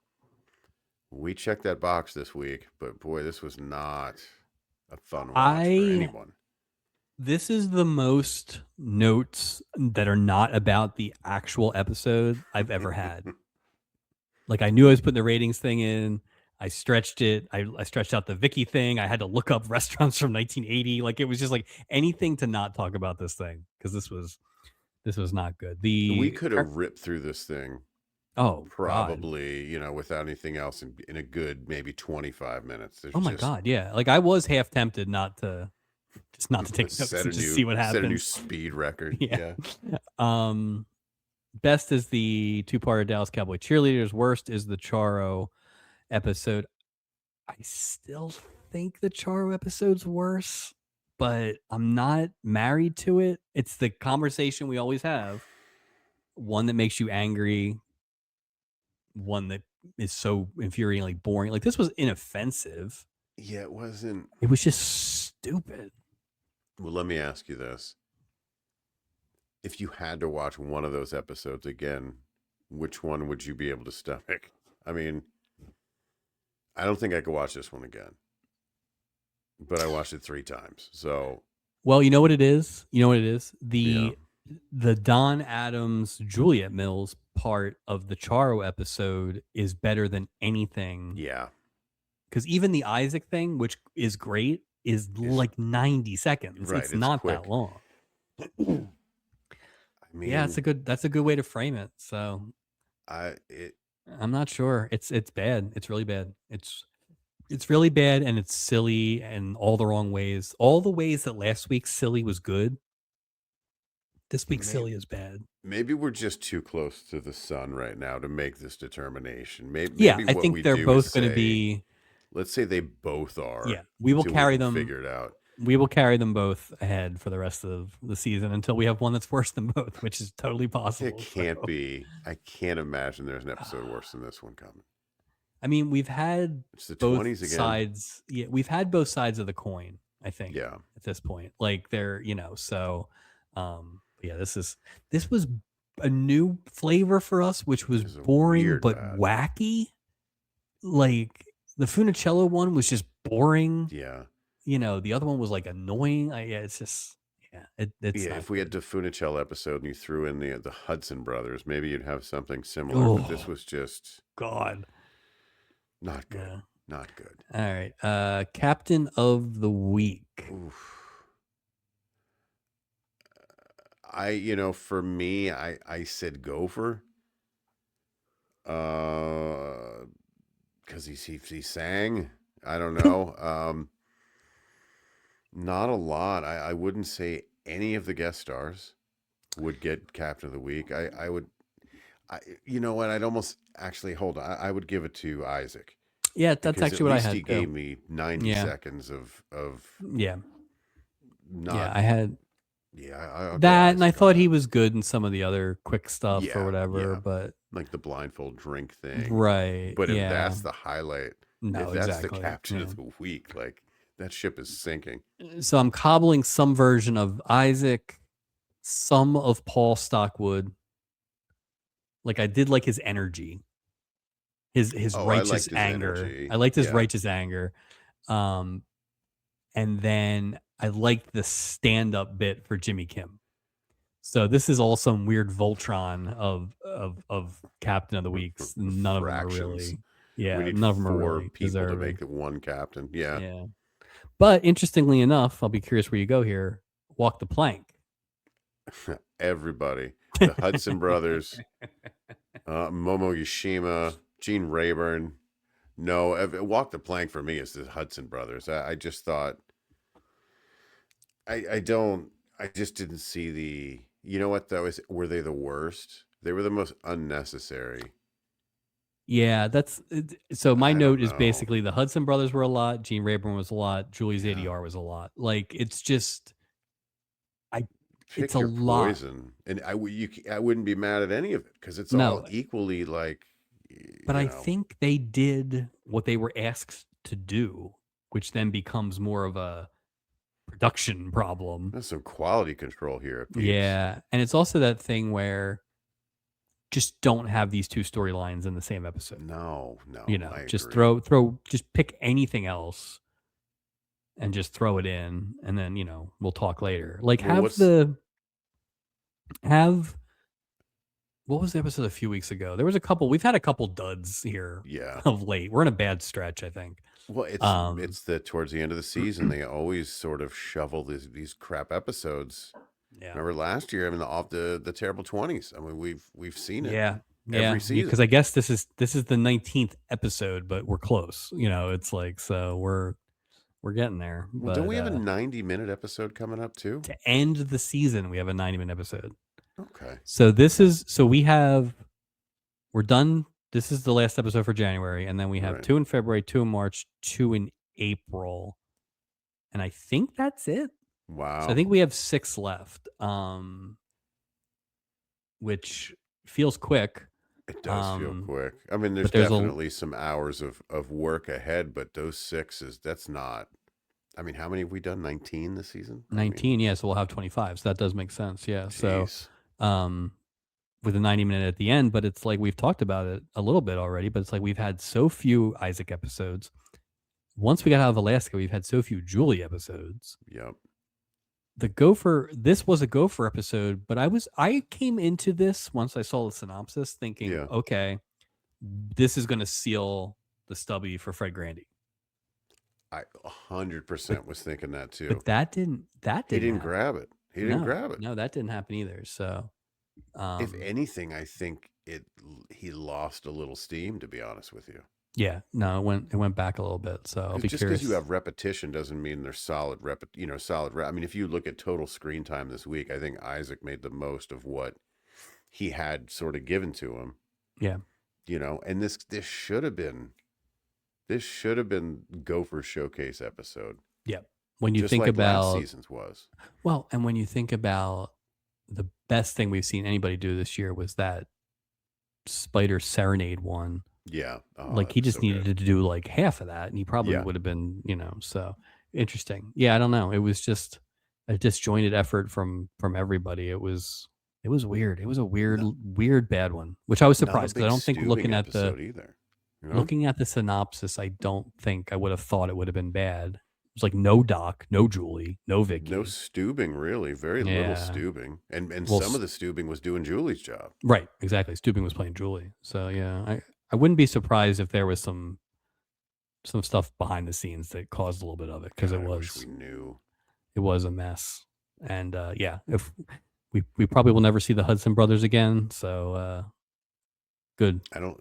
We checked that box this week, but boy, this was not a fun watch for anyone. This is the most notes that are not about the actual episode I've ever had. Like, I knew I was putting the ratings thing in. I stretched it. I stretched out the Vicky thing. I had to look up restaurants from 1980. Like, it was just like anything to not talk about this thing, because this was not good. We could have ripped through this thing. Oh, probably, God. Without anything else in a good maybe 25 minutes. Oh my God, yeah. Like, I was half tempted not to take notes and just see what happens. Set a new speed record. Yeah. Best is the 2-parter Dallas Cowboy Cheerleaders. Worst is the Charo episode. I still think the Charo episode's worse, but I'm not married to it. It's the conversation we always have. One that makes you angry. One that is so infuriatingly boring. Like, this was inoffensive. Yeah, it wasn't. It was just stupid. Well, let me ask you this. If you had to watch one of those episodes again, which one would you be able to stomach? I mean, I don't think I could watch this one again. But I watched it 3 times. So, well, you know what it is? The Don Adams, Juliet Mills part of the Charo episode is better than anything. Yeah. Because even the Isaac thing, which is great, is like 90 seconds. Right, it's not quick. that long. I mean, yeah, that's a good way to frame it. So I'm not sure. It's bad. It's really bad. It's really bad, and it's silly in all the wrong ways. All the ways that last week's silly was good, this week's silly is bad. Maybe we're just too close to the sun right now to make this determination. Maybe I think they're both going to be. Let's say they both are. Yeah, we will carry them. Figure it out. We will carry them both ahead for the rest of the season until we have one that's worse than both, which is totally possible. It can't be. I can't imagine there's an episode worse than this one coming. I mean, we've had both sides. Yeah, we've had both sides of the coin, I think. Yeah. At this point, like they're, so, yeah, this was a new flavor for us, which was boring but wacky. Like the Funicello one was just boring. Yeah. The other one was like annoying. It's just, it's if we had the Funicello episode and you threw in the Hudson brothers, maybe you'd have something similar. But this was just God. Not good. Yeah. Not good. All right. Captain of the Week. Oof. For me, I said Gopher. Because he sang. I don't know. Not a lot. I wouldn't say any of the guest stars. would get Captain of the Week. I would. You know what? I'd almost actually hold on. I would give it to Isaac Yeah, that's because at actually what I least had he too. gave me 90 Yeah, seconds of yeah, not. yeah. I had Yeah, I'll go that, and I Isaac on thought he that. was good in some of the other quick stuff or Yeah, whatever. yeah, But like the blindfold drink thing. right, But if yeah, that's the highlight, if no, that's the exactly. Captain Yeah. of the Week, like that ship is sinking. So I'm cobbling some version of Isaac, some of Paul Stockwood. Like I did like his energy, his Oh, I righteous liked his anger. energy. I liked his Yeah, righteous anger. Um, and then I liked the stand-up bit for Jimmy Kim. So this is all some weird Voltron of Captain of the Weeks. None of them are fractions. really, We yeah, need none of them are four really people to deserving. make it one captain. Yeah, Yeah. But interestingly enough, I'll be curious where you go here. Walk the plank. everybody. The Hudson brothers, Momo Yoshima, Gene Rayburn. No, Walk the Plank for me is the Hudson brothers. I just thought I don't I just didn't see the you know what though is were they the worst? They were the most unnecessary. Yeah, so my I don't note is know. basically the Hudson brothers were a lot, Gene Rayburn was a lot, Julie's Yeah. ADR was a lot. Like it's just I it's Pick a your lot. poison. And I wouldn't be mad at any of it because it's all No, equally like but you I know, think they did what they were asked to do, which then becomes more of a production problem. there's some quality control here, peeps. Yeah, and it's also that thing where just don't have these two storylines in the same episode. No, You no, know, I just agree. throw just pick anything else and just throw it in, and then, we'll talk later. Like, Well, what's have what was the episode a few weeks ago? There was a couple we've had a couple duds here yeah. of late. We're in a bad stretch, I think. Well, Um, it's the towards the end of the season they always sort of shovel these crap episodes. yeah. Remember last year? I mean, the terrible 20s. I mean, we've seen it Yeah. every Yeah, because season. I guess this is the 19th episode, but we're close. It's like so we're getting there. Well, don't But we have a 90-minute episode coming up too? to end the season, we have a 90-minute episode. Okay. So we're done. This is the last episode for January, and then we have Right. 2 in February, 2 in March, 2 in April. And I think that's it. So I Wow. think we have 6 left. Which feels quick. It does feel quick. I mean, there's But there's a definitely some hours of work ahead, but those sixes, that's not. I mean, how many have we done? 19 this season? I mean, 19, yeah, so we'll have 25. So that does make sense. Yeah. So geez. um with a 90-minute at the end, but it's like we've talked about it a little bit already, but it's like we've had so few Isaac episodes. Once we got out of Alaska, we've had so few Julie episodes. Yep. This was a Gopher episode, but I came into this once I saw the synopsis thinking, Yeah. okay, this is going to seal the stubby for Fred Grandy. I 100% was thinking that too. But that didn't He didn't happen. grab it. He didn't grab it. No, that didn't happen either. So, If anything, I think he lost a little steam, to be honest with you. yeah, no, it went back a little bit. So I'll be Just because you curious. have repetition doesn't mean they're solid I mean, if you look at total screen time this week, I think Isaac made the most of what he had sort of given to him. Yeah. And this should have been Gopher Showcase episode. Yeah. When you just think like last about season's was. well, and when you think about the best thing we've seen anybody do this year was that Spider Serenade one. Yeah. Oh, Like he that was just so needed good. to do like half of that, and he probably Yeah. would have been, so interesting. Yeah, I don't know. It was just a disjointed effort from everybody. It was weird. It was a weird bad one, which I was Not a surprised because I big don't think Stubing episode either. looking at the synopsis, I don't think I would have thought it would have been bad. It was like no Doc, no Julie, no Vicky. No Stubing, really. Very little Yeah. Stubing. And Well, some of the Stubing was doing Julie's job. right, exactly. Stubing was playing Julie. So yeah, I wouldn't be surprised if there was some stuff behind the scenes that caused a little bit of it because God, I wish we knew. it was a mess. And yeah, if we probably will never see the Hudson brothers again. So good. I don't.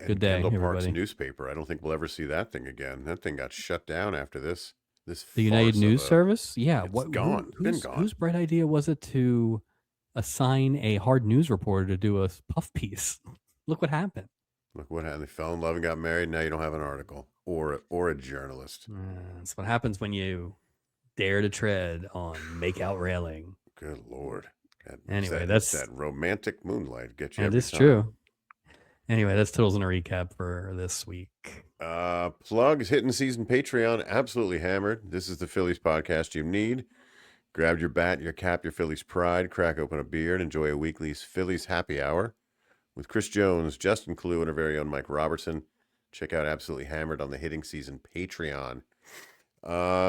Good day, Kendall Park's everybody. newspaper. I don't think we'll ever see that thing again. That thing got shut down after this. The United farce of News a- Service? Yeah. It's gone. Been gone. Whose bright idea was it to assign a hard news reporter to do a puff piece. Look what happened. Look what happened. They fell in love and got married. Now you don't have an article or a journalist. That's what happens when you dare to tread on makeout railing. Good Lord. Anyway, it's that romantic moonlight gets you that every is time. true. Anyway, that's Toodles and a recap for this week. Plugs hitting season Patreon. Absolutely hammered. This is the Phillies podcast you need. Grab your bat, your cap, your Phillies pride, crack open a beer, and enjoy a weekly Phillies happy hour with Chris Jones, Justin Kalu, and our very own Mike Robertson. Check out Absolutely Hammered on the Hitting Season Patreon.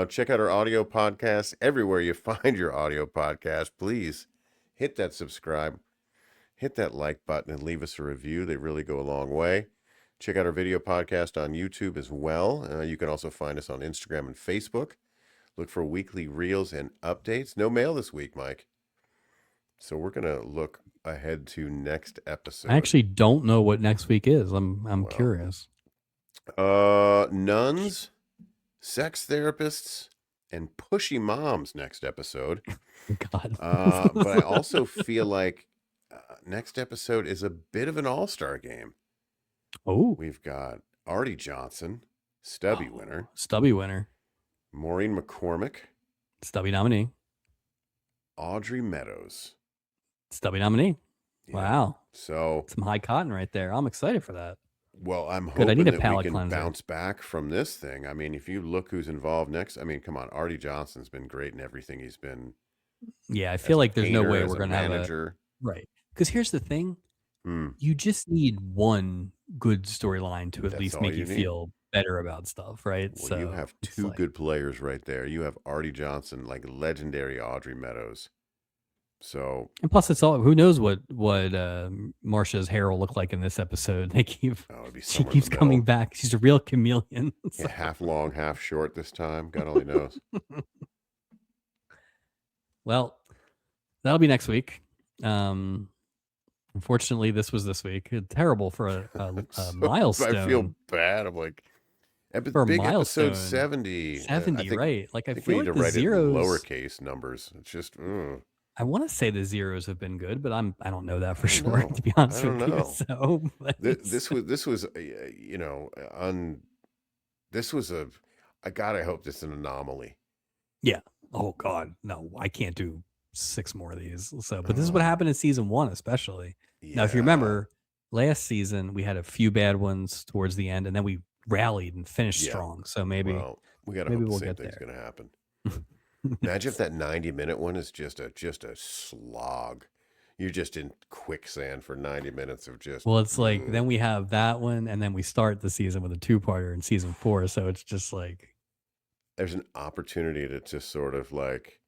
Check out our audio podcast everywhere you find your audio podcast. Please hit that subscribe, hit that like button, and leave us a review. They really go a long way. Check out our video podcast on YouTube as well. You can also find us on Instagram and Facebook. Look for weekly reels and updates. No mail this week, Mike. So we're going to look ahead to next episode. I actually don't know what next week is. I'm curious. Nuns, sex therapists, and pushy moms next episode. God. But I also feel like next episode is a bit of an all-star game. Oh. We've got Artie Johnson, Stubby winner. Stubby winner. Maureen McCormick. Stubby nominee. Audrey Meadows. Stubby nominee. Yeah. Wow. So some high cotton right there. I'm excited for that. Well, I'm hoping I need a that we palate can cleanser. bounce back from this thing. I mean, if you look who's involved next, I mean, come on, Artie Johnson's been great in everything he's been. Yeah, I feel like there's no way as we're a going to have manager. right. Because here's the thing. You just need one good storyline to at least make you feel better about stuff, right? Well, so you have two good players right there. You have Artie Johnson, like legendary Audrey Meadows. So, and plus, it's all who knows what Marsha's hair will look like in this episode. They keep she keeps coming back. She's a real chameleon. So. Yeah, half long, half short this time. God only knows. Well, that'll be next week. Unfortunately, this was this week. Terrible for a milestone. I feel bad. I'm like, for big milestone, episode 70. 70, right? Like I feel we need like to the write zeros, it in lowercase numbers. It's just. I want to say the zeros have been good, but I don't know that for sure. To be honest with you, so this was you know this was a God. I hope this is an anomaly. Yeah. Oh God, no, I can't do 6 more of these. So, but this is what happened in season 1, especially. Yeah. Now, if you remember, last season we had a few bad ones towards the end, and then we rallied and finished strong. So maybe we got to hope the same thing's going to happen. Imagine if that 90-minute one is just a slog. You're just in quicksand for 90 minutes of just. Well, it's like then we have that one, and then we start the season with a 2-parter in season 4. So it's just like there's an opportunity to just sort of like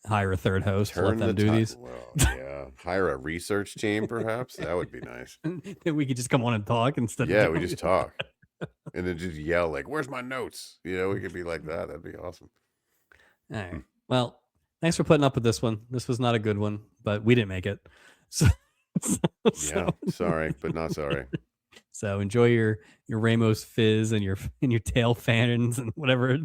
hire a third host, let them do these. Well, yeah, hire a research team, perhaps that would be nice. Then we could just come on and talk instead. Yeah, we just talk, and then just yell like, "Where's my notes?" You know, we could be like that. That'd be awesome. All right. Well, thanks for putting up with this one. This was not a good one, but we didn't make it. So yeah, sorry, but not sorry. So enjoy your Ramos fizz and your tail fans and whatever.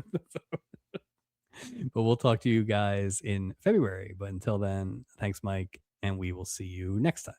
But we'll talk to you guys in February. But until then, thanks, Mike, and we will see you next time.